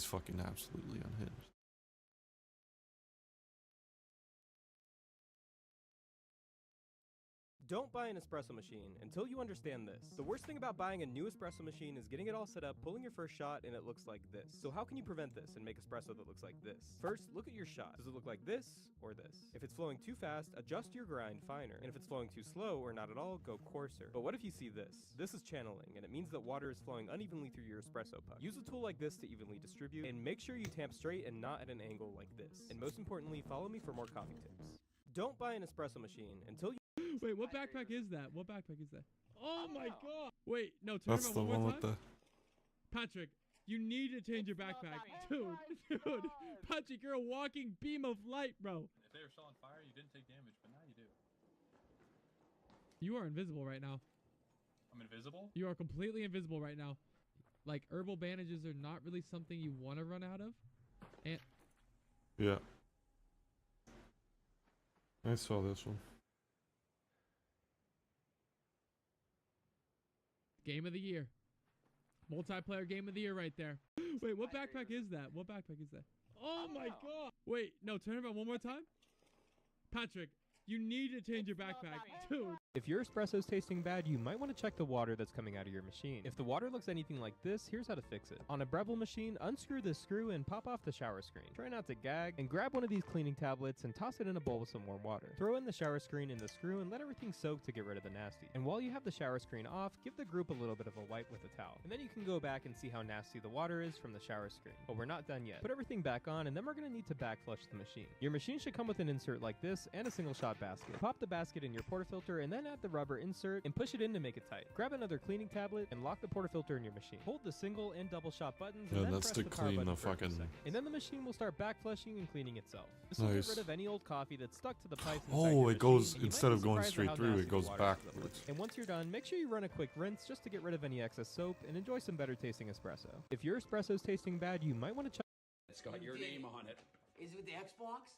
fucking absolutely unhinged. Don't buy an espresso machine until you understand this. The worst thing about buying a new espresso machine is getting it all set up, pulling your first shot, and it looks like this. So how can you prevent this and make espresso that looks like this? First, look at your shot. Does it look like this or this? If it's flowing too fast, adjust your grind finer. And if it's flowing too slow or not at all, go coarser. But what if you see this? This is channeling, and it means that water is flowing unevenly through your espresso puck. Use a tool like this to evenly distribute, and make sure you tamp straight and not at an angle like this. And most importantly, follow me for more coffee tips. Don't buy an espresso machine until you... Wait, what backpack is that? What backpack is that? Oh my god! Wait, no, turn That's around the one one more with time. the. Patrick, you need to change your backpack. Dude, Patrick, you're a walking beam of light, bro. if they were still on fire, you didn't take damage, but now you do. You are invisible right now. I'm invisible? You are completely invisible right now. Like, herbal bandages are not really something you want to run out of. And Yeah. I saw this one. game of the year. Multiplayer game of the year right there. Wait, what backpack is that? What backpack is that? Oh my god. Wait, no, turn it around one more time. Patrick, you need to change your backpack. Dude. If your espresso's tasting bad, you might want to check the water that's coming out of your machine. If the water looks anything like this, here's how to fix it. On a Breville machine, unscrew this screw and pop off the shower screen. Try not to gag, and grab one of these cleaning tablets and toss it in a bowl with some warm water. Throw in the shower screen and the screw and let everything soak to get rid of the nasty. And while you have the shower screen off, give the group a little bit of a wipe with a towel. And then you can go back and see how nasty the water is from the shower screen. But we're not done yet. Put everything back on, and then we're going to need to back flush the machine. Your machine should come with an insert like this and a single shot basket. Pop the basket in your portafilter and then add the rubber insert and push it in to make it tight. Grab another cleaning tablet and lock the portafilter in your machine. Hold the single and double shot buttons and Yeah, then that's press to the power clean button the for a few fucking- seconds. And then the machine will start back flushing and cleaning itself. This will Nice. get rid of any old coffee that's stuck to the pipes inside Oh, your it goes machine, and you might instead be of going surprised at straight how through, nasty it the goes water ends up backwards. looking. And once you're done, make sure you run a quick rinse just to get rid of any excess soap and enjoy some better tasting espresso. If your espresso's tasting bad, you might want to check. It's got your name on it. Is it with the Xbox?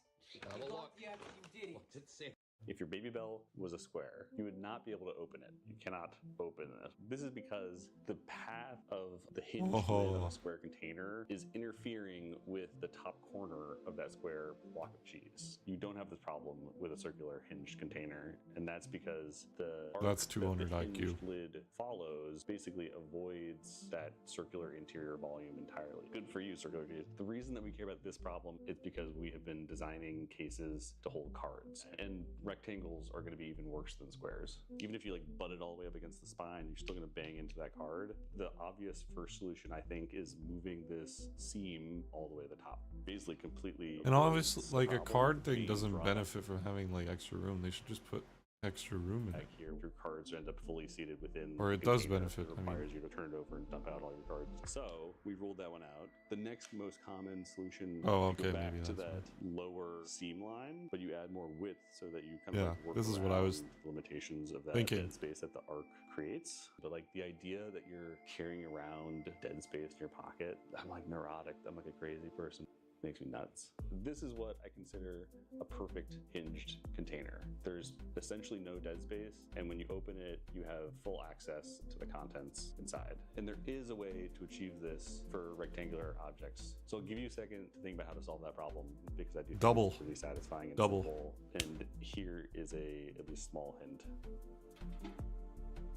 Have a look. Yeah, you did it. What's it say? If your baby bell was a square, you would not be able to open it. You cannot open it. This is because the path of the hinge lid of a square container is interfering with the top corner of that square block of cheese. You don't have this problem with a circular hinged container, and that's because the arc That's that 200 the IQ. hinged lid follows basically avoids that circular interior volume entirely. Good for you, circular case. The reason that we care about this problem is because we have been designing cases to hold cards, and rectangles are going to be even worse than squares. Even if you like butt it all the way up against the spine, you're still going to bang into that card. The obvious first solution, I think, is moving this seam all the way to the top. Basically completely. And obviously, avoids like, the a problem card of thing being doesn't drawn benefit from having, like, extra room. They should just put extra room in back it. here. Your cards end up fully seated within. Or the it does container. benefit, It I mean. requires you to turn it over and dump out all your cards. So we ruled that one out. The next most common solution. Oh, you go okay, back maybe to that's that lower seam line, but you add more width so that you kind Yeah, of like work this is what I was around the limitations of that thinking. dead space that the arc creates. But like the idea that you're carrying around dead space in your pocket, I'm like neurotic. I'm like a crazy person. Makes me nuts. This is what I consider a perfect hinged container. There's essentially no dead space, and when you open it, you have full access to the contents inside. And there is a way to achieve this for rectangular objects. So I'll give you a second to think about how to solve that problem, because I do think Double. it's really satisfying and Double. simple. And here is a at least small hint.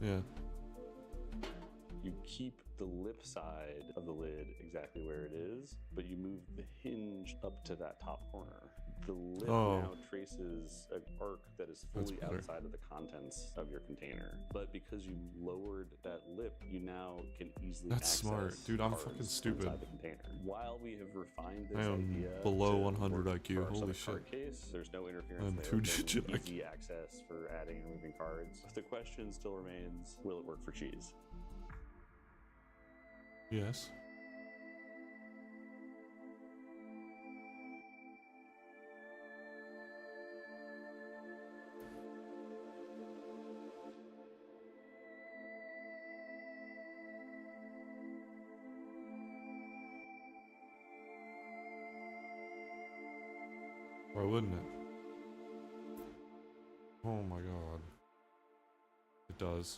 Yeah. You keep the lip side of the lid exactly where it is, but you move the hinge up to that top corner. The lid now traces an arc that is That's fully better. outside of the contents of your container. But because you lowered that lip, you now can easily That's access smart. Dude, I'm cards fucking stupid. inside the container. While we have refined this I am idea below to 100 work IQ, for our holy setup card shit. case, there's no interference I'm there. 2-digit There's easy access for adding and removing cards. The question still remains, will it work for cheese? Yes. Why wouldn't it? Oh my god. It does.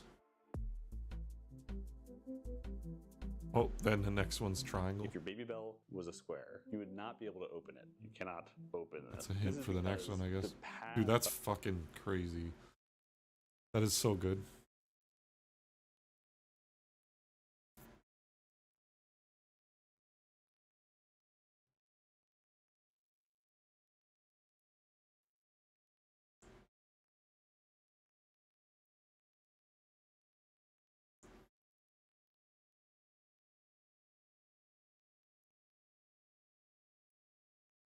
Oh, then the next one's triangle. If your baby bell was a square, you would not be able to open it. You cannot open it. That's a hint This is for the next because one, I guess. the path Dude, that's fucking crazy. That is so good.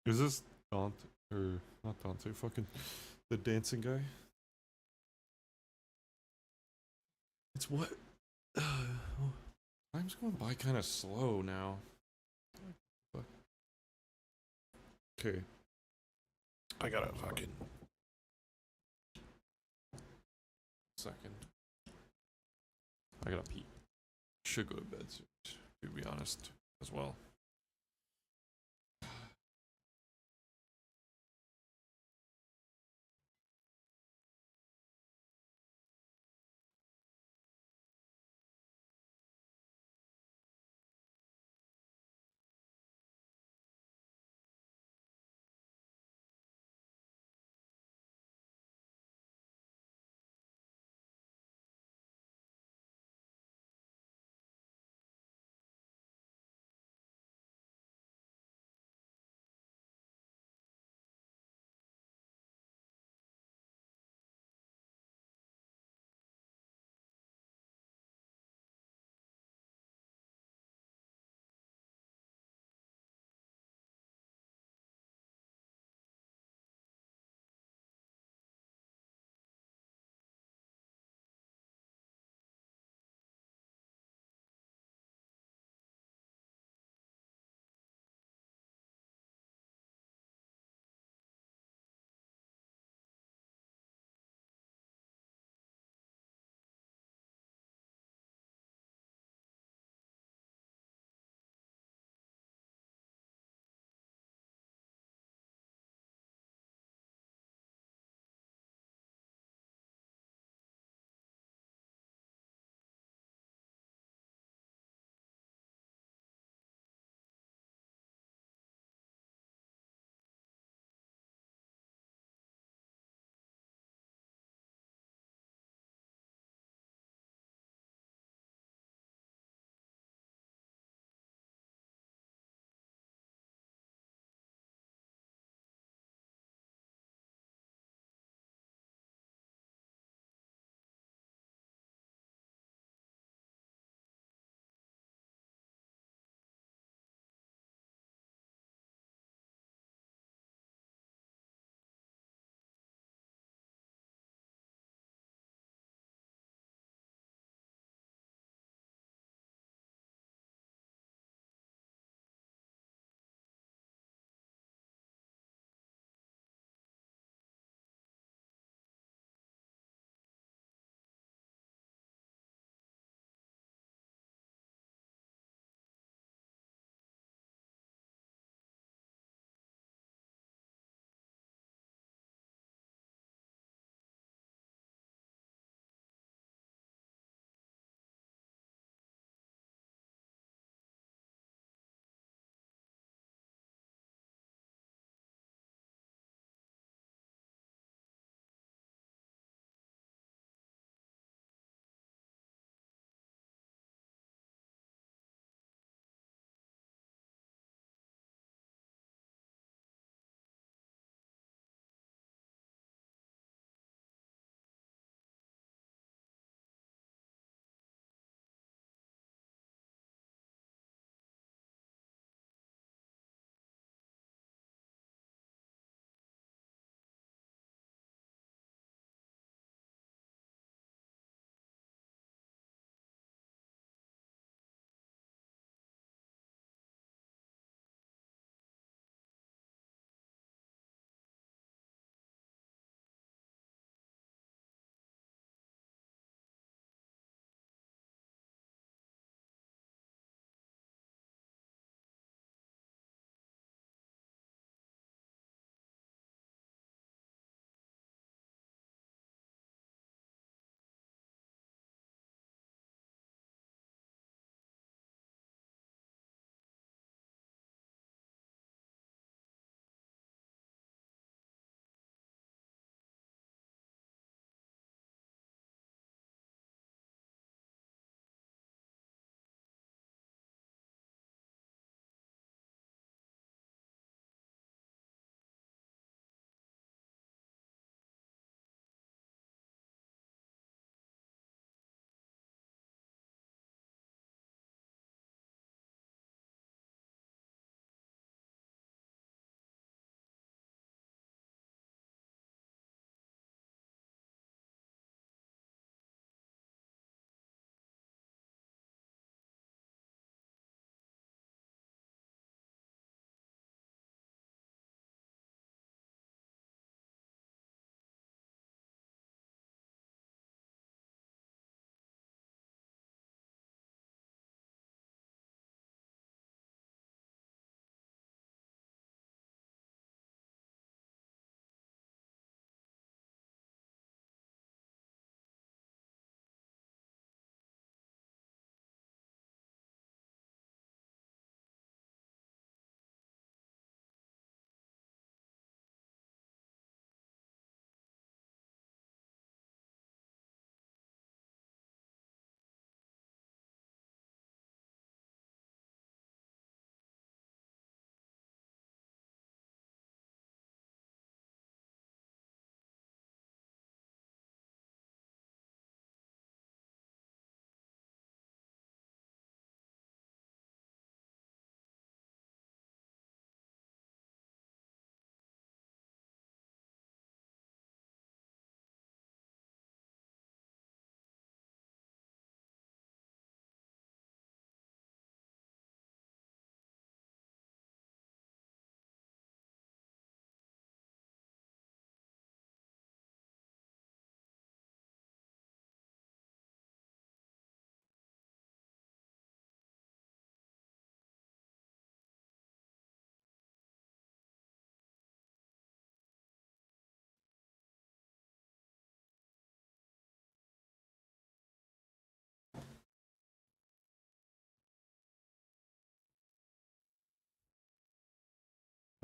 Is this Dante, or not Dante, fucking the dancing guy? It's what? Time's going by kind of slow now. Okay. I gotta fucking second. I gotta pee. Should go to bed soon, to be honest, as well.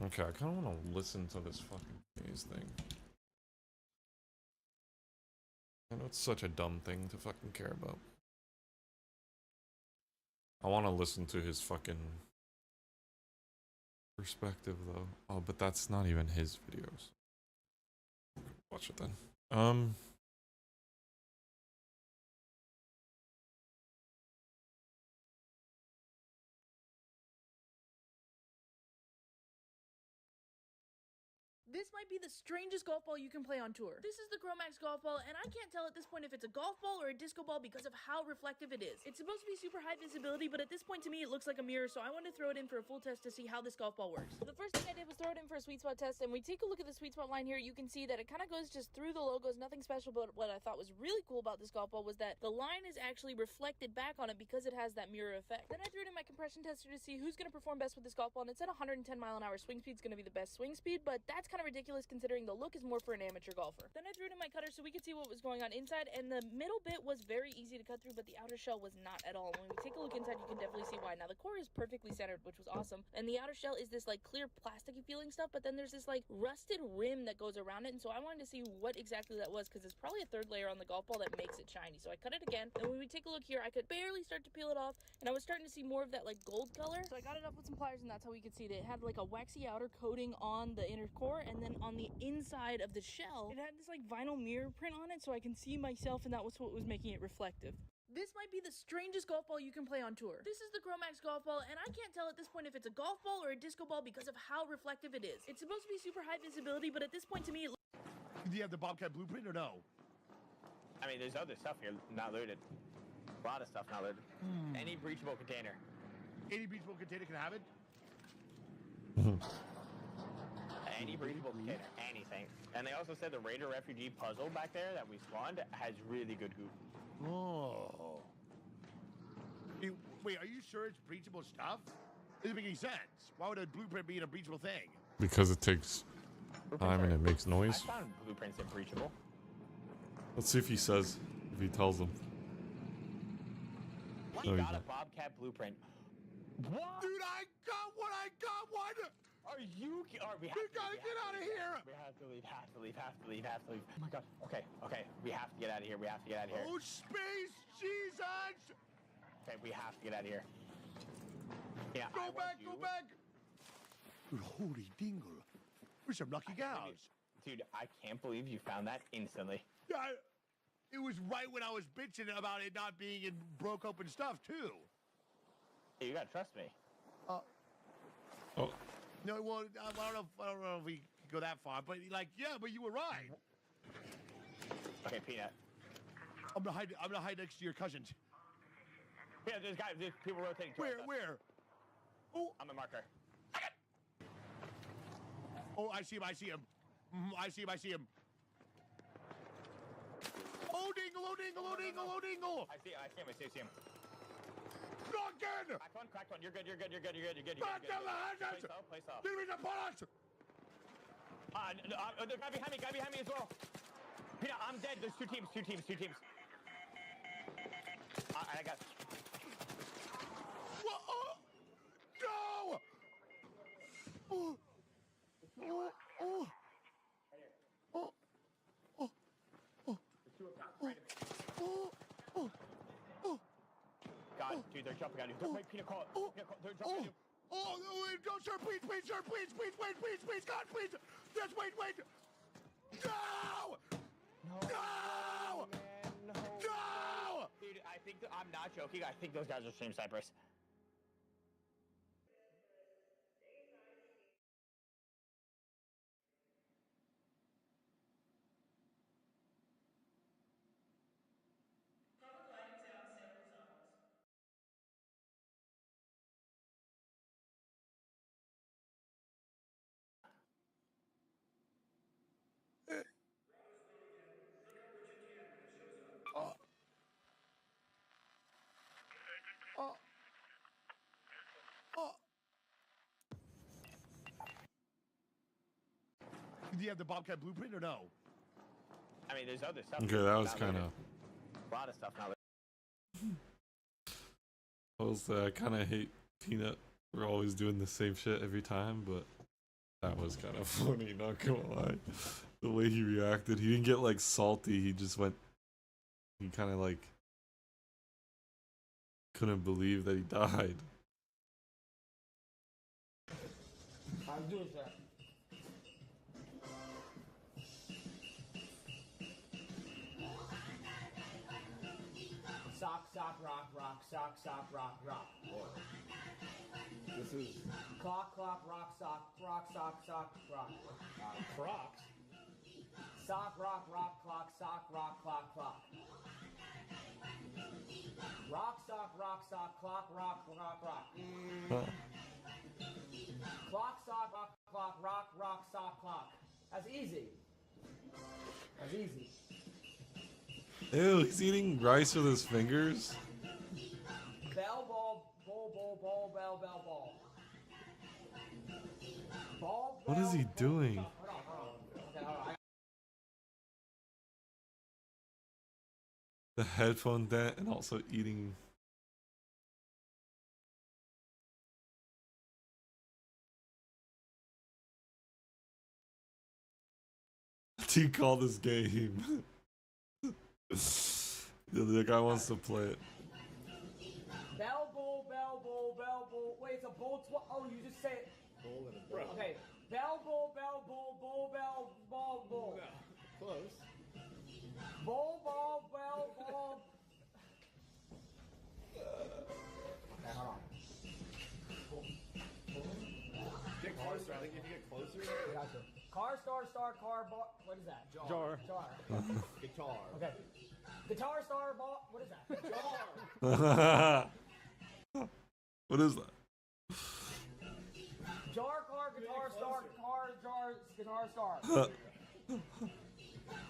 Okay, I kind of want to listen to this fucking maze thing. I know it's such a dumb thing to fucking care about. I want to listen to his fucking perspective though. Oh, but that's not even his videos. Watch it then. This might be the strangest golf ball you can play on tour. This is the Chromax golf ball, and I can't tell at this point if it's a golf ball or a disco ball because of how reflective it is. It's supposed to be super high visibility, but at this point to me it looks like a mirror, so I wanted to throw it in for a full test to see how this golf ball works. So the first thing I did was throw it in for a sweet spot test, and we take a look at the sweet spot line here, you can see that it kind of goes just through the logos, nothing special, but what I thought was really cool about this golf ball was that the line is actually reflected back on it because it has that mirror effect. Then I threw it in my compression tester to see who's going to perform best with this golf ball, and it said 110 mile an hour swing speed is going to be the best swing speed, but that's kind of ridiculous considering the look is more for an amateur golfer. Then I threw it in my cutter so we could see what was going on inside, and the middle bit was very easy to cut through, but the outer shell was not at all. When we take a look inside, you can definitely see why. Now the core is perfectly centered, which was awesome, and the outer shell is this like clear plasticky feeling stuff, but then there's this like rusted rim that goes around it, and so I wanted to see what exactly that was because it's probably a third layer on the golf ball that makes it shiny. So I cut it again, and when we take a look here, I could barely start to peel it off, and I was starting to see more of that like gold color. So I got it up with some pliers, and that's how we could see that it had like a waxy outer coating on the inner core, and then on the inside of the shell, it had this like vinyl mirror print on it so I can see myself, and that was what was making it reflective. This might be the strangest golf ball you can play on tour. This is the Chromax golf ball, and I can't tell at this point if it's a golf ball or a disco ball because of how reflective it is. It's supposed to be super high visibility, but at this point to me, Do you have the Bobcat blueprint or no? I mean, there's other stuff here not loaded. A lot of stuff not loaded. Any breachable container. Any breachable container can have it? Any breachable container. Anything. And they also said the Raider refugee puzzle back there that we spawned has really good goop. Oh. Wait, are you sure it's breachable stuff? Doesn't make any sense. Why would a blueprint be in a breachable thing? Because it takes time and it makes noise. I found blueprints in breachable. Let's see if he says, if he tells them. We got a Bobcat blueprint. What? Dude, I got one! Are you? We gotta get out of here! We have to leave. Oh my god. Okay. We have to get out of here. Oh, space! Jesus! Okay, we have to get out of here. Yeah, Go back! Dude, holy dingle. We're some lucky gals. Dude, I can't believe you found that instantly. Yeah, it was right when I was bitching about it not being in broke open stuff, too. Hey, you gotta trust me. Oh. No, well, I don't know if we could go that far, but like, yeah, but you were right. Okay, Peanut. I'm gonna hide next to your cousins. Yeah, there's people rotating. Where? Oh, on the marker. Oh, I see him. I see him. Oh, dingle. I see him. Not again! Cracked one. You're good. Not the hazards! Place off. Leave me the bullets! The guy behind me as well. Peanut, I'm dead. There's two teams. I got. What? No! God, dude, they're jumping on you. Wait, Peanut, call it. They're jumping on you. No, sir, please, sir, please, God, please. Yes, wait. No! Dude, I'm not joking. I think those guys are Stream Cypress. Do you have the Bobcat blueprint or no? I mean, there's other stuff. Okay, that was kind of. A lot of stuff now. I kind of hate Peanut. We're always doing the same shit every time, but That was kind of funny, not gonna lie. The way he reacted, he didn't get like salty. He just went. He kind of like couldn't believe that he died. I'll do it, sir. Sock, sock, rock, rock, sock, sock, rock, rock. This is Clock, clock, rock, sock, rock, sock, sock, rock. Crocs. Sock, rock, rock, clock, sock, rock, clock, clock. Rock, sock, clock, rock, rock, rock. Clock, sock, rock, sock, clock. That's easy. That's easy. Ew, he's eating rice with his fingers. Bell, ball, ball, bell, ball. Ball, What is he doing? Hold on. Okay, hold on. The headphone dent and also eating. What do you call this game? The guy wants to play it. Bell, bull. Wait, it's a bull. Oh, you just say it. bull and a bro. Okay. Bell, bull. Close. Bull, ball, bell, ball. Okay, hold on. Get closer. I think if you get closer. Gotcha. Car, star, car, bar. What is that? Jar. Guitar. Okay. Guitar, star, ball. What is that? Jar. What is that? Jar, car, guitar, star, car, jar, guitar, star.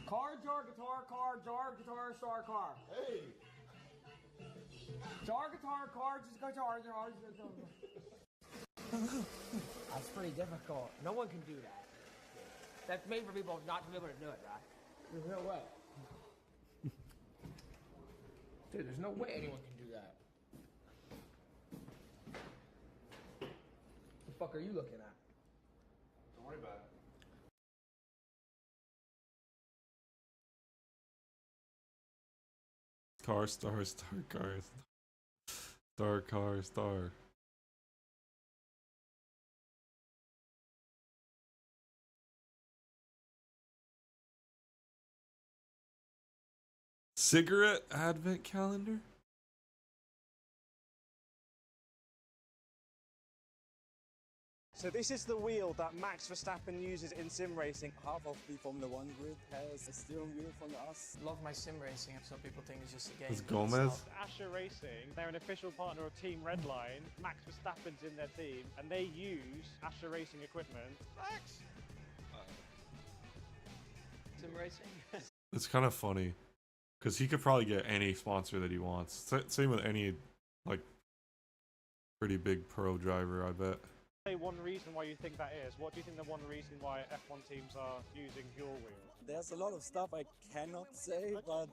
Car, jar, guitar, star, car. Hey. Jar, guitar, car, just guitar, jar. That's pretty difficult. No one can do that. That's made for people not to be able to do it, right? There's no way. Dude, there's no way anyone can do that. The fuck are you looking at? Don't worry about it. Car, star. Star, car, star. Cigarette advent calendar? So this is the wheel that Max Verstappen uses in sim racing. Half of the Formula One grid has a steering wheel from us. Love my sim racing. Some people think it's just a game. It's Gomez. Asher Racing, they're an official partner of Team Redline. Max Verstappen's in their team, and they use Asher Racing equipment. Max! Sim racing? It's kind of funny because he could probably get any sponsor that he wants. Same with any like pretty big pro driver, I bet. One reason why you think that is. What do you think the one reason why F1 teams are using your wheel? There's a lot of stuff I cannot say, but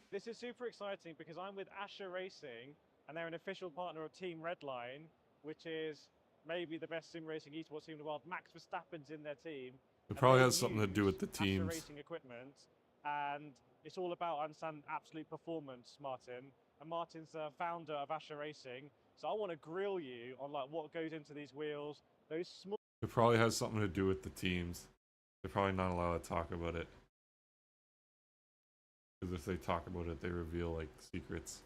this is super exciting because I'm with Asher Racing, and they're an official partner of Team Redline, which is maybe the best sim racing esports team in the world. Max Verstappen's in their team. It probably has something to do with the teams. Asher Racing equipment, and it's all about, I understand, absolute performance, Martin. And Martin's the founder of Asher Racing. So I want to grill you on like what goes into these wheels, those small... It probably has something to do with the teams. They're probably not allowed to talk about it. Because if they talk about it, they reveal like secrets.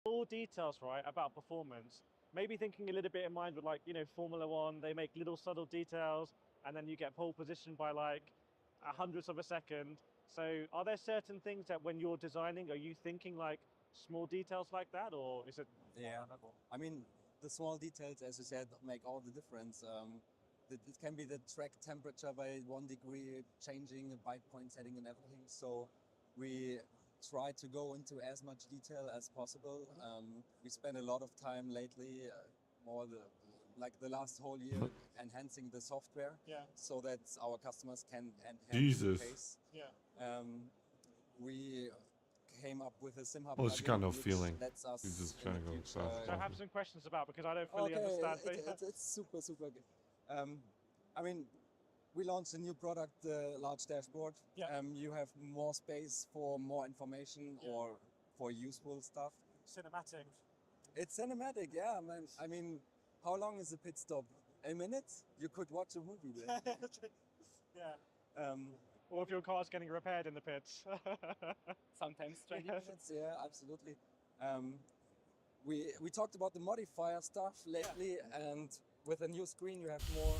Small details, right, about performance. Maybe thinking a little bit in mind with like, you know, Formula One, they make little subtle details and then you get pole position by like a hundredth of a second. So are there certain things that when you're designing, are you thinking like small details like that, or is it... Yeah, I mean, the small details, as you said, make all the difference. It can be the track temperature by 1 degree, changing the bite point setting and everything. So we try to go into as much detail as possible. We spend a lot of time lately, like the last whole year, enhancing the software, so that our customers can enhance the pace. Yeah. We came up with a SimHub Well, she got no which feeling. lets us She's just in trying the to go future, south. So I have some questions about because I don't fully understand. It's super good. I mean, we launched a new product, the large dashboard. Yeah. You have more space for more information or for useful stuff. Cinematic. It's cinematic, yeah. I mean, how long is a pit stop? A minute? You could watch a movie there. Yeah. Or if your car's getting repaired in the pits. Sometimes 20 minutes, yeah, absolutely. We talked about the modifier stuff lately, and with a new screen you have more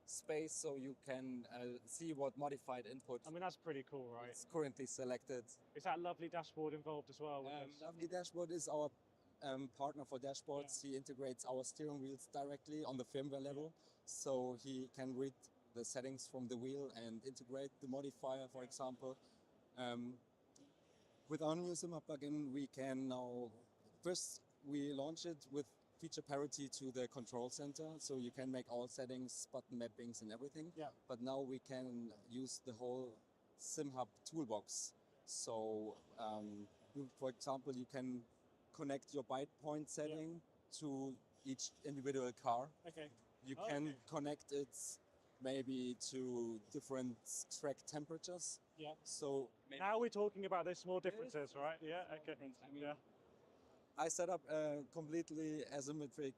space so you can see what modified input. I mean, that's pretty cool, right? It's currently selected. Is that lovely dashboard involved as well? With this? Lovely Dashboard is our partner for dashboards. He integrates our steering wheels directly on the firmware level, so he can read the settings from the wheel and integrate the modifier, for example. With our new SimHub plugin, we can now, first we launch it with feature parity to the control center, so you can make all settings, button mappings and everything. Yeah. But now we can use the whole SimHub toolbox. So, for example, you can connect your byte point setting to each individual car. Okay. You can connect it maybe to different track temperatures. Yeah. So now we're talking about those small differences, right? Yeah. Okay. Yeah. I set up a completely asymmetric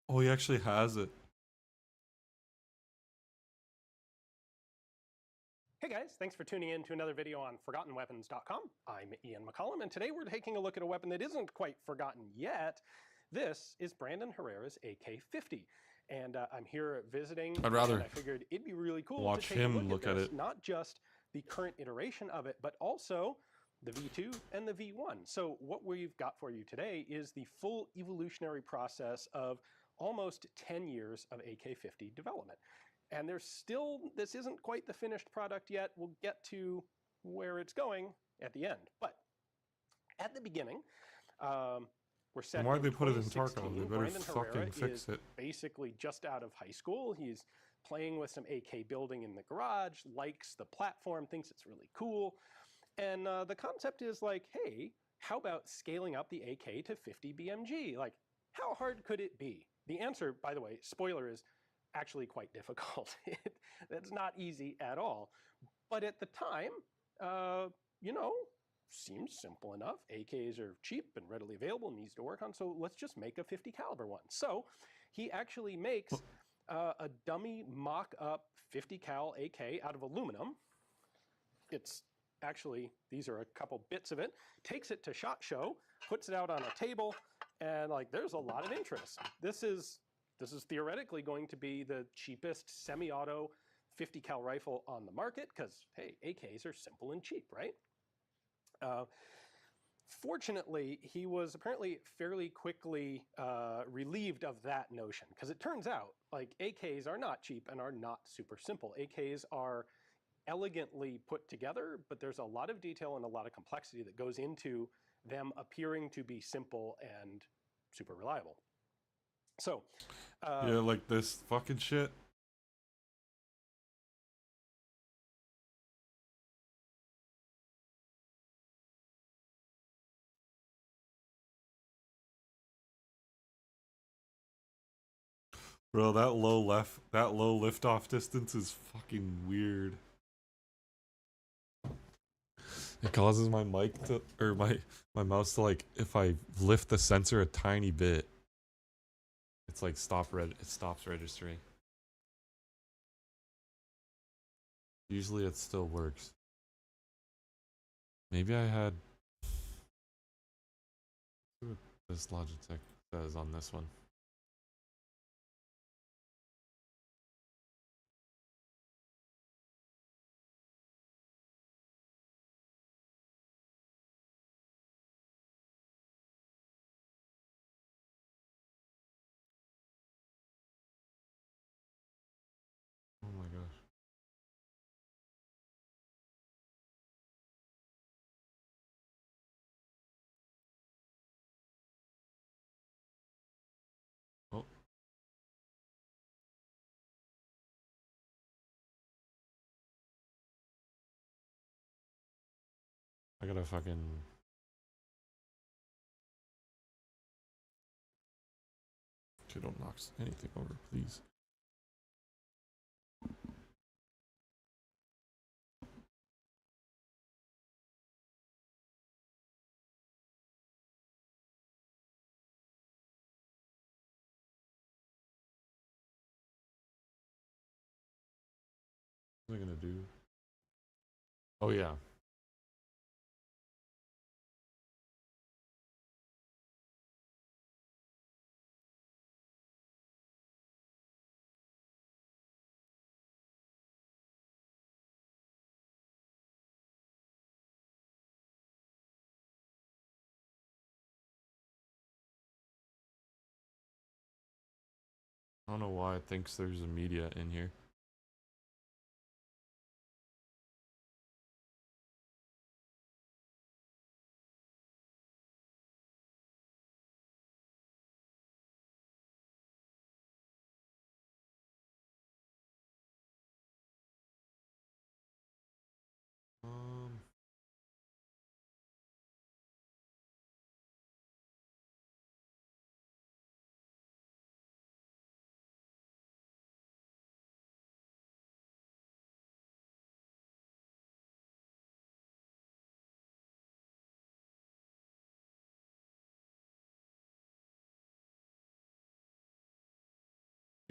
Oh, he actually has it. Hey guys, thanks for tuning in to another video on ForgottenWeapons.com. I'm Ian McCollum, and today we're taking a look at a weapon that isn't quite forgotten yet. This is Brandon Herrera's AK-50, and I'm here visiting. I'd rather and I figured it'd be really cool watch to take him a look at it. this, not just the current iteration of it, but also the V2 and the V1. So what we've got for you today is the full evolutionary process of almost 10 years of AK-50 development. And there's still, this isn't quite the finished product yet. We'll get to where it's going at the end. But at the beginning, we're set And why'd in they put it in 2016. Tarkov? They better Brandon fucking Herrera fix is it. basically just out of high school. He's playing with some AK building in the garage, likes the platform, thinks it's really cool. And the concept is like, hey, how about scaling up the AK to 50 BMG? Like, how hard could it be? The answer, by the way, spoiler, is actually quite difficult. That's not easy at all. But at the time, you know, seems simple enough. AKs are cheap and readily available and easy to work on, so let's just make a 50 caliber one. So he actually makes a dummy mock-up 50 cal AK out of aluminum. It's actually, these are a couple bits of it, takes it to SHOT Show, puts it out on a table, and like there's a lot of interest. This is theoretically going to be the cheapest semi-auto 50 cal rifle on the market because, hey, AKs are simple and cheap, right? Fortunately, he was apparently fairly quickly relieved of that notion because it turns out like AKs are not cheap and are not super simple. AKs are elegantly put together, but there's a lot of detail and a lot of complexity that goes into them appearing to be simple and super reliable. So, yeah, like this fucking shit. Bro, that low liftoff distance is fucking weird. It causes my mic to, or my mouse to, like, if I lift the sensor a tiny bit, It's like it stops registering. Usually it still works. Maybe I had... See what this Logitech says on this one. Oh my gosh. Oh. I gotta fucking... Okay, don't knock anything over, please. What am I gonna do? Oh yeah. I don't know why it thinks there's a media in here. Um...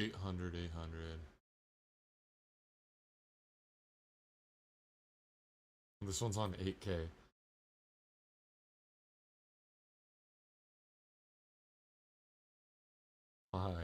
$800, $800. This one's on 8K. Why?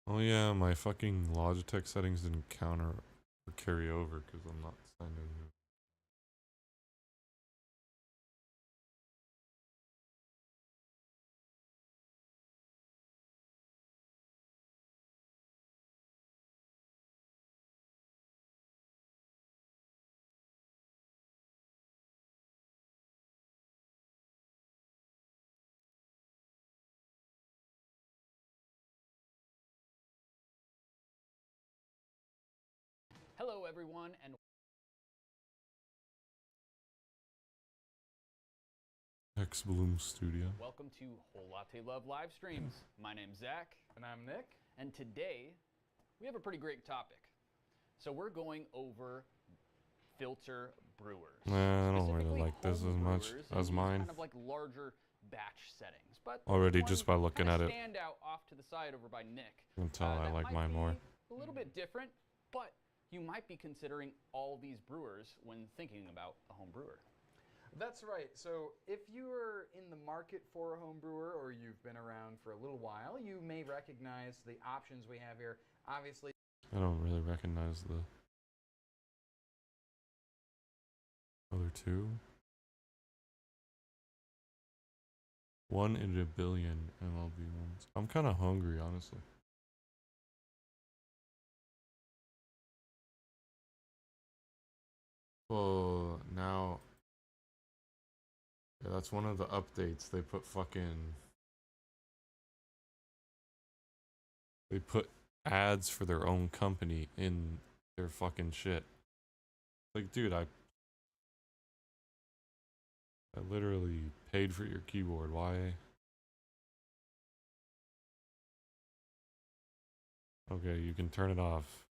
Oh yeah, my fucking Logitech settings didn't counter or carry over because I'm not sending. Hello, everyone, and X Bloom Studio. welcome to Whole Latte Love live streams. My name's Zach. And I'm Nick. And today, we have a pretty great topic. So we're going over filter brewers. Nah, I don't really Specifically like this as home much brewers as and mine. Kind of like larger batch settings. But Already one just by looking kinda at it. stand out off to the side over by Nick. You can tell I that like might mine more. be a little bit different, but you might be considering all these brewers when thinking about a home brewer. That's right. So if you're in the market for a home brewer or you've been around for a little while, you may recognize the options we have here. Obviously, I don't really recognize the other two. 1 in a billion MLB ones. I'm kind of hungry, honestly. Oh, now... Yeah, that's one of the updates. They put fucking They put ads for their own company in their fucking shit. Like, dude, I literally paid for your keyboard. Why? Okay, you can turn it off.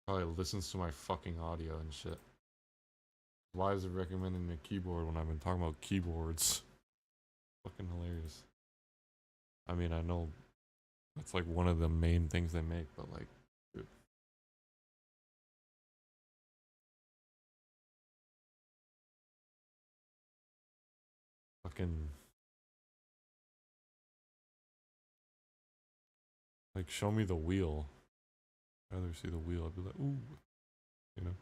Probably listens to my fucking audio and shit. Why is it recommending a keyboard when I've been talking about keyboards? Fucking hilarious. I mean, I know that's like one of the main things they make, but like, dude. Fucking. Like, show me the wheel. I'd rather see the wheel. I'd be like, ooh. You know?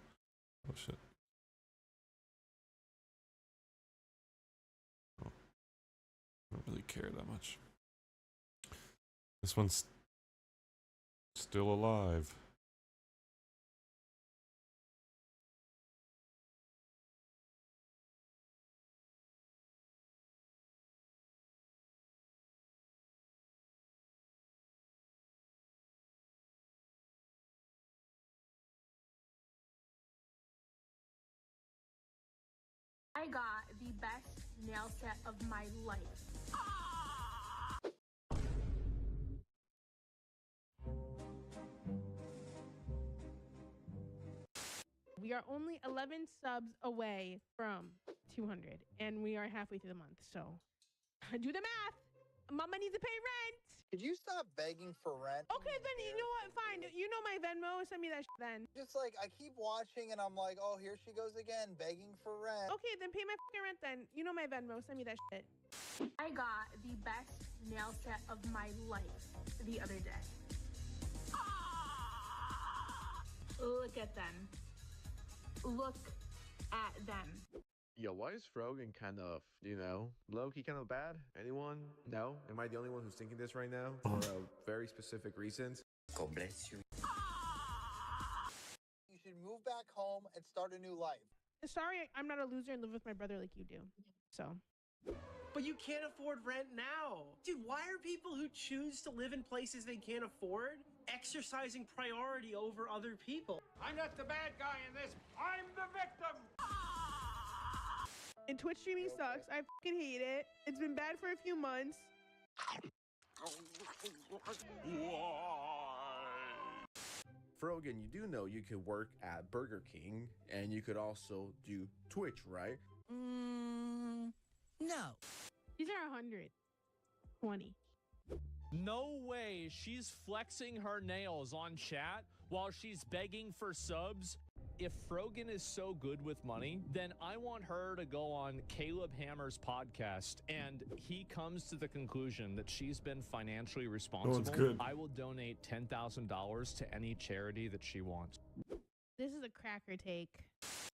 Oh shit. Oh. I don't really care that much. This one's still alive. I got the best nail set of my life. We are only 11 subs away from 200, and we are halfway through the month, so do the math. Mama needs to pay rent. Could you stop begging for rent? Okay, then you know what? Fine. You know my Venmo. Send me that then. Just like, I keep watching and I'm like, oh, here she goes again, begging for rent. Okay, then pay my fucking rent then. You know my Venmo. Send me that shit. I got the best nail set of my life the other day. Look at them. Look at them. Yo, why is Frogan kind of, low-key kind of bad? Anyone? No? Am I the only one who's thinking this right now for very specific reasons? God bless you. You should move back home and start a new life. Sorry, I'm not a loser and live with my brother like you do. So. But you can't afford rent now. Dude, why are people who choose to live in places they can't afford exercising priority over other people? I'm not the bad guy in this. I'm the victim. And Twitch streaming sucks. I fucking hate it. It's been bad for a few months. Frogan, you do know you could work at Burger King, and you could also do Twitch, right? No. These are 120. No way she's flexing her nails on chat while she's begging for subs. If Frogan is so good with money, then I want her to go on Caleb Hammer's podcast and he comes to the conclusion that she's been financially responsible. good. I will donate $10,000 to any charity that she wants. This is a cracker take.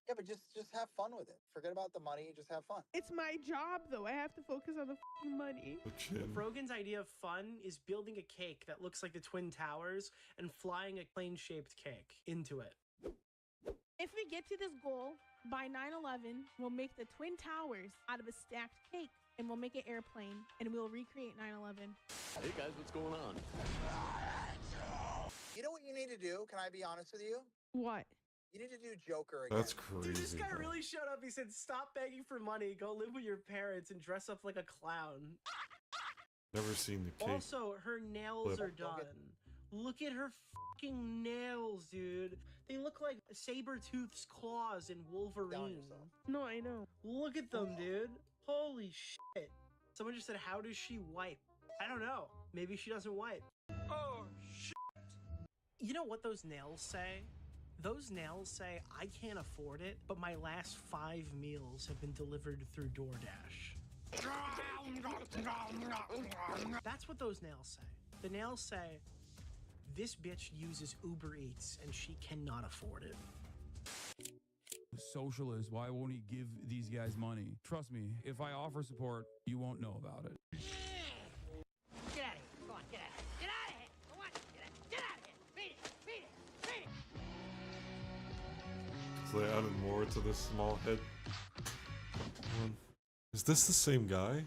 Yeah, but just have fun with it. Forget about the money, just have fun. It's my job, though. I have to focus on the fucking money. Frogan's idea of fun is building a cake that looks like the Twin Towers and flying a plane-shaped cake into it. If we get to this goal by 9/11, we'll make the Twin Towers out of a stacked cake, and we'll make an airplane, and we'll recreate 9/11. Hey guys, what's going on? You know what you need to do? Can I be honest with you? What? You need to do Joker again. That's crazy. Dude, this guy bro. really showed up. He said, stop begging for money, go live with your parents, and dress up like a clown. Never seen the cake. Also, her nails Flip. are done. Look at her fucking nails, dude. They look like Sabretooth's claws in Wolverine. No, I know. Look at them, dude. Holy shit. Someone just said, how does she wipe? I don't know. Maybe she doesn't wipe. Oh, shit. You know what those nails say? Those nails say, I can't afford it, but my last 5 meals have been delivered through DoorDash. That's what those nails say. The nails say, this bitch uses Uber Eats and she cannot afford it. Socialist, why won't he give these guys money? Trust me, if I offer support, you won't know about it. Get out of here. Come on, get out of here. Get out of here. Come on, get out of here. Beat it. Beat it. Beat it. So they added more to this small head. Is this the same guy?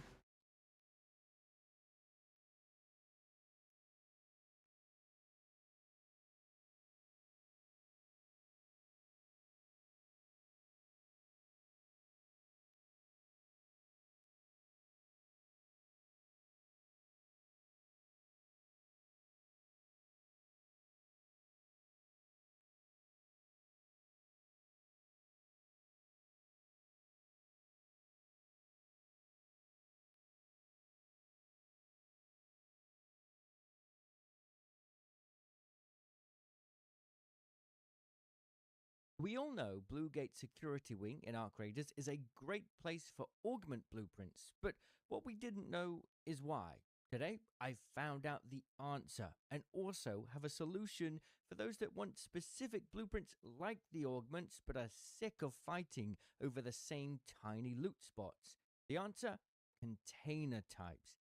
We all know Bluegate Security Wing in Arc Raiders is a great place for augment blueprints, but what we didn't know is why. Today, I found out the answer and also have a solution for those that want specific blueprints like the augments but are sick of fighting over the same tiny loot spots. The answer? Container types.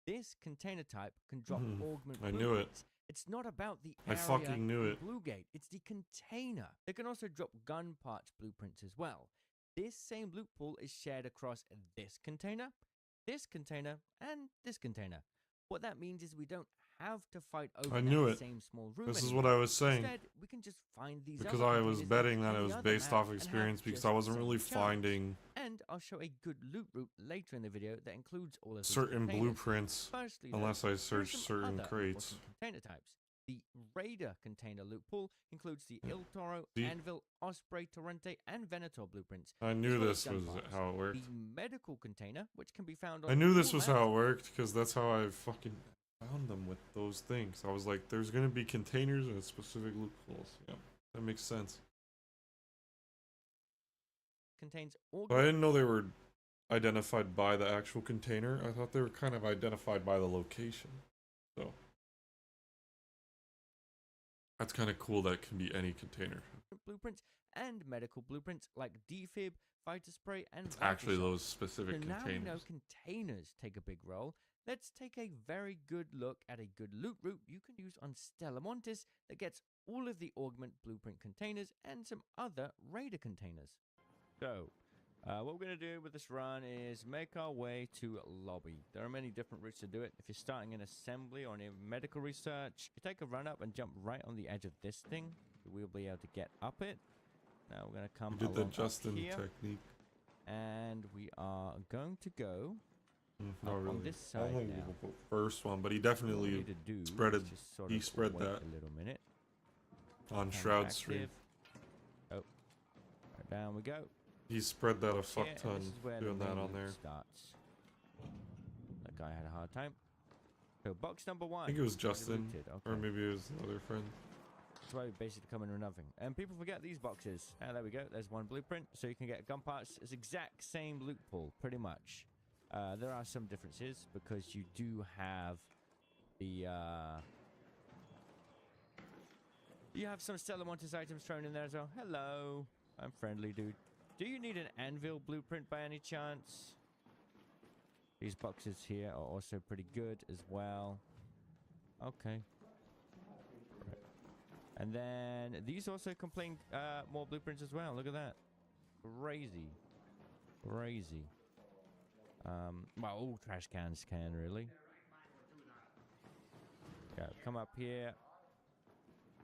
This container type can drop augment I blueprints. knew it. It's not about the I area fucking knew in it. Bluegate. It's the container. They can also drop gun parts blueprints as well. This same loot pool is shared across this container, and this container. What that means is we don't have to fight over I knew that it. same small room This is anymore. what I was saying. Instead, we can just find these Because other I was containers betting in that it any was other based map off and have experience because just I wasn't the really same chance. finding And I'll show a good loot route later in the video that includes all of these certain containers. blueprints Firstly, though, unless I there are search some certain other crates. important container types. The Raider container loot pool includes the Il Toro, See? Anvil, Osprey, Torrente, and Venator blueprints. I as knew well as this gun was parts. how it worked. The medical container, which can be found on I knew this all was maps. how it worked because that's how I fucking found them with those things. I was like, there's gonna be containers and specific loopholes. Yeah, that makes sense. Contains But I didn't know they were identified by the actual container. I thought they were kind of identified by the location. So that's kind of cool that it can be any container. blueprints and medical blueprints like defib, fighter spray, and It's actually Vital Shot. those specific So now we know containers. containers take a big role. Let's take a very good look at a good loot route you can use on Stella Montis that gets all of the augment blueprint containers and some other raider containers. So, what we're going to do with this run is make our way to lobby. There are many different routes to do it. If you're starting in assembly or in medical research, you take a run up and jump right on the edge of this thing. We'll be able to get up it. Now we're going to come We did the along up Justin here, technique. and we are going to go Not up really. on this I side don't now. think we'll go first one, but he What we definitely need to do spread is it. just sort He of spread wait that a little minute. on Camera Shroud stream. active. Oh, right, down we go. He spread that a Here, fuck and ton this is where the doing that main on loop there. starts. That guy had a hard time. So box number one. I think it was already Justin, looted, or okay. maybe it was another friend. That's why we basically come in with nothing. And people forget these boxes. Ah, there we go. There's one blueprint. So you can get gun parts. It's exact same loot pool, pretty much. There are some differences because you do have the... you have some Stella Montis items thrown in there as well. Hello. I'm friendly, dude. Do you need an anvil blueprint by any chance? These boxes here are also pretty good as well. Okay. And then these also complain more blueprints as well. Look at that. Crazy. Crazy. Well, all trash cans can, really. Go, come up here.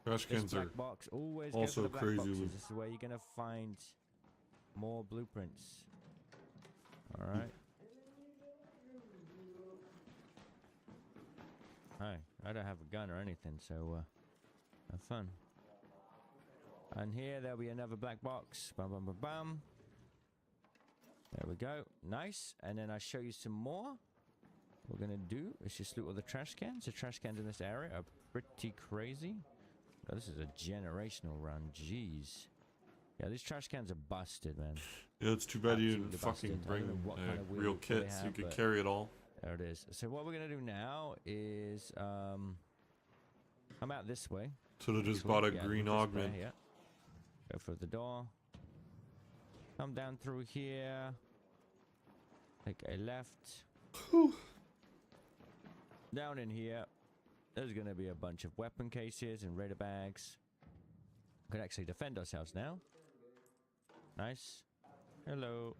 Trash This cans black are box. Always also go for the black crazy boxes. loot. This is where you're going to find more blueprints. All right. Hi, I don't have a gun or anything, so have fun. And here there'll be another black box. Bum bum bum bum. There we go. Nice. And then I show you some more. What we're gonna do is just loot all the trash cans. The trash cans in this area are pretty crazy. Oh, this is a generational run. Jeez. Yeah, these trash cans are busted, man. Yeah, it's too bad you didn't Absolutely fucking busted. I don't bring know what kind of real wheel they kits so you have, could but carry it all. There it is. So what we're gonna do now is come out this way. Should've This just way. bought a Yeah, green with this augment. there, yeah. Go for the door. Come down through here. Take a left. Down in here, there's gonna be a bunch of weapon cases and raider bags. We can actually defend ourselves now. Nice. Hello.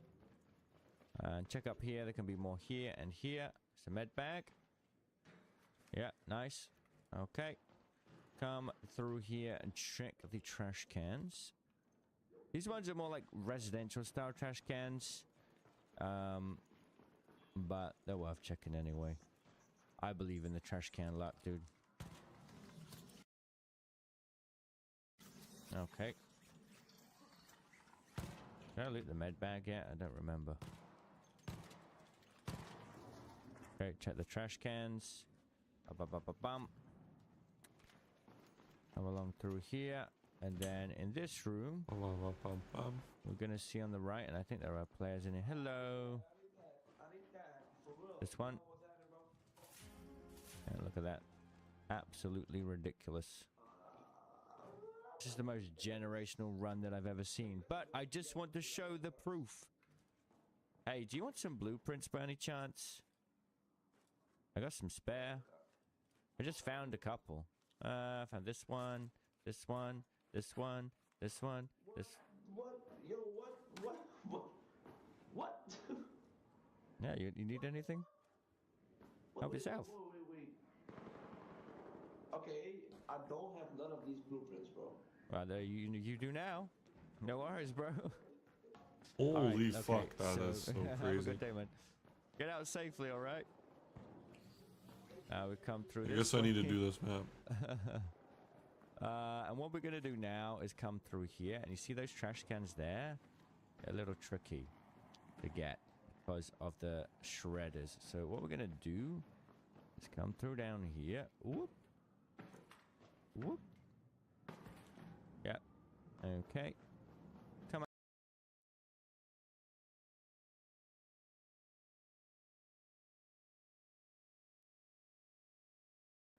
And check up here. There can be more here and here. It's a med bag. Yeah, nice. Okay. Come through here and check the trash cans. These ones are more like residential style trash cans. But they're worth checking anyway. I believe in the trash can luck, dude. Okay. Did I loot the med bag yet? I don't remember. Okay, check the trash cans. Bum. Come along through here. And then in this room, we're going to see on the right, and I think there are players in here. Hello. This one. And look at that. Absolutely ridiculous. This is the most generational run that I've ever seen. But I just want to show the proof. Hey, do you want some blueprints by any chance? I got some spare. I just found a couple. I found this one, this one, this one, this one, this. What? Yo, what? Yeah, you need anything? Help yourself. Wait. Okay, I don't have none of these blueprints, bro. Well, there you do now. No worries, bro. Holy Alright, fuck, that is so Have a crazy. good day, man. Get out safely, all right? We come through. I guess I need to do this map. And what we're gonna do now is come through here, and you see those trash cans there? They're a little tricky to get because of the shredders. So what we're gonna do is come through down here. Whoop. Whoop. Yep. Okay. Come on.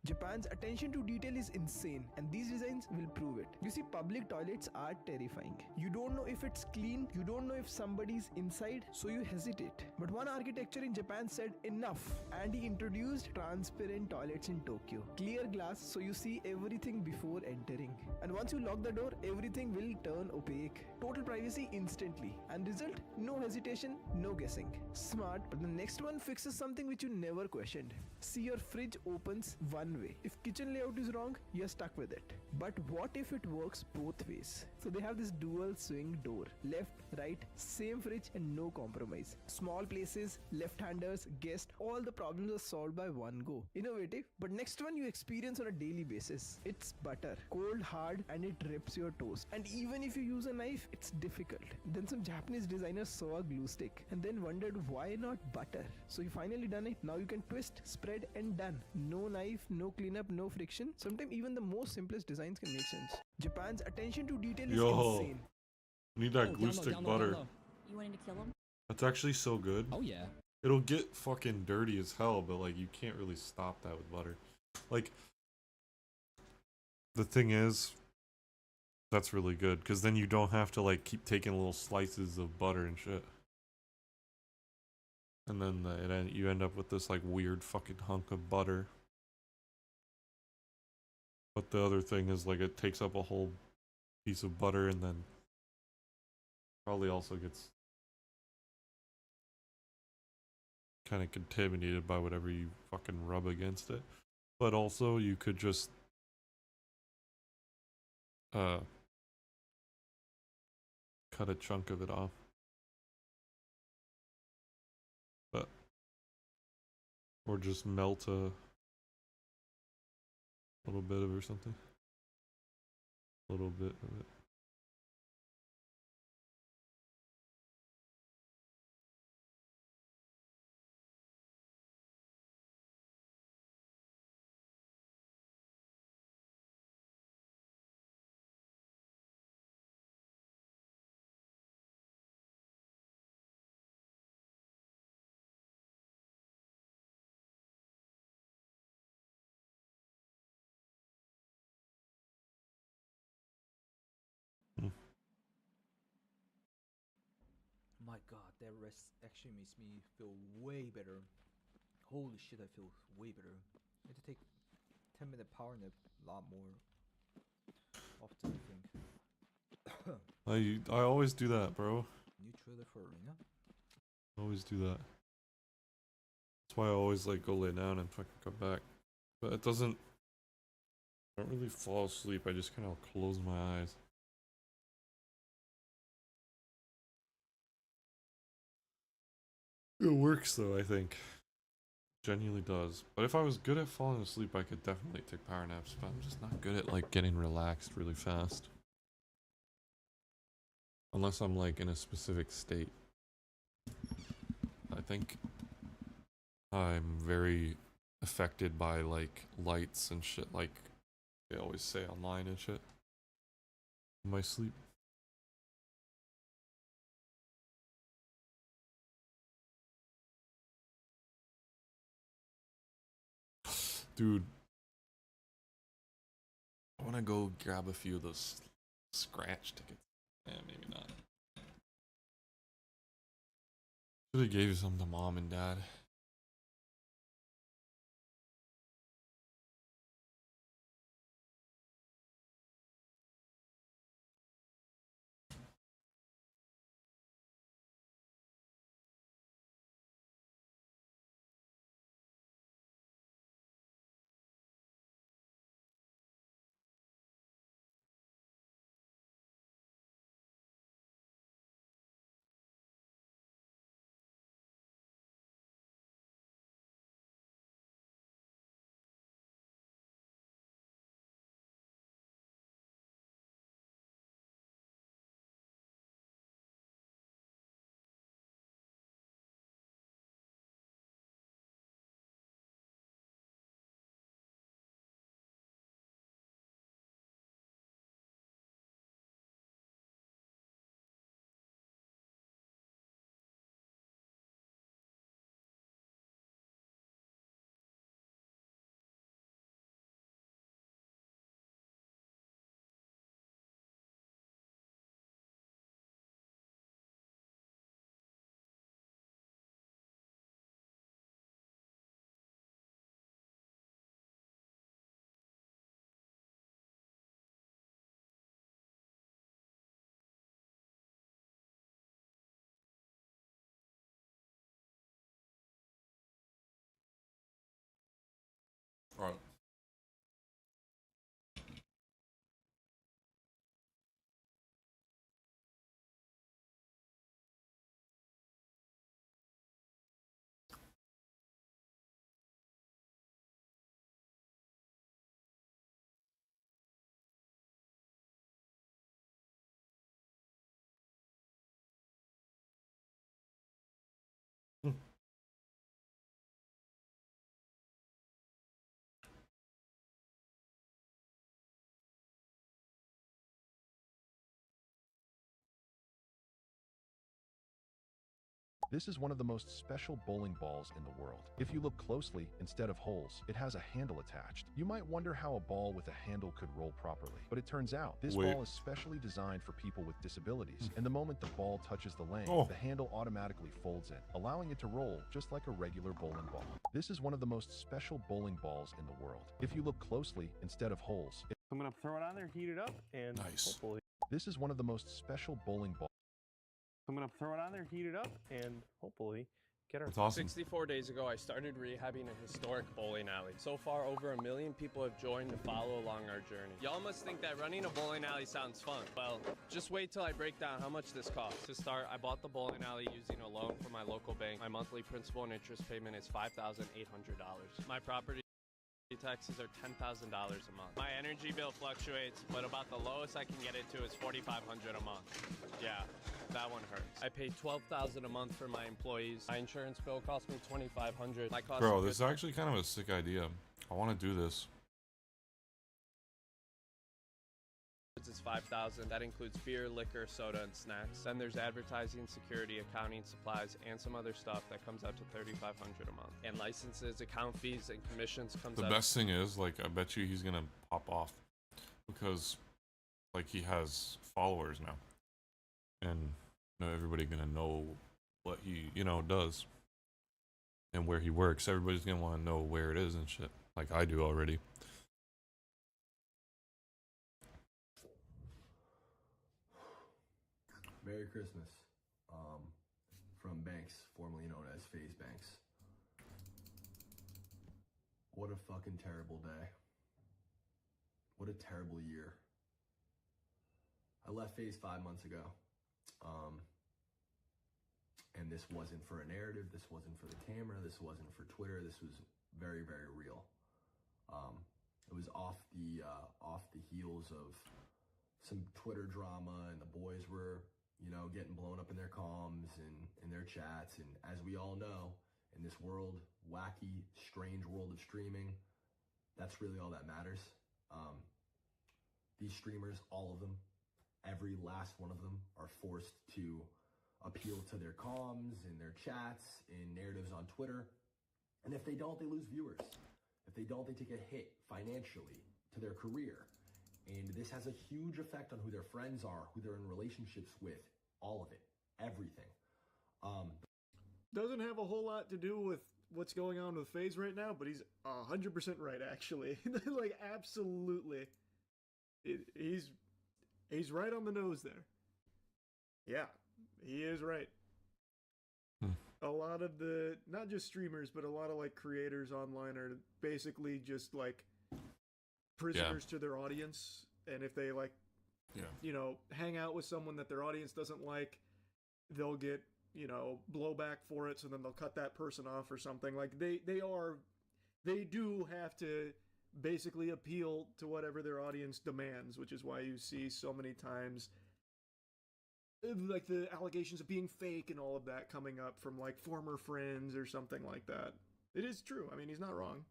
Japan's attention to detail is insane, and these designs will prove it. You see, public toilets are terrifying. You don't know if it's clean, you don't know if somebody's inside, so you hesitate. But one architecture in Japan said enough, and he introduced transparent toilets in Tokyo. Clear glass so you see everything before entering. And once you lock the door, everything will turn opaque. Total privacy instantly. And result? No hesitation, no guessing. Smart, but the next one fixes something which you never questioned. See, your fridge opens one way. If kitchen layout is wrong, you're stuck with it. But what if it works both ways? So they have this dual swing door. Left, right, same fridge and no compromise. Small places, left-handers, guests, all the problems are solved by one go. Innovative, but next one you experience on a daily basis. It's butter. Cold, hard, and it rips your toast. And even if you use a knife, it's difficult. Then some Japanese designers saw a glue stick and then wondered why not butter. So he finally done it. Now you can twist, spread and done. No knife, no cleanup, no friction. Sometimes even the most simplest designs can make sense. Japan's attention to detail is insane. Need that glue stick butter. You wanting to kill him? That's actually so good. Oh yeah. It'll get fucking dirty as hell, but like you can't really stop that with butter. Like the thing is, that's really good because then you don't have to like keep taking little slices of butter and shit. And then you end up with this like weird fucking hunk of butter. But the other thing is like it takes up a whole piece of butter and then probably also gets kind of contaminated by whatever you fucking rub against it. But also you could just cut a chunk of it off. But or just melt a little bit of it or something. A little bit of it. My god, that rest actually makes me feel way better. Holy shit, I feel way better. I had to take 10-minute power nap a lot more often, I think. I always do that, bro. New trailer for Arena? I always do that. That's why I always like go lay down and fucking come back. But it doesn't. I don't really fall asleep. I just kind of close my eyes. It works though, I think. Genuinely does. But if I was good at falling asleep, I could definitely take power naps. But I'm just not good at like getting relaxed really fast. Unless I'm like in a specific state. I think I'm very affected by like lights and shit, like they always say online and shit. In my sleep. Dude, I want to go grab a few of those scratch tickets. Yeah, maybe not. Should have gave some to mom and dad. Alright. This is one of the most special bowling balls in the world. If you look closely, instead of holes, it has a handle attached. You might wonder how a ball with a handle could roll properly, but it turns out this ball is specially designed for people with disabilities, and the moment the ball touches the lane, the handle automatically folds in, allowing it to roll just like a regular bowling ball. This is one of the most special bowling balls in the world. If you look closely, instead of holes, I'm gonna throw it on there, heat it up, and hopefully. This is one of the most special bowling balls. I'm gonna throw it on there, heat it up, and hopefully get our. That's awesome. 64 days ago, I started rehabbing a historic bowling alley. So far, over 1 million people have joined to follow along our journey. Y'all must think that running a bowling alley sounds fun. Well, just wait till I break down how much this costs. To start, I bought the bowling alley using a loan from my local bank. My monthly principal and interest payment is $5,800. My property taxes are $10,000 a month. My energy bill fluctuates, but about the lowest I can get it to is $4,500 a month. Yeah, that one hurts. I pay $12,000 a month for my employees. My insurance bill costs me $2,500. My cost Bro, this is actually kind of a sick idea. I want to do this. is $5,000. That includes beer, liquor, soda, and snacks. Then there's advertising, security, accounting, supplies, and some other stuff that comes out to $3,500 a month. And licenses, account fees, and commissions comes out. The best thing is, like, I bet you he's gonna pop off because, like, he has followers now, and you know, everybody gonna know what he, you know, does and where he works. Everybody's gonna want to know where it is and shit, like I do already. Merry Christmas. from Banks, formerly known as FaZe Banks. What a fucking terrible day. What a terrible year. I left FaZe 5 months ago. And this wasn't for a narrative, this wasn't for the camera, this wasn't for Twitter, this was very, very real. It was off the heels of some Twitter drama, and the boys were, you know, getting blown up in their comms and in their chats. And as we all know, in this world, wacky, strange world of streaming, that's really all that matters. These streamers, all of them, every last one of them, are forced to appeal to their comms and their chats and narratives on Twitter. And if they don't, they lose viewers. If they don't, they take a hit financially to their career. And this has a huge effect on who their friends are, who they're in relationships with, all of it, everything. Doesn't have a whole lot to do with what's going on with FaZe right now, but he's 100% right, actually. Like, absolutely. He's right on the nose there. Yeah, he is right. A lot of the, not just streamers, but a lot of like creators online are basically just like prisoners to their audience. And if they like, you know, hang out with someone that their audience doesn't like, they'll get, you know, blowback for it. So then they'll cut that person off or something. Like they do have to basically appeal to whatever their audience demands, which is why you see so many times like the allegations of being fake and all of that coming up from like former friends or something like that. It is true. I mean, he's not wrong.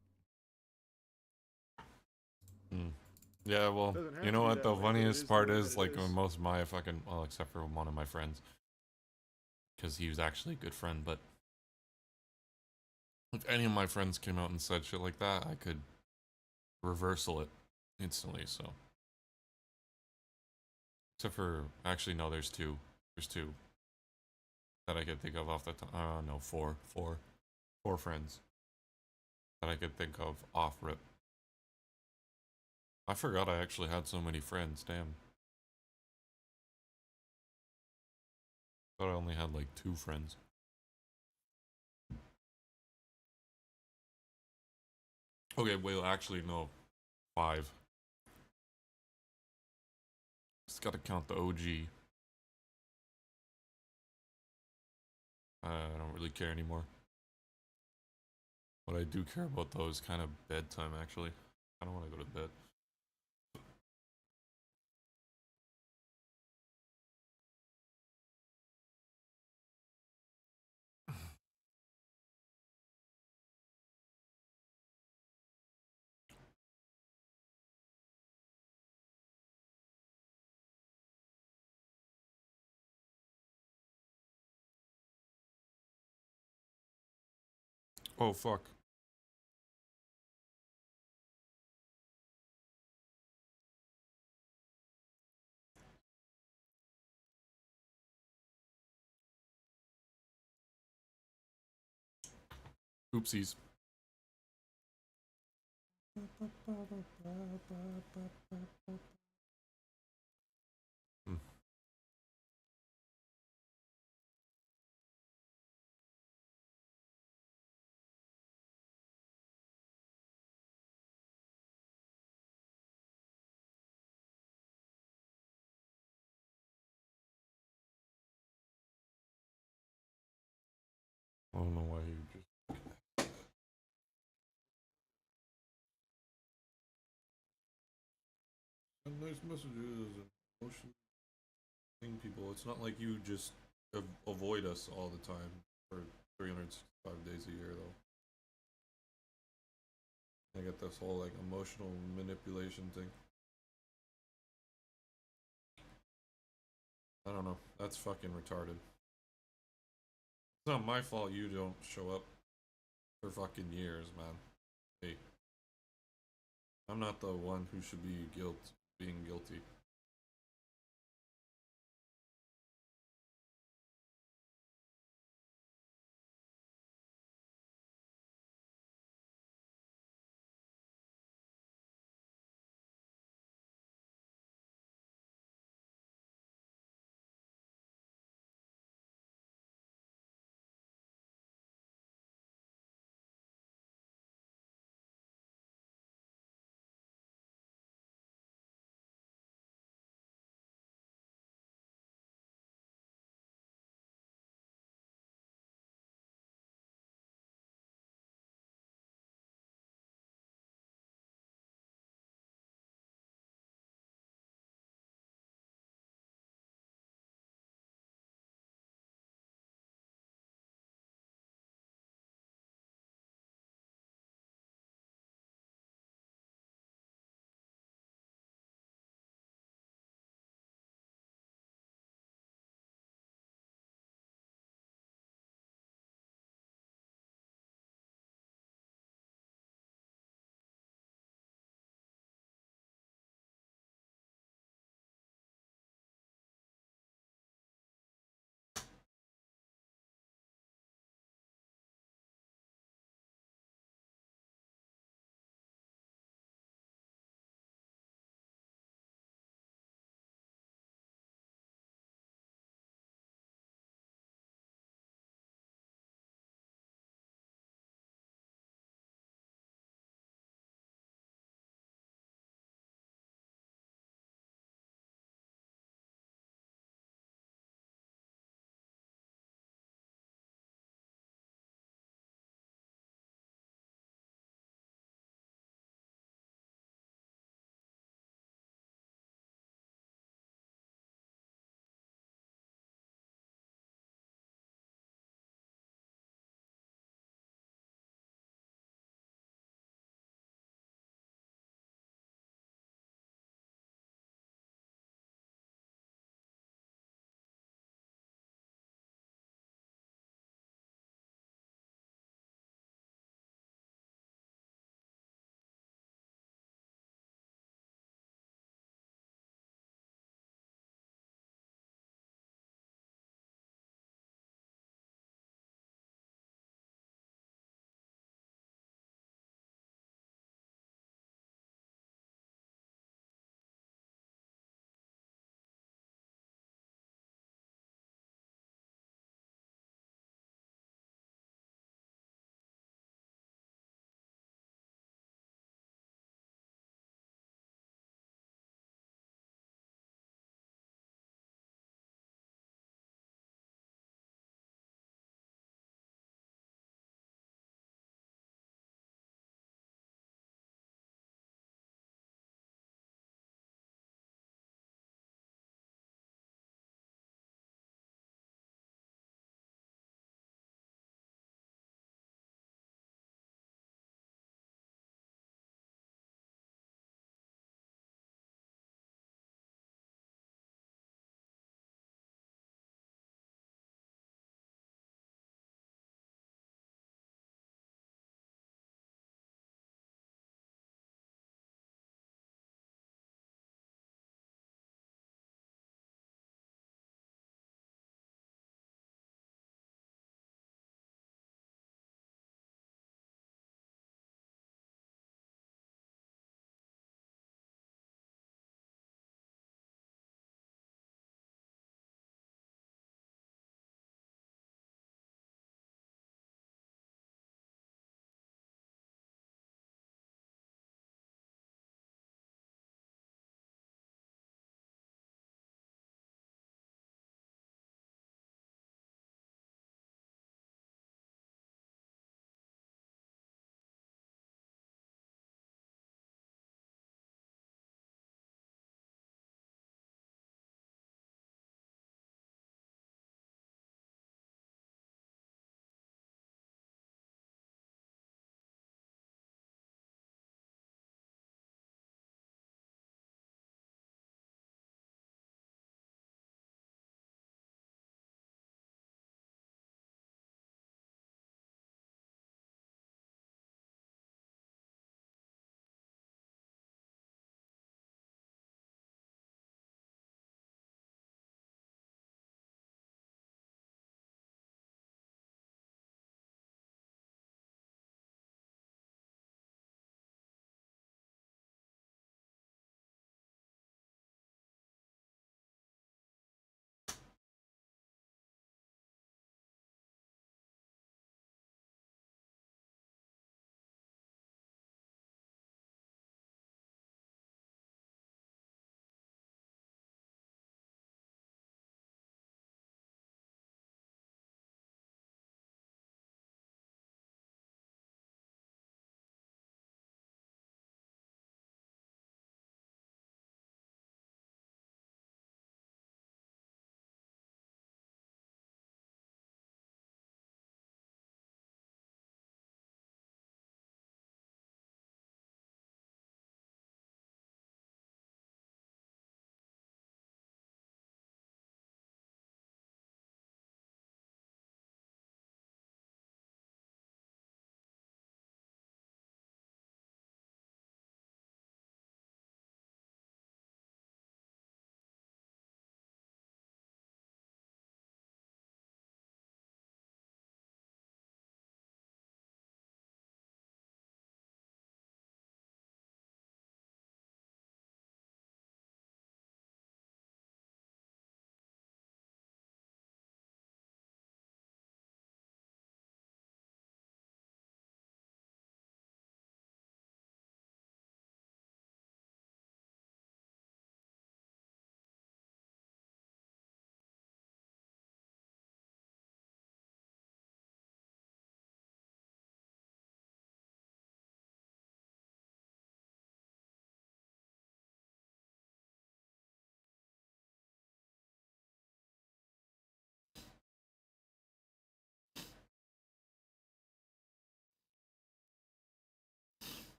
Yeah, well, you know what the funniest part is? Like, most of my fucking, well, except for one of my friends, because he was actually a good friend, but if any of my friends came out and said shit like that, I could reversal it instantly, so. Except for, actually, no, there's two. There's two that I could think of off the top. No, four friends that I could think of off rip. I forgot I actually had so many friends, damn. Thought I only had like 2 friends. Okay, well, actually, no. 5. Just gotta count the OG. I don't really care anymore. What I do care about though is kind of bedtime, actually. I don't want to go to bed. Oh, fuck. Oopsies. I don't know why you just... Send nice messages and emotion thing people. It's not like you just avoid us all the time for 365 days a year, though. I get this whole like emotional manipulation thing. I don't know. That's fucking retarded. It's not my fault you don't show up for fucking years, man. Hey. I'm not the one who should be being guilty.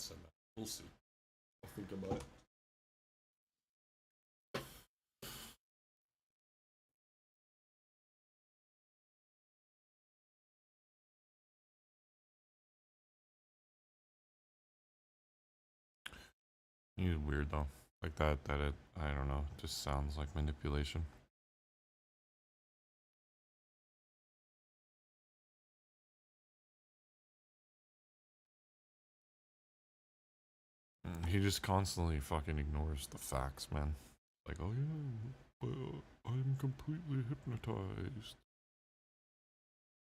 might send that. We'll see. I'll think about it. He's weird though. Like that it, I don't know, just sounds like manipulation. He just constantly fucking ignores the facts, man. Like, oh yeah, I'm completely hypnotized.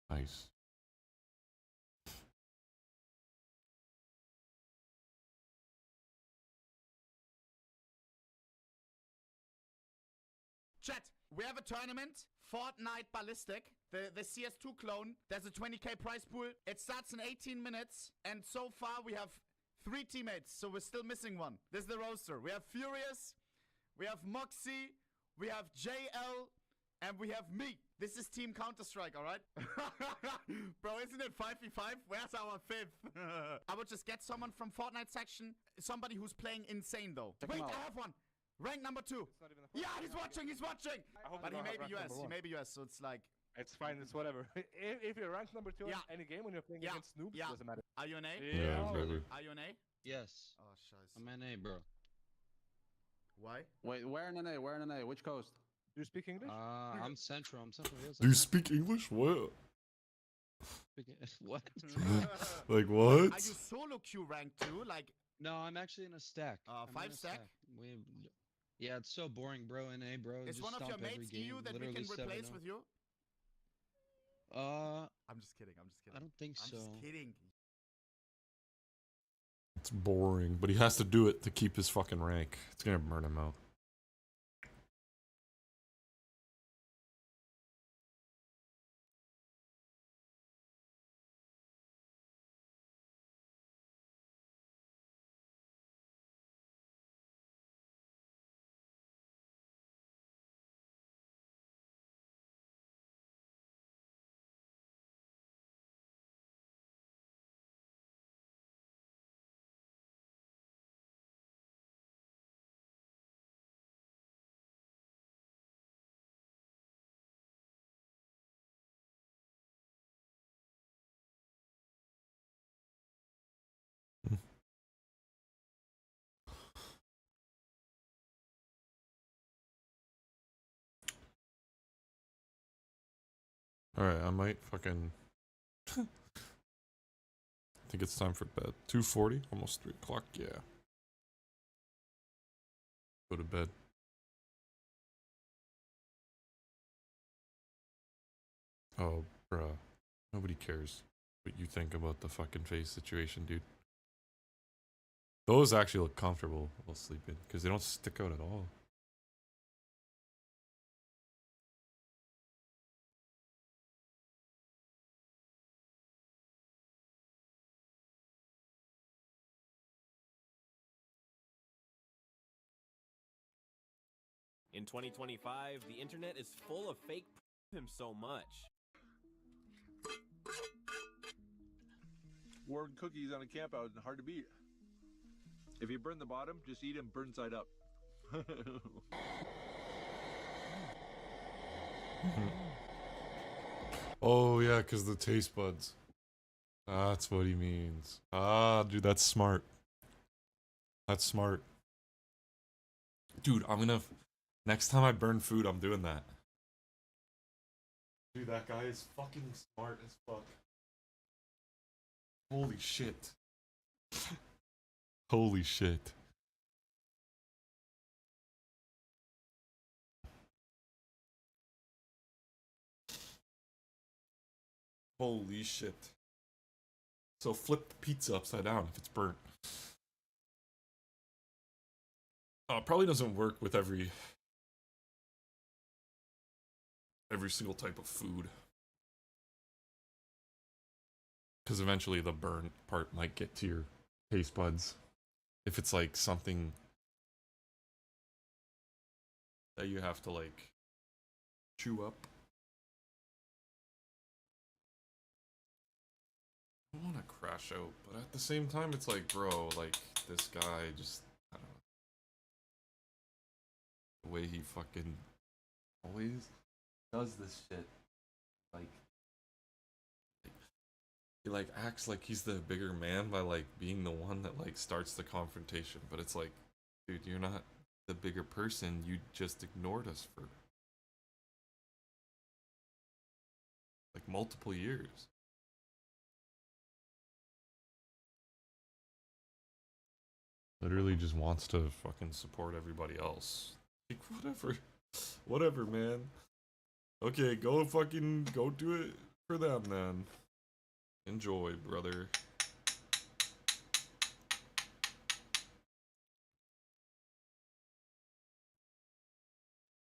Nice. Chat, we have a tournament, Fortnite Ballistic, the CS2 clone. There's a 20k prize pool. It starts in 18 minutes, and so far we have 3 teammates, so we're still missing one. This is the roster. We have Furious, we have Moxie, we have JL, and we have me. This is Team Counter-Strike, alright? Bro, isn't it 5v5? Where's our 5th? I would just get someone from Fortnite section, somebody who's playing insane though. Check Wait, him out. I have one. Rank number 2. Yeah, he's watching, he's watching. But he may be US, he may be US, so it's like... It's fine, it's whatever. If you're ranked number 2 in any game when you're playing against noobs, it doesn't matter. Are you an A? Yeah, baby. Are you an A? Yes. Oh, scheiße. I'm an A, bro. Why? Wait, where in an A? Where in an A? Which coast? Do you speak English? I'm Central. I'm Central. Yes, Do you speak English? What? What? Like what? Are you solo queue rank 2? Like... No, I'm actually in a stack. 5 stack? Yeah, it's so boring, bro. In A, bro. Is Just one of your stomp every mates game, EU that we literally can replace 7-0. with you? I'm just kidding, I'm just kidding. I don't think so. I'm just kidding. It's boring, but he has to do it to keep his fucking rank. It's gonna burn him out. Alright, I might fucking... I think it's time for bed. 2:40? Almost 3 o'clock? Yeah. Go to bed. Oh, bruh. Nobody cares what you think about the fucking face situation, dude. Those actually look comfortable while sleeping, because they don't stick out at all. In 2025, the internet is full of fake him so much. Warren cookies on a camp out and hard to beat. If you burn the bottom, just eat them burn side up. Oh yeah, because the taste buds. That's what he means. Ah, dude, that's smart. That's smart. Dude, I'm gonna... Next time I burn food, I'm doing that. Dude, that guy is fucking smart as fuck. Holy shit. Holy shit. Holy shit. So flip the pizza upside down if it's burnt. Probably doesn't work with every single type of food. Because eventually the burn part might get to your taste buds. If it's like something that you have to like chew up. I want to crash out, but at the same time, it's like, bro, like, this guy just, I don't know. The way he fucking always does this shit. Like, he, like, acts like he's the bigger man by, like, being the one that, like, starts the confrontation. But it's like, dude, you're not the bigger person. You just ignored us for, like, multiple years. Literally just wants to fucking support everybody else. Like, whatever. Whatever, man. Okay, go fucking go do it for them, man. Enjoy, brother.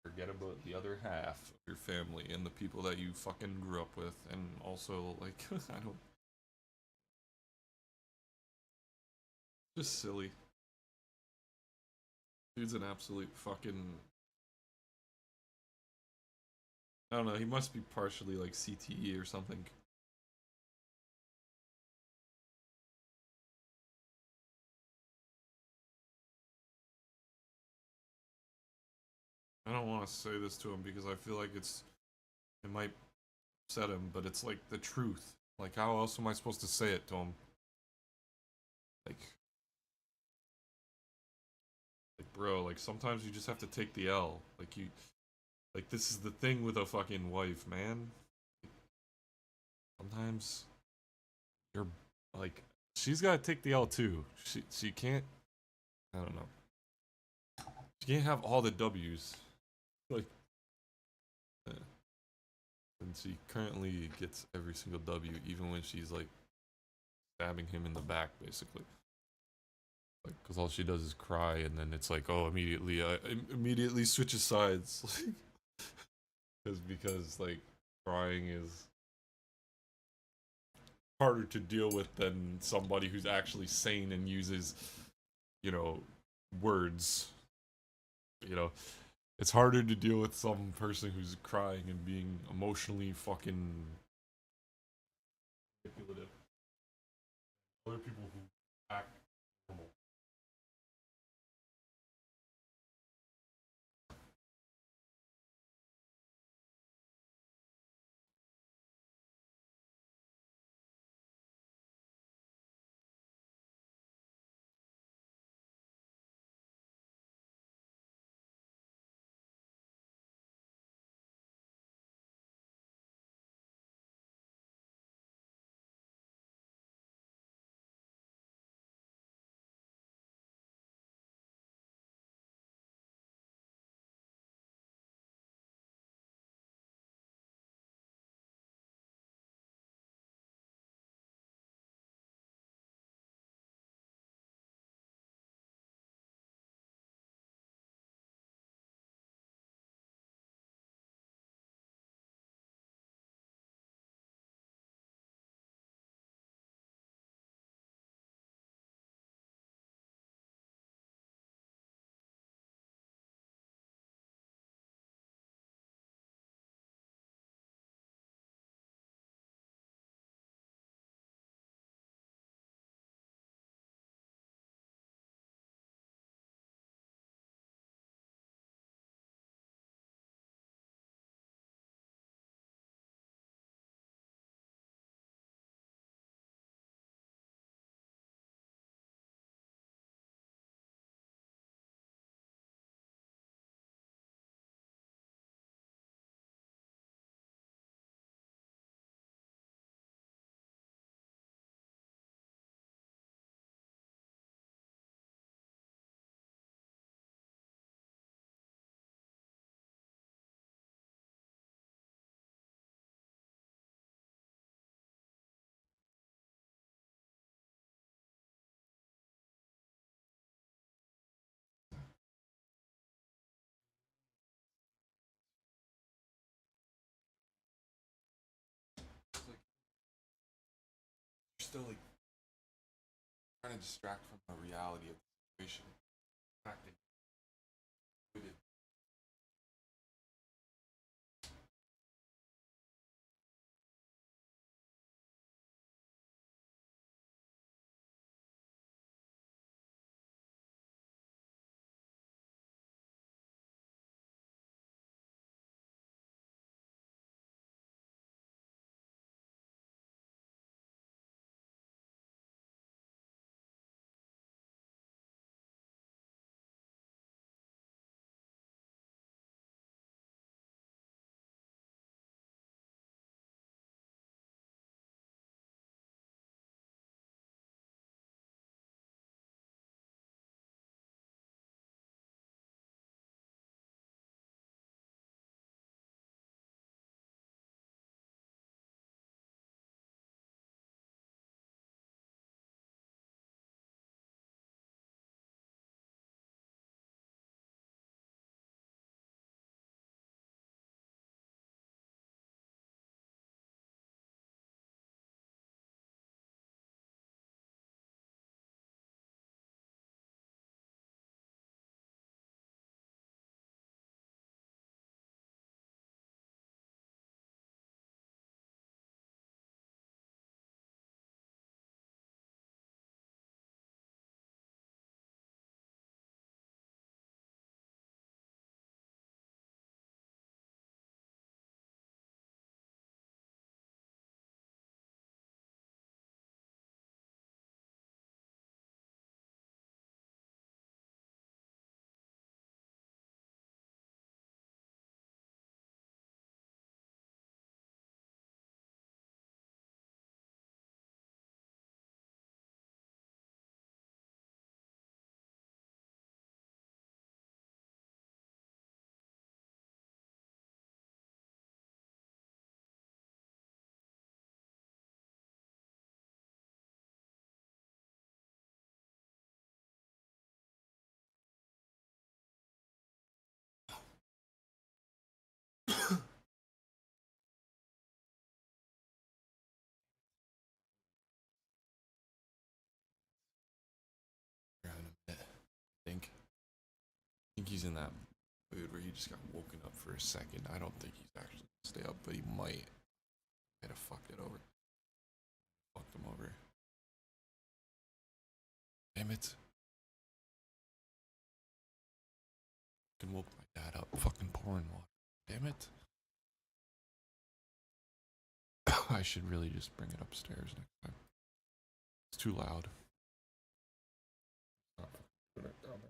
Forget about the other half of your family and the people that you fucking grew up with, and also, like, I don't. Just silly. Dude's an absolute fucking. I don't know, he must be partially like CTE or something. I don't want to say this to him because I feel like it might upset him, but it's like the truth. Like, how else am I supposed to say it to him? Like, bro, like, sometimes you just have to take the L. Like, this is the thing with a fucking wife, man. Sometimes you're, like, she's gotta take the L too. She can't, I don't know. She can't have all the W's. Like, and she currently gets every single W, even when she's, like, stabbing him in the back, basically. Like, because all she does is cry, and then it's like, oh, immediately switches sides. because, like, crying is harder to deal with than somebody who's actually sane and uses, you know, words. You know, it's harder to deal with some person who's crying and being emotionally fucking manipulative. Other people who act normal. You're still, like, trying to distract from the reality of the situation. Acting. think he's in that mood where he just got woken up for a second. I don't think he's actually gonna stay up, but he might. Might have fucked it over. Fucked him over. Damn it. Fucking woke my dad up. Fucking pouring water. Damn it. I should really just bring it upstairs next time. It's too loud. Put it down there.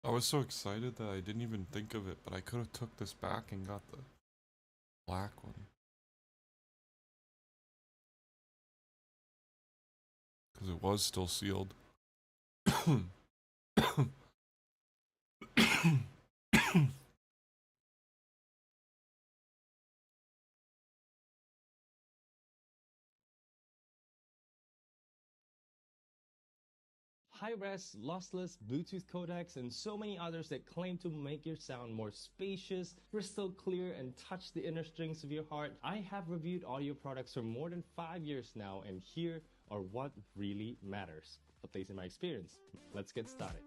I was so excited that I didn't even think of it, but I could have took this back and got the black one. Because it was still sealed. High-res, lossless, Bluetooth codecs, and so many others that claim to make your sound more spacious, crystal clear, and touch the inner strings of your heart. I have reviewed audio products for more than 5 years now, and here are what really matters, at least in my experience. Let's get started.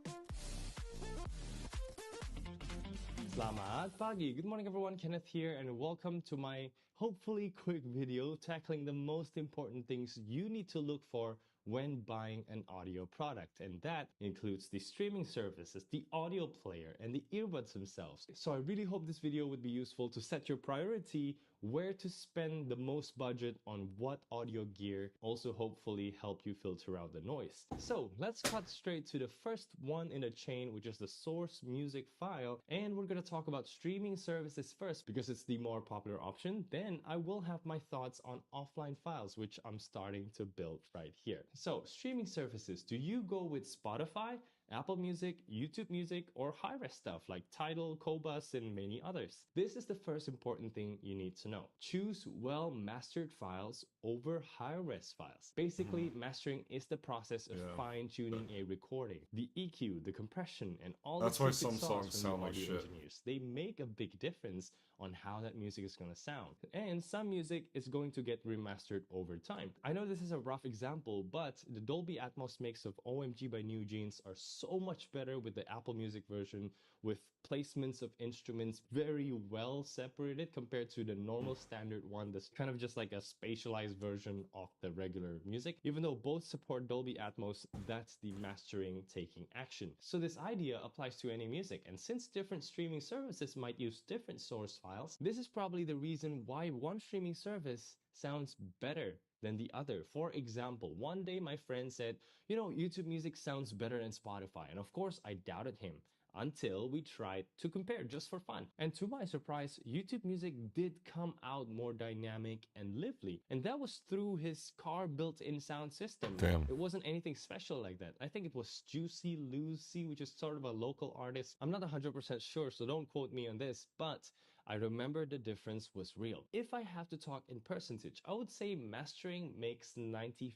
Selamat pagi. Good morning everyone, Kenneth here, and welcome to my hopefully quick video tackling the most important things you need to look for when buying an audio product, and that includes the streaming services, the audio player, and the earbuds themselves. So I really hope this video would be useful to set your priority, where to spend the most budget on what audio gear, also hopefully help you filter out the noise. So let's cut straight to the first one in the chain, which is the source music file, and we're gonna talk about streaming services first because it's the more popular option. Then I will have my thoughts on offline files, which I'm starting to build right here. So streaming services, do you go with Spotify, Apple Music, YouTube Music, or high-res stuff like Tidal, Qobuz, and many others? This is the first important thing you need to know. Choose well-mastered files over high-res files. Basically, mastering is the process of fine-tuning a recording. The EQ, the compression, and all That's the why secret some sauce songs from sound the like audio shit. engineers. They make a big difference on how that music is going to sound. And some music is going to get remastered over time. I know this is a rough example, but the Dolby Atmos mix of OMG by New Jeans are so much better with the Apple Music version, with placements of instruments very well separated compared to the normal standard one that's kind of just like a spatialized version of the regular music. Even though both support Dolby Atmos, that's the mastering taking action. So this idea applies to any music, and since different streaming services might use different source files, this is probably the reason why one streaming service sounds better than the other. For example, one day my friend said, you know, YouTube Music sounds better than Spotify, and of course I doubted him until we tried to compare just for fun. And to my surprise, YouTube Music did come out more dynamic and lively, and that was through his car built-in sound system. Damn. It wasn't anything special like that. I think it was Juicy Lucy, which is sort of a local artist. I'm not 100% sure, so don't quote me on this, but I remember the difference was real. If I have to talk in percentage, I would say mastering makes 95%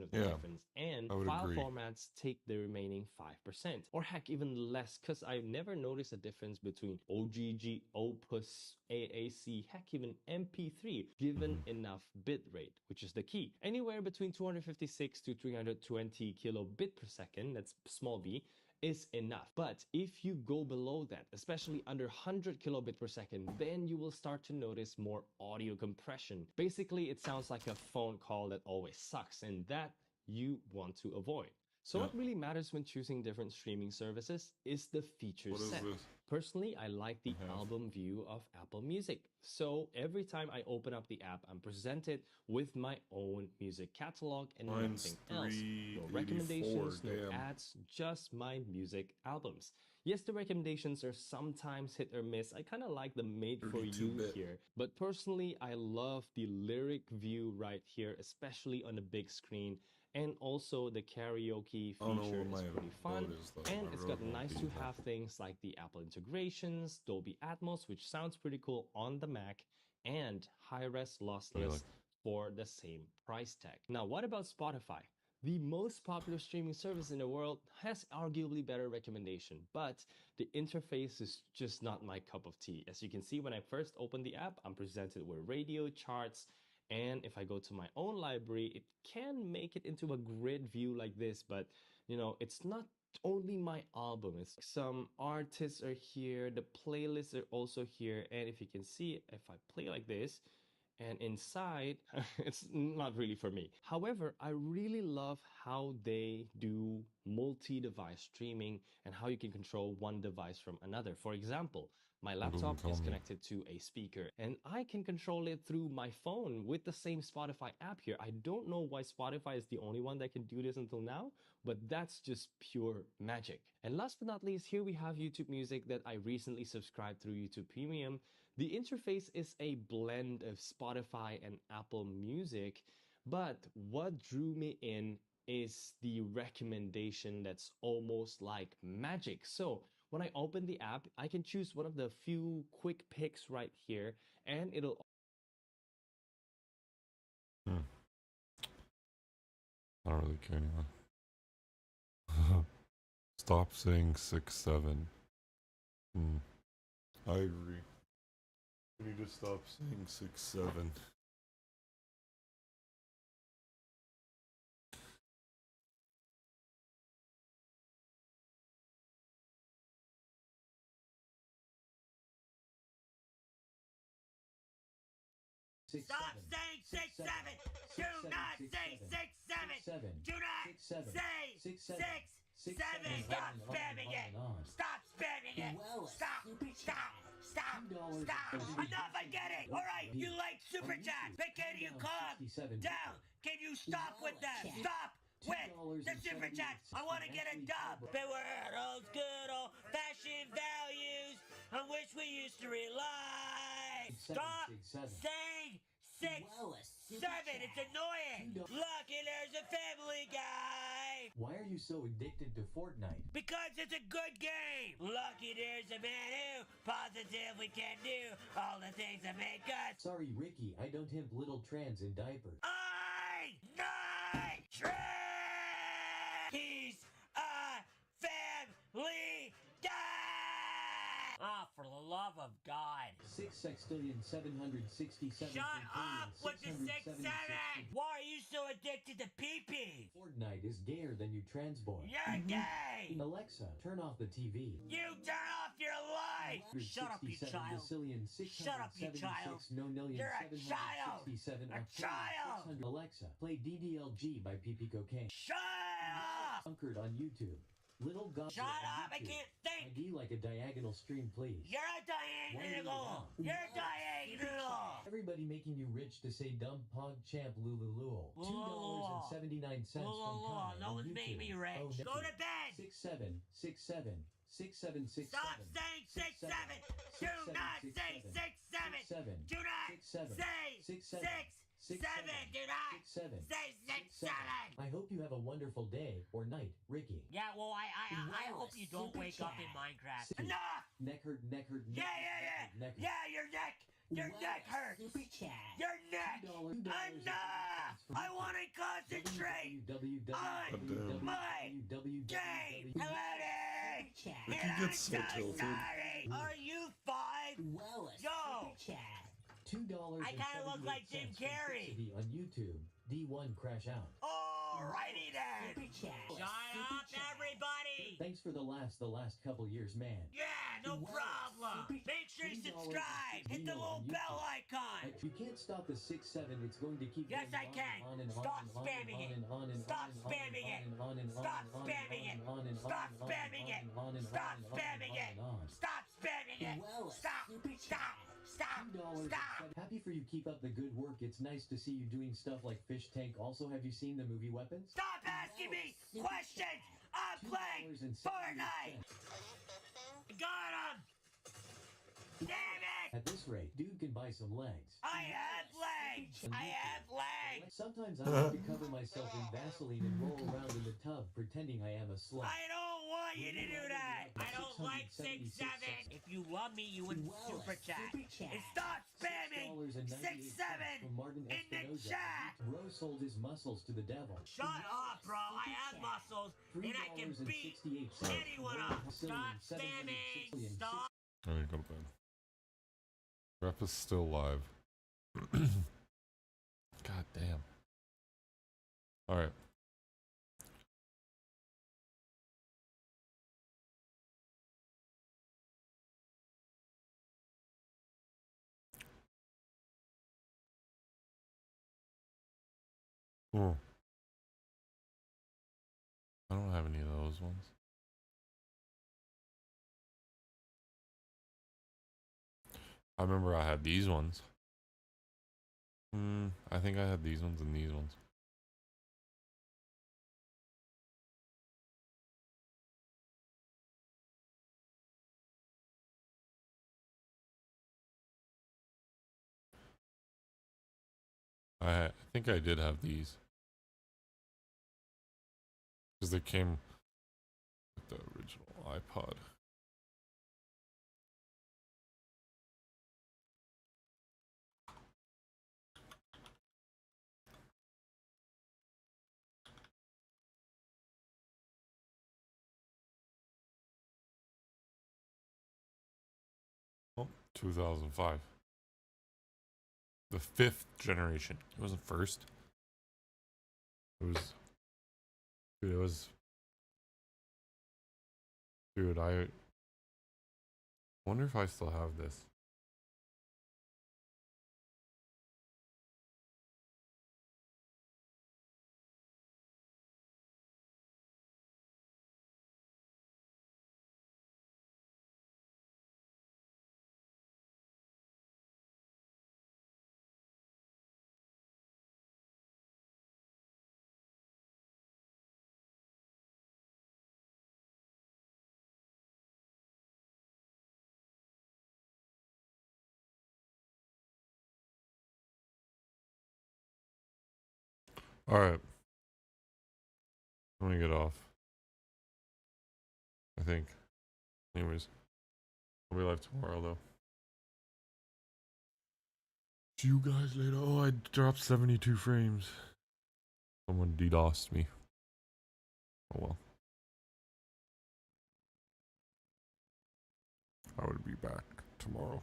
of the difference, and file agree. formats take the remaining 5%, or heck, even less, because I never noticed a difference between OGG, Opus, AAC, heck, even MP3, given enough bitrate, which is the key. Anywhere between 256 to 320 kilobit per second, that's small b, is enough. But if you go below that, especially under 100 kilobit per second, then you will start to notice more audio compression. Basically, it sounds like a phone call that always sucks, and that you want to avoid. So what really matters when choosing different streaming services is the feature What is set. this? Personally, I like the album view of Apple Music. So every time I open up the app, I'm presented with my own music catalog and Mine's nothing else. No 384, recommendations, no damn. ads, just my music albums. Yes, the recommendations are sometimes hit or miss. I kind of like the made for you 32-bit. here. But personally, I love the lyric view right here, especially on the big screen. And also the karaoke I don't know feature what my is pretty fun, road is, though. and My it's road got won't nice be to that. have things like the Apple integrations, Dolby Atmos, which sounds pretty cool on the Mac, and high-res lossless Really? for the same price tag. Now, what about Spotify? The most popular streaming service in the world has arguably better recommendation, but the interface is just not my cup of tea. As you can see, when I first open the app, I'm presented with radio, charts, and if I go to my own library, it can make it into a grid view like this, but you know, it's not only my album. It's some artists are here, the playlists are also here, and if you can see, if I play like this, and inside, it's not really for me. However, I really love how they do multi-device streaming and how you can control one device from another. For example, my laptop is connected to a speaker and I can control it through my phone with the same Spotify app here. I don't know why Spotify is the only one that can do this until now, but that's just pure magic. And last but not least, here we have YouTube Music that I recently subscribed through YouTube Premium. The interface is a blend of Spotify and Apple Music, but what drew me in is the recommendation that's almost like magic. So when I open the app, I can choose one of the few quick picks right here, and it'll I don't really care anymore. Stop saying 6-7. I agree. We need to stop saying 6-7. Stop saying 6-7. Do not say 6-7. Do not say 6-7. Stop spamming it. Stop spamming it. Stop. Enough, I get it. All right, you like super chats, but can you calm down? Can you stop with them? Stop with the super chats. I want to get a dub. Beware those good old fashioned values on which we used to rely. Stop saying 6-7. It's annoying. Look, and there's a Family Guy. Why are you so addicted to Fortnite? Because it's a good game. Lucky there's a man who positively can do all the things that make us. Sorry, Ricky, I don't have little trans in diapers. He's a family guy. Oh, for the love of God. 6,767,000,000. Shut up with the 6-7. Why are you so addicted to pee-pee? Fortnite is gayer than you trans boy. You're gay. Alexa, turn off the TV. You turn off your light. Shut up, you child. Shut up, you child. You're a child. A child. Alexa, play DDLG by PP Cocaine. Shut up. Conquered on YouTube. Little God. Shut up, I can't think. ID like a diagonal stream, please. You're a diagonal. You're diagonal. Everybody making you rich to say dumb pog champ lululul. $2.79 from Kai. No one's made me rich. Go to bed. 6-7. Stop saying 6-7. Do not say 6-7. Do not say 6-7. Do not say 6-7. I hope you have a wonderful day or night, Ricky. Yeah, well, I hope you don't wake up in Minecraft. Enough! Neck hurt. Yeah, your neck. Your neck hurts. Your neck. Enough! I want to concentrate on my game. Hello, gets so tilted. sorry. Are you 5? Yo! $2. I kind of look like Jim Carrey. On YouTube, D1 crash out. Alrighty then. Shut up, everybody. Thanks for the last couple years, man. Yeah, no problem. Make sure you subscribe. Hit the little bell icon. You can't stop the 6-7. It's going to keep. Yes, I can. Stop spamming it. Stop spamming it. Stop spamming it. Stop spamming it. Stop spamming it. Stop spamming it. Stop. Happy for you. Keep up the good work. It's nice to see you doing stuff like Fish Tank. Also, have you seen the movie Weapons? Stop asking me questions. I'm playing Fortnite. Got him. Damn it. At this rate, dude can buy some legs. I have legs. Sometimes I have to cover myself in Vaseline and roll around in the tub pretending I am a slut. I don't want you to do that. I don't like 6-7. If you love me, you would super chat. And stop spamming 6-7 in the Shaq! Bro sold his muscles to the devil. Shut up, bro. I have muscles, and I can beat anyone up. Stop spamming. Stop. I need to go to bed. Rep is still live. God damn. Alright. Oh. I don't have any of those ones. I remember I had these ones. I think I had these ones and these ones. I think I did have these. Because they came with the original iPod. Oh, 2005. The 5th generation. It wasn't first. It was... Dude, it was... Dude, I wonder if I still have this. Alright. Let me get off. I think. Anyways. I'll be live tomorrow though. See you guys later. Oh, I dropped 72 frames. Someone DDoSed me. Oh well. I would be back tomorrow.